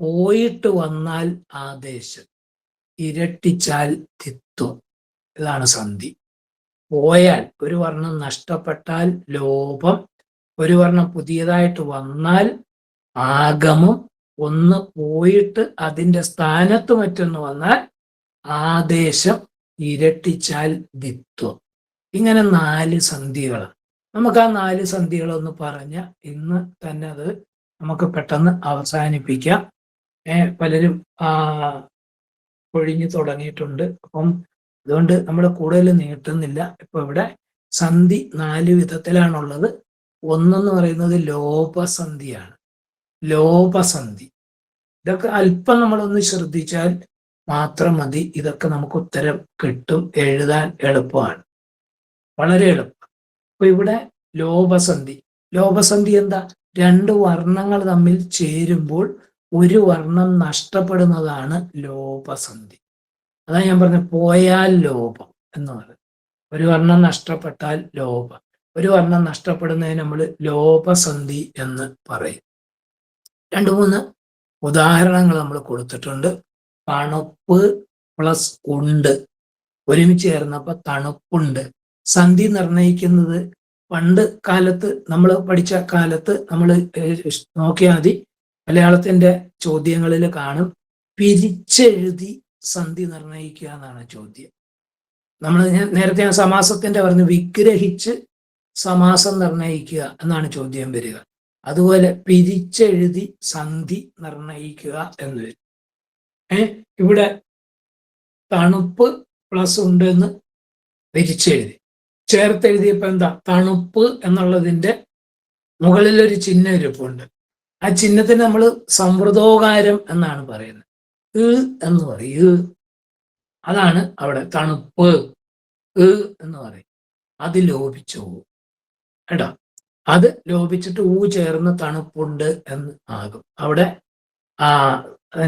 പോയിട്ട് വന്നാൽ ആദേശം, ഇരട്ടിച്ചാൽ ധിത്വം. ഇതാണ് സന്ധി. പോയാൽ ഒരു വർണ്ണം നഷ്ടപ്പെട്ടാൽ ലോപം, ഒരു വർണ്ണം പുതിയതായിട്ട് വന്നാൽ ആഗമം, ഒന്ന് പോയിട്ട് അതിൻ്റെ സ്ഥാനത്ത് മറ്റൊന്ന് വന്നാൽ ആദേശം, ഇരട്ടിച്ചാൽ ദ്വിത്വം. ഇങ്ങനെ 4 സന്ധികളാണ്. നമുക്ക് ആ 4 സന്ധികളൊന്ന് പറഞ്ഞ് ഇന്ന് തന്നെ അത് നമുക്ക് പെട്ടെന്ന് അവസാനിപ്പിക്കാം. പലരും ഒഴിഞ്ഞു തുടങ്ങിയിട്ടുണ്ട്. അപ്പം അതുകൊണ്ട് നമ്മൾ കൂടുതൽ നീട്ടുന്നില്ല. ഇപ്പൊ ഇവിടെ സന്ധി 4 വിധത്തിലാണുള്ളത്. ഒന്നെന്ന് പറയുന്നത് ലോപസന്ധിയാണ്. ലോപസന്ധി. ഇതൊക്കെ അല്പം നമ്മളൊന്ന് ശ്രദ്ധിച്ചാൽ മാത്രം മതി. ഇതൊക്കെ നമുക്ക് ഉത്തരം കിട്ടും. എഴുതാൻ എളുപ്പമാണ്, വളരെ എളുപ്പം. അപ്പൊ ഇവിടെ ലോപസന്ധി. ലോപസന്ധി എന്താ? 2 വർണ്ണങ്ങൾ തമ്മിൽ ചേരുമ്പോൾ ഒരു വർണ്ണം നഷ്ടപ്പെടുന്നതാണ് ലോപസന്ധി. അതാ ഞാൻ പറഞ്ഞ പോയാൽ ലോപം എന്ന് പറയുന്നത്. ഒരു വർണ്ണം നഷ്ടപ്പെട്ടാൽ ലോപം. ഒരു വർണ്ണം നഷ്ടപ്പെടുന്നതിന് നമ്മൾ ലോപസന്ധി എന്ന് പറയും. 2-3 ഉദാഹരണങ്ങൾ നമ്മൾ കൊടുത്തിട്ടുണ്ട്. തണുപ്പ് പ്ലസ് ഉണ്ട് ഒരുമിച്ച് ചേർന്നപ്പോൾ തണുപ്പുണ്ട്. സന്ധി നിർണയിക്കുന്നത് പണ്ട് കാലത്ത് നമ്മൾ പഠിച്ച കാലത്ത് നമ്മൾ നോക്കിയാൽ മതി, മലയാളത്തിന്റെ ചോദ്യങ്ങളിൽ കാണും, പിരിച്ചെഴുതി സന്ധി നിർണയിക്കുക എന്നാണ് ചോദ്യം. നമ്മൾ നേരത്തെ സമാസത്തിന്റെ പറഞ്ഞു, വിഗ്രഹിച്ച് സമാസം നിർണയിക്കുക എന്നാണ് ചോദ്യം വരിക. അതുപോലെ പിരിച്ചെഴുതി സന്ധി നിർണയിക്കുക എന്ന് വരും. ഇവിടെ തണുപ്പ് പ്ലസ് ഉണ്ട് എന്ന് പിരിച്ചെഴുതി. ചേർത്തെഴുതിയപ്പോ എന്താ? തണുപ്പ് എന്നുള്ളതിന്റെ മുകളിലൊരു ചിഹ്നം ഇരിപ്പുണ്ട്. ആ ചിഹ്നത്തിന് നമ്മൾ സംവൃതോകാരം എന്നാണ് പറയുന്നത്. എന്ന് പറയും. അതാണ് അവിടെ തണുപ്പ് എന്ന് പറയും. അത് ലോപിച്ചു പോകും കേട്ടോ. അത് ലോപിച്ചിട്ട് ചേർന്ന് തണുപ്പുണ്ട് എന്ന് ആകും. അവിടെ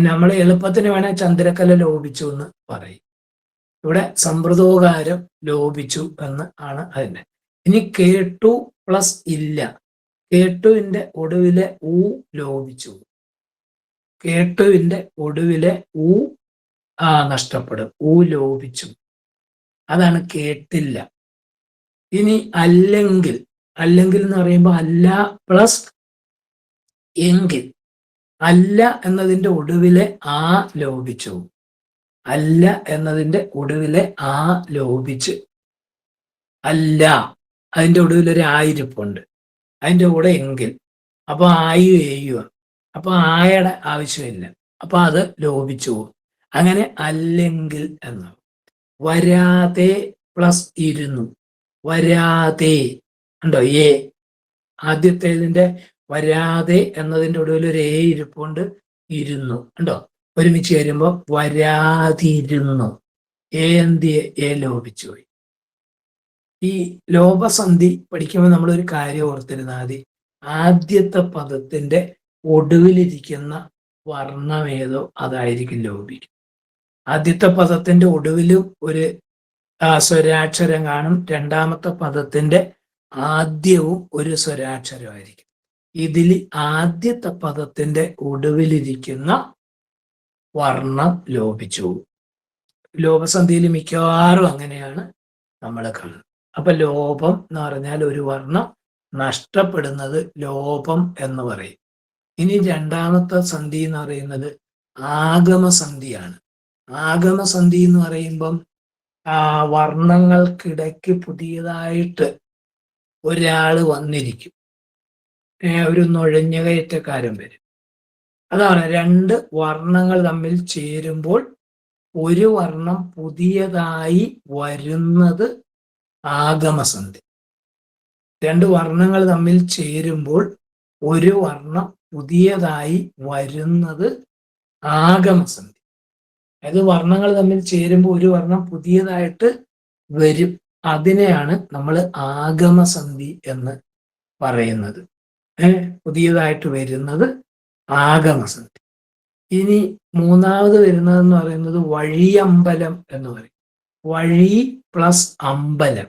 നമ്മൾ എളുപ്പത്തിന് വേണേൽ ചന്ദ്രക്കല ലോപിച്ചു എന്ന് പറയും. ഇവിടെ സമ്പ്രദോകാരം ലോപിച്ചു എന്ന് ആണ് അതിന്റെ. ഇനി കേട്ടു പ്ലസ് ഇല്ല. കേട്ടുവിന്റെ ഒടുവിലെ ലോപിച്ചു. കേട്ടുവിന്റെ ഒടുവിലെ നഷ്ടപ്പെടും. ലോപിച്ചു. അതാണ് കേട്ടില്ല. ഇനി അല്ലെങ്കിൽ. അല്ലെങ്കിൽ എന്ന് പറയുമ്പോൾ അല്ല പ്ലസ് എങ്കിൽ. അല്ല എന്നതിന്റെ ഒടുവിലെ ലോപിച്ചു. അല്ല എന്നതിന്റെ ഒടുവിലെ ലോപിച്ച്. അല്ല അതിന്റെ ഒടുവിൽ ഒരു ആയിരിപ്പുണ്ട്, അതിന്റെ കൂടെ എങ്കിൽ. അപ്പൊ ഏയുക. അപ്പൊ ആയുടെ ആവശ്യമില്ല. അപ്പൊ അത് ലോപിച്ചു പോകും. അങ്ങനെ അല്ലെങ്കിൽ എന്നാണ്. വരാതെ പ്ലസ് ഇരുന്നു. വരാതെ ഉണ്ടോ? ആദ്യത്തേതിന്റെ വരാതെ എന്നതിന്റെ ഒടുവിൽ ഒരു ഇരിപ്പുണ്ട്, ഇരുന്നു ഉണ്ടോ? ഒരുമിച്ച് വരുമ്പോൾ വരാതിരുന്നു. ലോപിച്ചു പോയി. ഈ ലോപസന്ധി പഠിക്കുമ്പോൾ നമ്മളൊരു കാര്യം ഓർത്തിരുന്നാൽ മതി. ആദ്യത്തെ പദത്തിന്റെ ഒടുവിലിരിക്കുന്ന വർണ്ണമേതോ അതായിരിക്കും ലോപിക്കും. ആദ്യത്തെ പദത്തിന്റെ ഒടുവിലും ഒരു സ്വരാക്ഷരം കാണും. രണ്ടാമത്തെ പദത്തിന്റെ ആദ്യവും ഒരു സ്വരാക്ഷരമായിരിക്കും. ഇതിൽ ആദ്യത്തെ പദത്തിന്റെ ഒടുവിലിരിക്കുന്ന വർണ്ണം ലോപിച്ചു പോകും. ലോപസന്ധിയിൽ മിക്കവാറും അങ്ങനെയാണ് നമ്മൾ കാണുന്നത്. അപ്പൊ ലോപം എന്ന് പറഞ്ഞാൽ ഒരു വർണ്ണം നഷ്ടപ്പെടുന്നത് ലോപം എന്ന് പറയും. ഇനി രണ്ടാമത്തെ സന്ധി എന്ന് പറയുന്നത് ആഗമസന്ധിയാണ്. ആഗമസന്ധി എന്ന് പറയുമ്പം വർണ്ണങ്ങൾക്കിടയ്ക്ക് പുതിയതായിട്ട് ഒരാള് വന്നിരിക്കും. ഒരു നുഴഞ്ഞുകയറ്റക്കാരൻ വരും. അതാണ് രണ്ട് വർണ്ണങ്ങൾ തമ്മിൽ ചേരുമ്പോൾ ഒരു വർണ്ണം പുതിയതായി വരുന്നത് ആഗമസന്ധി. രണ്ട് വർണ്ണങ്ങൾ തമ്മിൽ ചേരുമ്പോൾ ഒരു വർണ്ണം പുതിയതായി വരുന്നത് ആഗമസന്ധി. അതായത് വർണ്ണങ്ങൾ തമ്മിൽ ചേരുമ്പോൾ ഒരു വർണ്ണം പുതിയതായിട്ട് വരും. അതിനെയാണ് നമ്മൾ ആഗമസന്ധി എന്ന് പറയുന്നത്. പുതിയതായിട്ട് വരുന്നത് ആഗമസന്ധി. ഇനി മൂന്നാമത് വരുന്നതെന്ന് പറയുന്നത് വഴിയമ്പലം എന്ന് പറയും. വഴി പ്ലസ് അമ്പലം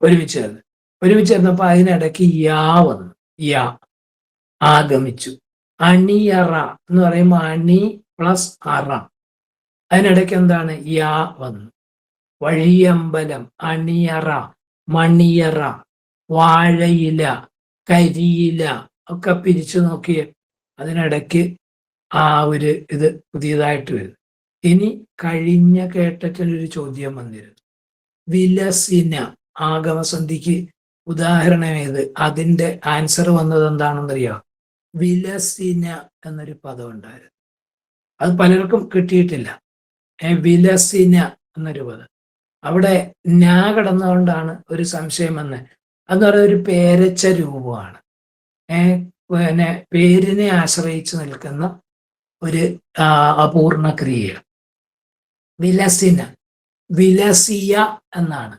ഒരുമിച്ച് ചേർന്നപ്പോൾ അതിനിടയ്ക്ക് യാ വന്നു. യാ ആഗമിച്ചു. അണിയറ എന്ന് പറയുമ്പോൾ അണി പ്ലസ് അറ, അതിനിടയ്ക്ക് എന്താണ്? യാ വന്നു. വഴിയമ്പലം, അണിയറ, മണിയറ, വാഴയില, കരിയില ഒക്കെ പിരിച്ചു നോക്കിയേ, അതിനിടയ്ക്ക് ഒരു ഇത് പുതിയതായിട്ട് വരുന്നു. ഇനി കഴിഞ്ഞ കേട്ടൊരു ചോദ്യം വന്നിരുന്നു, വിലസിന ആഗമസന്ധിക്ക് ഉദാഹരണം ഏത്? അതിന്റെ ആൻസർ വന്നത് എന്താണെന്നറിയാം? വിലസിന എന്നൊരു പദം ഉണ്ടായിരുന്നു. അത് പലർക്കും കിട്ടിയിട്ടില്ല. വിലസിന എന്നൊരു പദം അവിടെ ഞാ കിടന്നുകൊണ്ടാണ് ഒരു സംശയം വന്നത്. അതെന്ന് പറയുന്ന ഒരു പേരച്ച രൂപമാണ്. പിന്നെ പേരിനെ ആശ്രയിച്ച് നിൽക്കുന്ന ഒരു അപൂർണ ക്രിയ. വിലസിന, വിലസിയ എന്നാണ്.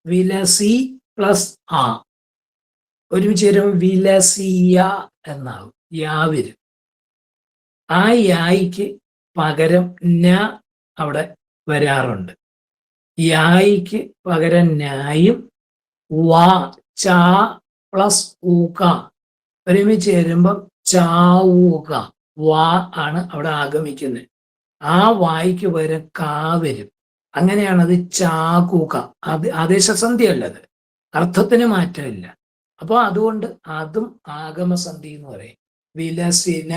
വിലസി പ്ലസ് ആ ഒരുമിച്ച് വരുമ്പോൾ വിലസിയ എന്നാകും. യാ വരും. ആ യായിക്ക് പകരം ന അവിടെ വരാറുണ്ട്. യായിക്ക് പകരം നായും വാ ചാ പ്ലസ് ഊക ഒരുമിച്ച് ചേരുമ്പം ചാവൂക, വാ ആണ് അവിടെ ആഗമിക്കുന്നത്. ആ വായിക്ക് പകരം കാ വരും. അങ്ങനെയാണത് ചാകൂക. അത് ആദേശസന്ധിയല്ലത്, അർത്ഥത്തിന് മാറ്റമില്ല. അപ്പോൾ അതുകൊണ്ട് അതും ആഗമസന്ധി എന്ന് പറയും. വിലസിന,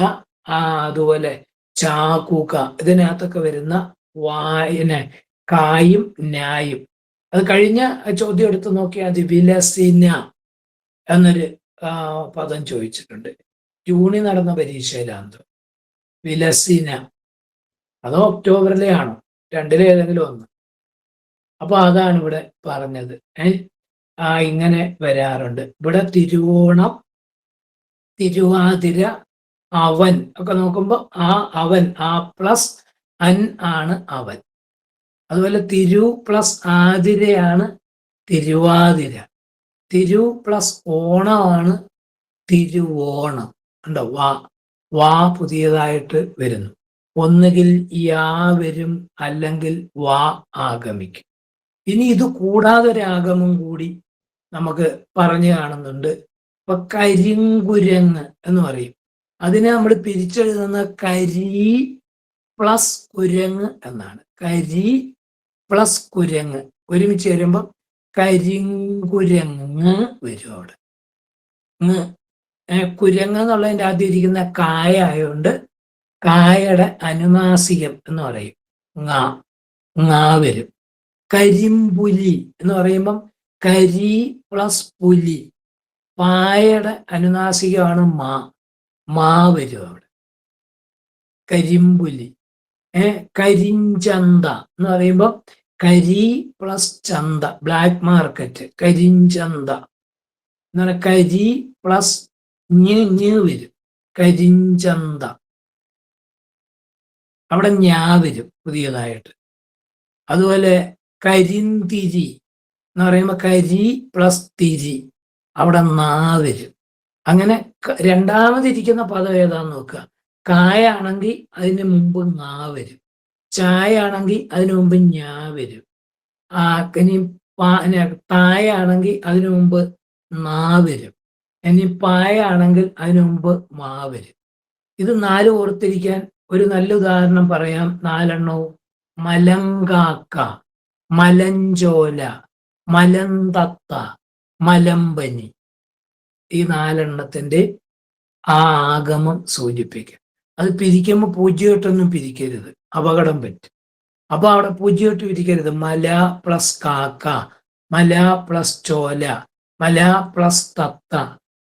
അതുപോലെ ചാകൂക, ഇതിനകത്തൊക്കെ വരുന്ന വായന കായും ന്യായും. അത് കഴിഞ്ഞ ചോദ്യം എടുത്ത് നോക്കിയാൽ അത് വിലസിന എന്നൊരു പദം ചോദിച്ചിട്ടുണ്ട്. ജൂണിൽ നടന്ന പരീക്ഷയിലാന്തോ വിലസിന, അതോ ഒക്ടോബറിലെ ആണോ, രണ്ടിലേതെങ്കിലും ഒന്ന്. അപ്പൊ അതാണ് ഇവിടെ പറഞ്ഞത്. ഇങ്ങനെ വരാറുണ്ട്. ഇവിടെ തിരുവോണം, തിരുവാതിര, അവൻ ഒക്കെ നോക്കുമ്പോൾ ആ അവൻ, ആ പ്ലസ് അൻ ആണ് അവൻ. അതുപോലെ തിരു പ്ലസ് ആതിരയാണ് തിരുവാതിര. തിരു പ്ലസ് ഓണമാണ് തിരുവോണം. ഉണ്ടോ? വാ പുതിയതായിട്ട് വരുന്നു. ഒന്നുകിൽ യാ വരും, അല്ലെങ്കിൽ വാ ആഗമിക്കും. ഇനി ഇത് കൂടാതെ ഒരു ആഗമം കൂടി നമുക്ക് പറഞ്ഞു കാണുന്നുണ്ട്. ഇപ്പൊ കരിങ്കുരങ്ങ് എന്ന് പറയും. അതിനെ നമ്മൾ പിരിച്ചെഴുതുന്ന കരി പ്ലസ് കുരങ്ങ് എന്നാണ്. കരി പ്ലസ് കുരങ്ങ് ഒരുമിച്ച് വരുമ്പോൾ കരിങ്കുരങ്ങ് വരും. അവിടെ കുരങ്ങ് എന്നുള്ളതിൻ്റെ ആദ്യം ഇരിക്കുന്ന കായ ആയതുകൊണ്ട് കായയുടെ അനുനാസികം എന്ന് പറയും. ങാ വരും. കരിമ്പുലി എന്ന് പറയുമ്പം കരി പ്ലസ് പുലി, പായയുടെ അനുനാസികമാണ് മാ വരും അവിടെ. കരിമ്പുലി. കരിഞ്ചന്ത എന്ന് പറയുമ്പോൾ കരി പ്ലസ് ചന്ത, ബ്ലാക്ക് മാർക്കറ്റ്, കരിഞ്ചന്ത എന്ന് പറഞ്ഞാൽ കരി പ്ലസ് ഞ് വരും, കരിഞ്ചന്ത. അവിടെ ഞാ വരും പുതിയതായിട്ട്. അതുപോലെ കരിന്തിരി എന്ന് പറയുമ്പോൾ കരി പ്ലസ് തിരി, അവിടെ നാ വരും. അങ്ങനെ രണ്ടാമതിരിക്കുന്ന പദം ഏതാന്ന് നോക്കുക. കായാണെങ്കിൽ അതിന് മുമ്പ് ങാ വരും. ചായ ആണെങ്കിൽ അതിന് മുമ്പ് ഞാ വരും. ഇനി തായാണെങ്കിൽ അതിനു മുമ്പ് നാ വരും. ഇനി പായാണെങ്കിൽ അതിനു മുമ്പ് മാ വരും. ഇത് 4 ഓർത്തിരിക്കാൻ ഒരു നല്ല ഉദാഹരണം പറയാം. 4 മലങ്കാക്ക, മലഞ്ചോല, മലന്തത്ത, മലമ്പനി. ഈ 4 ആ ആഗമം സൂചിപ്പിക്കും. അത് പിരിക്കുമ്പോൾ 0 പിരിക്കരുത്, അപകടം പറ്റും. അപ്പൊ അവിടെ 0 പിരിക്കരുത്. മല പ്ലസ് കാക്ക, മല പ്ലസ് ചോല, മല പ്ലസ് തത്ത,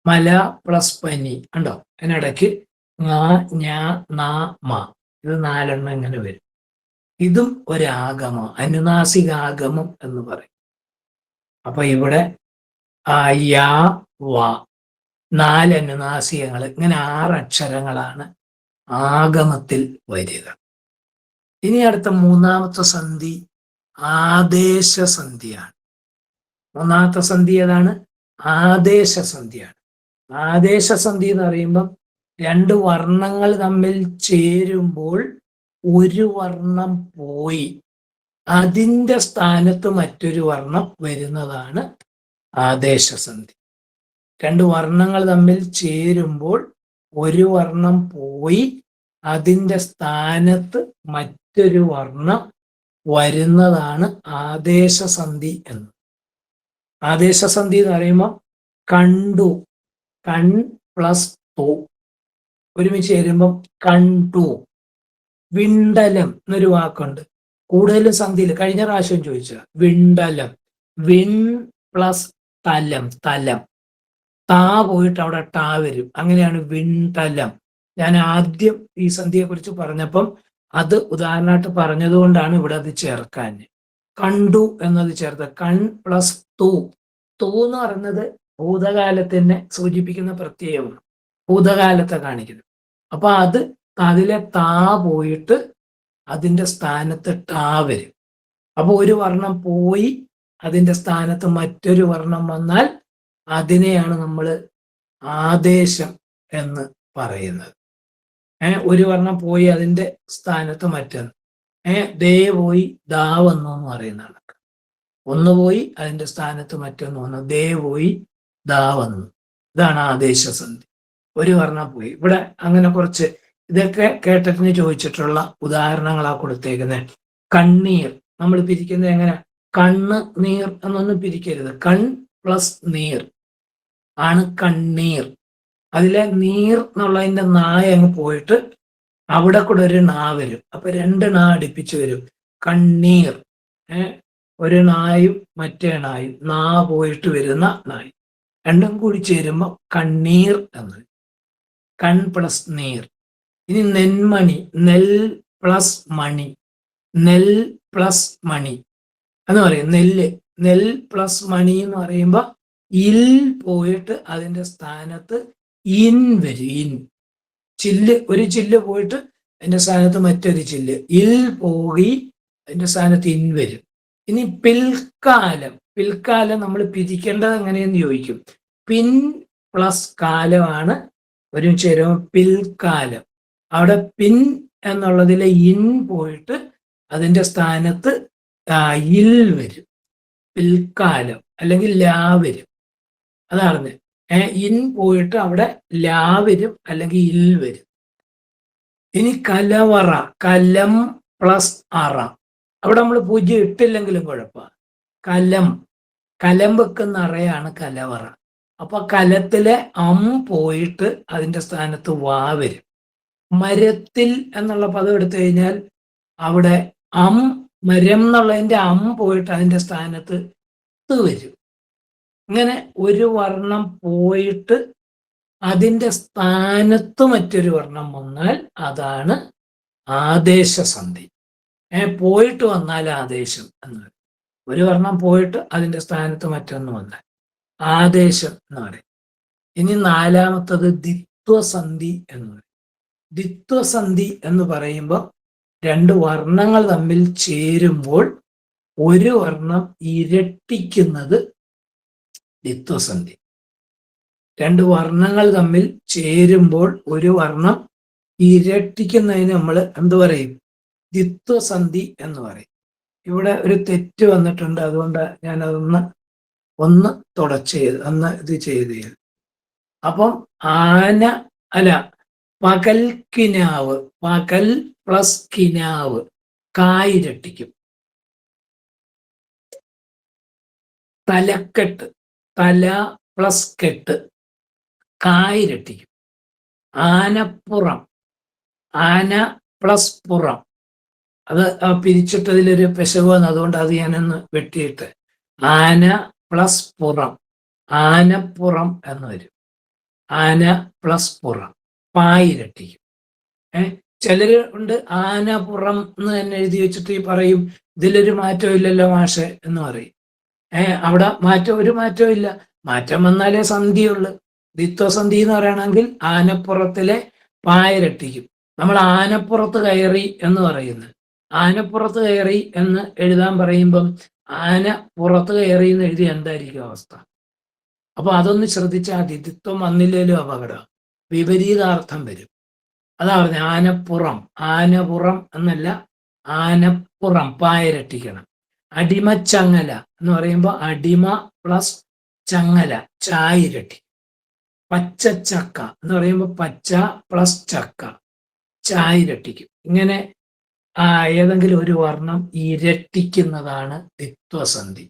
മല പ്ലസ് പനി. ഉണ്ടോ? അതിനിടയ്ക്ക് ഇത് 4 ഇങ്ങനെ വരും. ഇതും ഒരാഗമം, അനുനാസികാഗമം എന്ന് പറയും. അപ്പൊ ഇവിടെ യാ വ 4 അനുനാസികങ്ങൾ, ഇങ്ങനെ 6 അക്ഷരങ്ങളാണ് ആഗമത്തിൽ വരിക. ഇനി അടുത്ത 3ാമത്തെ സന്ധി ആദേശസന്ധിയാണ്. 3ാമത്തെ സന്ധി ഏതാണ്? ആദേശസന്ധിയാണ്. ആദേശസന്ധി എന്ന് പറയുമ്പം 2 വർണ്ണങ്ങൾ തമ്മിൽ ചേരുമ്പോൾ ഒരു വർണ്ണം പോയി അതിൻ്റെ സ്ഥാനത്ത് മറ്റൊരു വർണ്ണം വരുന്നതാണ് ആദേശസന്ധി. 2 വർണ്ണങ്ങൾ തമ്മിൽ ചേരുമ്പോൾ ഒരു വർണ്ണം പോയി അതിൻ്റെ സ്ഥാനത്ത് മറ്റൊരു വർണ്ണം വരുന്നതാണ് ആദേശസന്ധി എന്ന്. ആദേശസന്ധി എന്ന് പറയുമ്പോൾ കണ്ടു, കൺ പ്ലസ് തു ഒരുമിച്ച് ചേരുമ്പം കണ്ടു. വിണ്ടലം എന്നൊരു വാക്കുണ്ട്, കൂടുതലും സന്ധിയിൽ. കഴിഞ്ഞ പ്രാവശ്യം ചോദിച്ച വിണ്ടലം, വിൺ പ്ലസ് തലം, തലം. താ പോയിട്ട് അവിടെ ടാ വരും. അങ്ങനെയാണ് വിണ്ടലം. ഞാൻ ആദ്യം ഈ സന്ധിയെ കുറിച്ച് പറഞ്ഞപ്പം അത് ഉദാഹരണമായിട്ട് പറഞ്ഞതുകൊണ്ടാണ് ഇവിടെ അത് ചേർക്കാൻ. കണ്ടു എന്നത് ചേർത്ത്. കൺ പ്ലസ് തു. തു എന്ന് പറയുന്നത് ഭൂതകാലത്തിനെ സൂചിപ്പിക്കുന്ന പ്രത്യയമാണ്, ഭൂതകാലത്തെ കാണിക്കുന്നത്. അപ്പൊ അതിലെ താ പോയിട്ട് അതിൻ്റെ സ്ഥാനത്ത് ടാ വരും. അപ്പൊ ഒരു വർണ്ണം പോയി അതിൻ്റെ സ്ഥാനത്ത് മറ്റൊരു വർണ്ണം വന്നാൽ അതിനെയാണ് നമ്മൾ ആദേശം എന്ന് പറയുന്നത്. ഒരു വർണ്ണം പോയി അതിൻ്റെ സ്ഥാനത്ത് മറ്റൊന്ന്. ദേ പോയി ദാ വന്നു എന്ന് പറയുന്നതാണ്. ഒന്ന് പോയി അതിൻ്റെ സ്ഥാനത്ത് മറ്റൊന്ന് വന്നു. ദേ പോയി ദാ വന്നു. ഇതാണ് ആദേശസന്ധി. ഒരു വർണ്ണം പോയി. ഇവിടെ അങ്ങനെ കുറച്ച് ഇതൊക്കെ കേട്ടതിന് ചോദിച്ചിട്ടുള്ള ഉദാഹരണങ്ങളാ കൊടുത്തേക്കുന്നത്. കണ്ണീർ നമ്മൾ പിരിക്കുന്നത് എങ്ങനെ? കണ്ണ് നീർ എന്നൊന്നും പിരിക്കരുത്. കൺ പ്ലസ് നീർ ആണ് കണ്ണീർ. അതിലെ നീർ എന്നുള്ളതിന്റെ നായ അങ്ങ് പോയിട്ട് അവിടെ കൂടെ ഒരു നാ വരും. അപ്പൊ 2 നാ അടുപ്പിച്ച് വരും. കണ്ണീർ. ഒരു നായും മറ്റേ നായും, നാ പോയിട്ട് വരുന്ന നായി, രണ്ടും കൂടി ചേരുമ്പോ കണ്ണീർ എന്ന്. കൺ പ്ലസ് നീർ. ഇനി നെന്മണി, നെൽ പ്ലസ് മണി, നെൽ പ്ലസ് മണി എന്ന് പറയും. നെൽ പ്ലസ് മണി എന്ന് പറയുമ്പോ ഇൽ പോയിട്ട് അതിന്റെ സ്ഥാനത്ത് ഇൻ വരും. ഇൻ ചില്ല്, ഒരു ചില്ല് പോയിട്ട് അതിന്റെ സ്ഥാനത്ത് മറ്റൊരു ചില്ല്. ഇൽ പോയി അതിന്റെ സ്ഥാനത്ത് ഇൻ വരും. ഇനി പിൽക്കാലം. പിൽക്കാലം നമ്മൾ പിരിക്കേണ്ടത് എങ്ങനെയെന്ന് ചോദിക്കും. പിൻ പ്ലസ് കാലമാണ് ഒരു ചേരും പിൽക്കാലം. അവിടെ പിൻ എന്നുള്ളതിലെ ഇൻ പോയിട്ട് അതിന്റെ സ്ഥാനത്ത് ഇൽ വരും. പിൽക്കാലം അല്ലെങ്കിൽ ലാ വരും. അതാണ് ഇൻ പോയിട്ട് അവിടെ ലാ വരും അല്ലെങ്കിൽ ഇൽ വരും. ഇനി കലവറ, കലം പ്ലസ് അറ. അവിടെ നമ്മൾ 0 ഇട്ടില്ലെങ്കിലും കുഴപ്പമാണ്. കലം വെക്കുന്ന അറയാണ് കലവറ. അപ്പൊ കലത്തിലെ പോയിട്ട് അതിന്റെ സ്ഥാനത്ത് വാ വരും. മരത്തിൽ എന്നുള്ള പദം എടുത്തു കഴിഞ്ഞാൽ അവിടെ മരം എന്നുള്ളതിന്റെ പോയിട്ട് അതിന്റെ സ്ഥാനത്ത് ത്ത് വരും. ഇങ്ങനെ ഒരു വർണ്ണം പോയിട്ട് അതിന്റെ സ്ഥാനത്ത് മറ്റൊരു വർണ്ണം വന്നാൽ അതാണ് ആദേശസന്ധി. പോയിട്ട് വന്നാൽ ആദേശം എന്ന് പറയും. ഒരു വർണ്ണം പോയിട്ട് അതിന്റെ സ്ഥാനത്ത് മറ്റൊന്ന് വന്നാൽ ആദേശം എന്ന് പറയും. ഇനി 4ാമത്തത് ദ്വിത്വസന്ധി എന്ന് പറയും. ദ്വിത്വസന്ധി എന്ന് പറയുമ്പോൾ 2 വർണ്ണങ്ങൾ തമ്മിൽ ചേരുമ്പോൾ ഒരു വർണ്ണം ഇരട്ടിക്കുന്നത് ദ്വിത്വസന്ധി. 2 വർണ്ണങ്ങൾ തമ്മിൽ ചേരുമ്പോൾ ഒരു വർണ്ണം ഇരട്ടിക്കുന്നതിന് നമ്മൾ എന്ത് പറയും? ദ്വിത്വസന്ധി എന്ന് പറയും. ഇവിടെ ഒരു തെറ്റ് വന്നിട്ടുണ്ട്. അതുകൊണ്ട് ഞാൻ ഒന്ന് ഇത് ചെയ്ത്. അപ്പം ആന അല്ല, പകൽക്കിനാവ്, പകൽ പ്ലസ് കിനാവ് കായിരട്ടിക്കും. തലക്കെട്ട്, തല പ്ലസ് കെട്ട് കായിരട്ടിക്കും. ആനപ്പുറം, ആന പ്ലസ് പുറം, അത് പിരിച്ചിട്ടതിലൊരു പെശക് വന്നു, അതുകൊണ്ട് അത് ഞാനൊന്ന് വെട്ടിയിട്ട് ആന പ്ലസ് പുറം, ആനപ്പുറം എന്ന് വരും. ആന പ്ലസ് പുറം പായിരട്ടിക്കും. ചിലര് ഉണ്ട് ആനപ്പുറം എന്ന് തന്നെ എഴുതി വെച്ചിട്ട് ഈ പറയും ഇതിലൊരു മാറ്റവും ഇല്ലല്ലോ മാഷെ എന്ന് പറയും. അവിടെ ഒരു മാറ്റവും ഇല്ല. മാറ്റം വന്നാലേ സന്ധിയുള്ളു. ദ്വിത്വസന്ധി എന്ന് പറയണമെങ്കിൽ ആനപ്പുറത്തിലെ പായരട്ടിക്കും. നമ്മൾ ആനപ്പുറത്ത് കയറി എന്ന് പറയുന്നത്, ആനപ്പുറത്ത് കയറി എന്ന് എഴുതാൻ പറയുമ്പം ആന പുറത്ത് കയറി എന്ന് എഴുതി എന്തായിരിക്കും അവസ്ഥ? അപ്പൊ അതൊന്ന് ശ്രദ്ധിച്ചാൽ മതി. ദ്വിത്വം വന്നില്ലേലും അപകടം, വിപരീതാർത്ഥം വരും. അതാ പറഞ്ഞ ആനപ്പുറം, ആനപ്പുറം എന്നല്ല, ആനപ്പുറം പായരട്ടിക്കണം. അടിമച്ചങ്ങല എന്ന് പറയുമ്പോൾ അടിമ പ്ലസ് ചങ്ങല ചായിരട്ടി. പച്ചച്ചക്ക എന്ന് പറയുമ്പോൾ പച്ച പ്ലസ് ചക്ക ചായിരട്ടിക്കും. ഇങ്ങനെ ഏതെങ്കിലും ഒരു വർണ്ണം ഇരട്ടിക്കുന്നതാണ് ദ്വിത്വസന്ധി.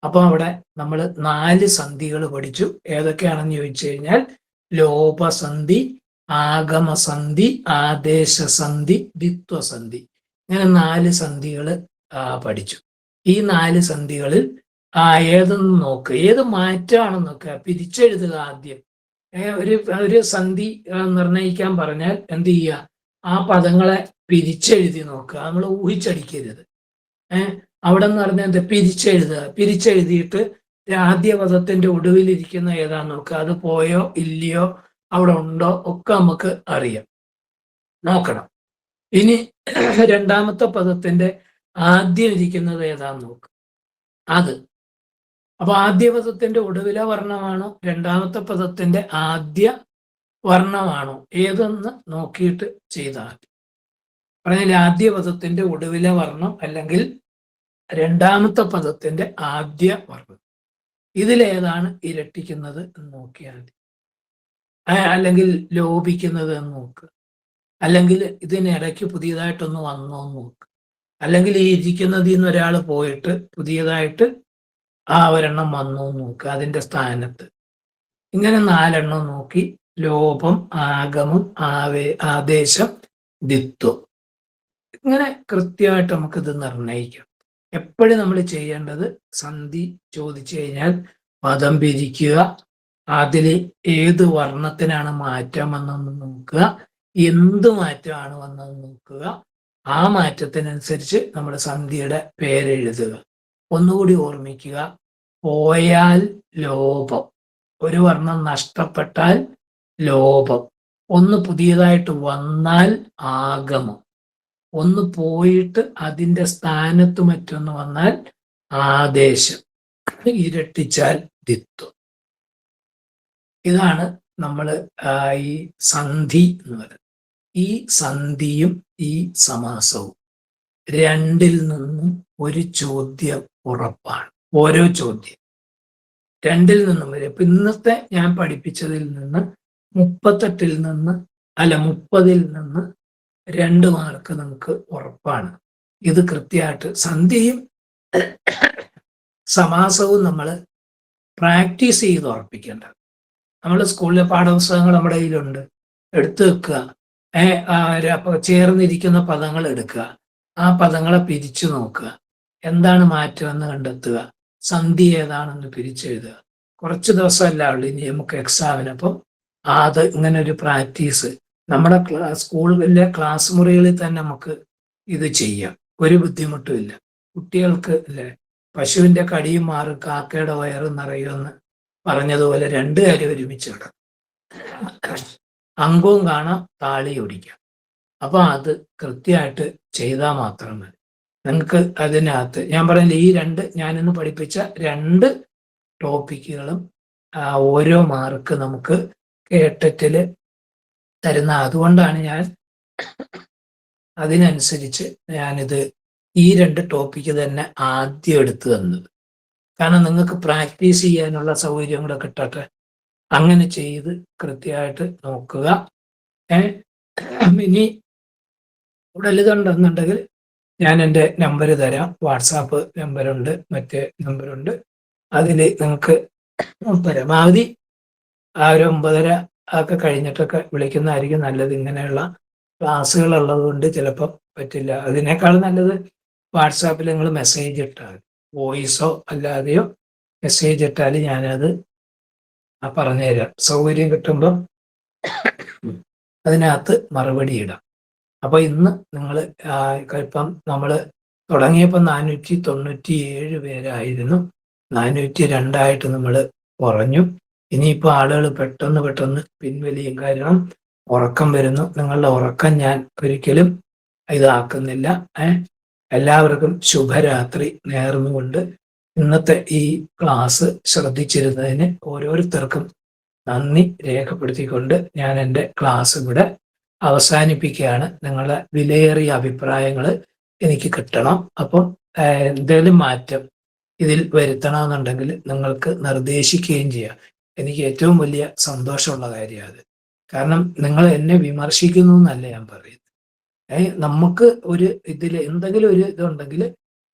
അപ്പൊ അവിടെ നമ്മൾ 4 സന്ധികൾ പഠിച്ചു. ഏതൊക്കെയാണെന്ന് ചോദിച്ചു കഴിഞ്ഞാൽ ലോപസന്ധി, ആഗമസന്ധി, ആദേശസന്ധി, ദ്വിത്വസന്ധി. ഇങ്ങനെ 4 സന്ധികൾ പഠിച്ചു. ഈ 4 സന്ധികളിൽ ഏതെന്ന് നോക്കുക, ഏത് മാറ്റമാണെന്ന് നോക്കുക, പിരിച്ചെഴുതുക ആദ്യം. ഒരു സന്ധി നിർണയിക്കാൻ പറഞ്ഞാൽ എന്ത് ചെയ്യുക? ആ പദങ്ങളെ പിരിച്ചെഴുതി നോക്കുക. നമ്മൾ ഊഹിച്ചടിക്കരുത്. അവിടെ എന്ന് പറഞ്ഞാൽ എന്താ? പിരിച്ചെഴുതുക. പിരിച്ചെഴുതിയിട്ട് ആദ്യ പദത്തിന്റെ ഒടുവിലിരിക്കുന്ന ഏതാന്ന് നോക്കുക. അത് പോയോ ഇല്ലയോ, അവിടെ ഉണ്ടോ ഒക്കെ നമുക്ക് അറിയാം, നോക്കണം. ഇനി രണ്ടാമത്തെ പദത്തിന്റെ ആദ്യം ഇരിക്കുന്നത് ഏതാന്ന് നോക്കുക, അത്. അപ്പൊ ആദ്യ പദത്തിന്റെ ഒടുവിലെ വർണ്ണമാണോ രണ്ടാമത്തെ പദത്തിന്റെ ആദ്യ വർണ്ണമാണോ ഏതെന്ന് നോക്കിയിട്ട് ചെയ്താൽ മതി. പറഞ്ഞാൽ ആദ്യ പദത്തിന്റെ ഒടുവിലെ വർണ്ണം അല്ലെങ്കിൽ രണ്ടാമത്തെ പദത്തിന്റെ ആദ്യ വർണ്ണം, ഇതിലേതാണ് ഇരട്ടിക്കുന്നത് എന്ന് നോക്കിയാൽ മതി. അല്ലെങ്കിൽ ലോപിക്കുന്നത് എന്ന് നോക്കുക, അല്ലെങ്കിൽ ഇതിനിടയ്ക്ക് പുതിയതായിട്ടൊന്ന് വന്നോ എന്ന് നോക്കുക, അല്ലെങ്കിൽ ഈ ഇരിക്കുന്നതിൽ നിന്ന് ഒരാൾ പോയിട്ട് പുതിയതായിട്ട് ഒരെണ്ണം വന്നു നോക്കുക അതിന്റെ സ്ഥാനത്ത്. ഇങ്ങനെ 4 എണ്ണം നോക്കി ലോപം, ആഗമം, ആദേശം, ദ്വിത്വം, ഇങ്ങനെ കൃത്യമായിട്ട് നമുക്കിത് നിർണ്ണയിക്കാം. എപ്പോഴും നമ്മൾ ചെയ്യേണ്ടത് സന്ധി ചോദിച്ചു കഴിഞ്ഞാൽ പദം പിരിക്കുക, അതിൽ ഏത് വർണ്ണത്തിനാണ് മാറ്റം വന്നതെന്ന് നോക്കുക, എന്ത് മാറ്റമാണ് വന്നതെന്ന് നോക്കുക, ആ മാറ്റത്തിനനുസരിച്ച് നമ്മുടെ സന്ധിയുടെ പേരെഴുതുക. ഒന്നുകൂടി ഓർമ്മിക്കുക, പോയാൽ ലോപം, ഒരു വർണ്ണം നഷ്ടപ്പെട്ടാൽ ലോപം, ഒന്ന് പുതിയതായിട്ട് വന്നാൽ ആഗമം, ഒന്ന് പോയിട്ട് അതിൻ്റെ സ്ഥാനത്ത് മറ്റൊന്ന് വന്നാൽ ആദേശം, ഇരട്ടിച്ചാൽ ദ്വിത്വം. ഇതാണ് നമ്മൾ ഈ സന്ധി എന്ന് പറയുന്നത്. ഈ സന്ധിയും ഈ സമാസവും രണ്ടിൽ നിന്നും ഒരു ചോദ്യം ഉറപ്പാണ്. ഓരോ ചോദ്യം രണ്ടിൽ നിന്നും വരും. ഇപ്പൊ ഇന്നത്തെ ഞാൻ പഠിപ്പിച്ചതിൽ നിന്ന് 38-ൽ നിന്ന് 30-ൽ നിന്ന് 2 മാർക്ക് നമുക്ക് ഉറപ്പാണ്. ഇത് കൃത്യമായിട്ട് സന്ധിയും സമാസവും നമ്മൾ പ്രാക്ടീസ് ചെയ്ത് ഉറപ്പിക്കേണ്ടത്. നമ്മൾ സ്കൂളിലെ പാഠപുസ്തകങ്ങൾ നമ്മുടെ കയ്യിലുണ്ട്, എടുത്തു വെക്കുക. ചേർന്നിരിക്കുന്ന പദങ്ങൾ എടുക്കുക, ആ പദങ്ങളെ പിരിച്ചു നോക്കുക, എന്താണ് മാറ്റമെന്ന് കണ്ടെത്തുക, സന്ധി ഏതാണെന്ന് പിരിച്ചെഴുതുക. കുറച്ച് ദിവസമല്ല ഉള്ളൂ ഇനി നമുക്ക് എക്സാമിന്. അപ്പം അത് ഇങ്ങനെ ഒരു പ്രാക്ടീസ് നമ്മുടെ സ്കൂളിലെ ക്ലാസ് മുറികളിൽ തന്നെ നമുക്ക് ഇത് ചെയ്യാം, ഒരു ബുദ്ധിമുട്ടുമില്ല. കുട്ടികൾക്ക് അല്ലേ, പശുവിന്റെ കടിയും മാറും കാക്കയുടെ വയറും നിറയുമെന്ന് പറഞ്ഞതുപോലെ 2 കാര്യം ഒരുമിച്ചിടാം. അങ്കവും കാണാം, താളി ഓടിക്കാം. അപ്പൊ അത് കൃത്യമായിട്ട് ചെയ്താൽ മാത്രം മതി. നിങ്ങൾക്ക് അതിനകത്ത് ഞാൻ പറയുന്നത് ഈ ഞാനിന്ന് പഠിപ്പിച്ച 2 ടോപ്പിക്കുകളും ഓരോ മാർക്ക് നമുക്ക് കേട്ടറ്റില് തരുന്ന. അതുകൊണ്ടാണ് ഞാൻ അതിനനുസരിച്ച് ഞാനിത് ഈ 2 ടോപ്പിക്ക് തന്നെ ആദ്യം എടുത്തു തന്നത്. കാരണം നിങ്ങൾക്ക് പ്രാക്ടീസ് ചെയ്യാനുള്ള സൗകര്യം കൂടെ കിട്ടട്ടെ. അങ്ങനെ ചെയ്ത് കൃത്യമായിട്ട് നോക്കുക. ഇനി കൂടുതലിതുണ്ടെന്നുണ്ടെങ്കിൽ ഞാൻ എൻ്റെ നമ്പർ തരാം. വാട്സാപ്പ് നമ്പറുണ്ട്, മറ്റേ നമ്പറുണ്ട്. അതിൽ നിങ്ങൾക്ക് പരമാവധി ആ ഒരു 9:30 ഒക്കെ കഴിഞ്ഞിട്ടൊക്കെ വിളിക്കുന്നതായിരിക്കും നല്ലത്. ഇങ്ങനെയുള്ള ക്ലാസ്സുകൾ ഉള്ളത് കൊണ്ട് ചിലപ്പം പറ്റില്ല. അതിനേക്കാൾ നല്ലത് വാട്സാപ്പിൽ നിങ്ങൾ മെസ്സേജ് ഇട്ടാൽ, വോയിസോ അല്ലാതെയോ മെസ്സേജ് ഇട്ടാൽ ഞാനത് പറഞ്ഞുതരാം. സൗകര്യം കിട്ടുമ്പം അതിനകത്ത് മറുപടി ഇടാം. അപ്പോൾ ഇന്ന് നിങ്ങൾ ഇപ്പം നമ്മൾ തുടങ്ങിയപ്പോൾ 497 പേരായിരുന്നു. 402 നമ്മൾ കുറഞ്ഞു. ഇനിയിപ്പോൾ ആളുകൾ പെട്ടെന്ന് പിൻവലിയും. കാരണം ഉറക്കം വരുന്നു. നിങ്ങളുടെ ഉറക്കം ഞാൻ ഒരിക്കലും ഇതാക്കുന്നില്ല. എല്ലാവർക്കും ശുഭരാത്രി നേർന്നുകൊണ്ട് ഇന്നത്തെ ഈ ക്ലാസ് ശ്രദ്ധിച്ചിരുന്നതിന് ഓരോരുത്തർക്കും നന്ദി രേഖപ്പെടുത്തിക്കൊണ്ട് ഞാൻ എൻ്റെ ക്ലാസ് ഇവിടെ അവസാനിപ്പിക്കുകയാണ്. നിങ്ങളുടെ വിലയേറിയ അഭിപ്രായങ്ങൾ എനിക്ക് കിട്ടണം. അപ്പം എന്തെങ്കിലും മാറ്റം ഇതിൽ വരുത്തണമെന്നുണ്ടെങ്കിൽ നിങ്ങൾക്ക് നിർദ്ദേശിക്കുകയും ചെയ്യാം. എനിക്ക് ഏറ്റവും വലിയ സന്തോഷമുള്ള കാര്യമാണ് അത്. കാരണം നിങ്ങൾ എന്നെ വിമർശിക്കുന്നു എന്നല്ല ഞാൻ പറയുന്നത്. നമുക്ക് ഒരു ഇതിൽ എന്തെങ്കിലും ഒരു ഇതുണ്ടെങ്കിൽ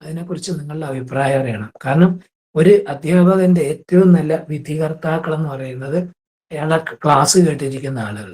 അതിനെക്കുറിച്ച് നിങ്ങളുടെ അഭിപ്രായം അറിയണം. കാരണം ഒരു അധ്യാപകന്റെ ഏറ്റവും നല്ല വിധികർത്താക്കൾ എന്ന് പറയുന്നത് അയാളെ ക്ലാസ് കേട്ടിരിക്കുന്ന ആളുകൾ.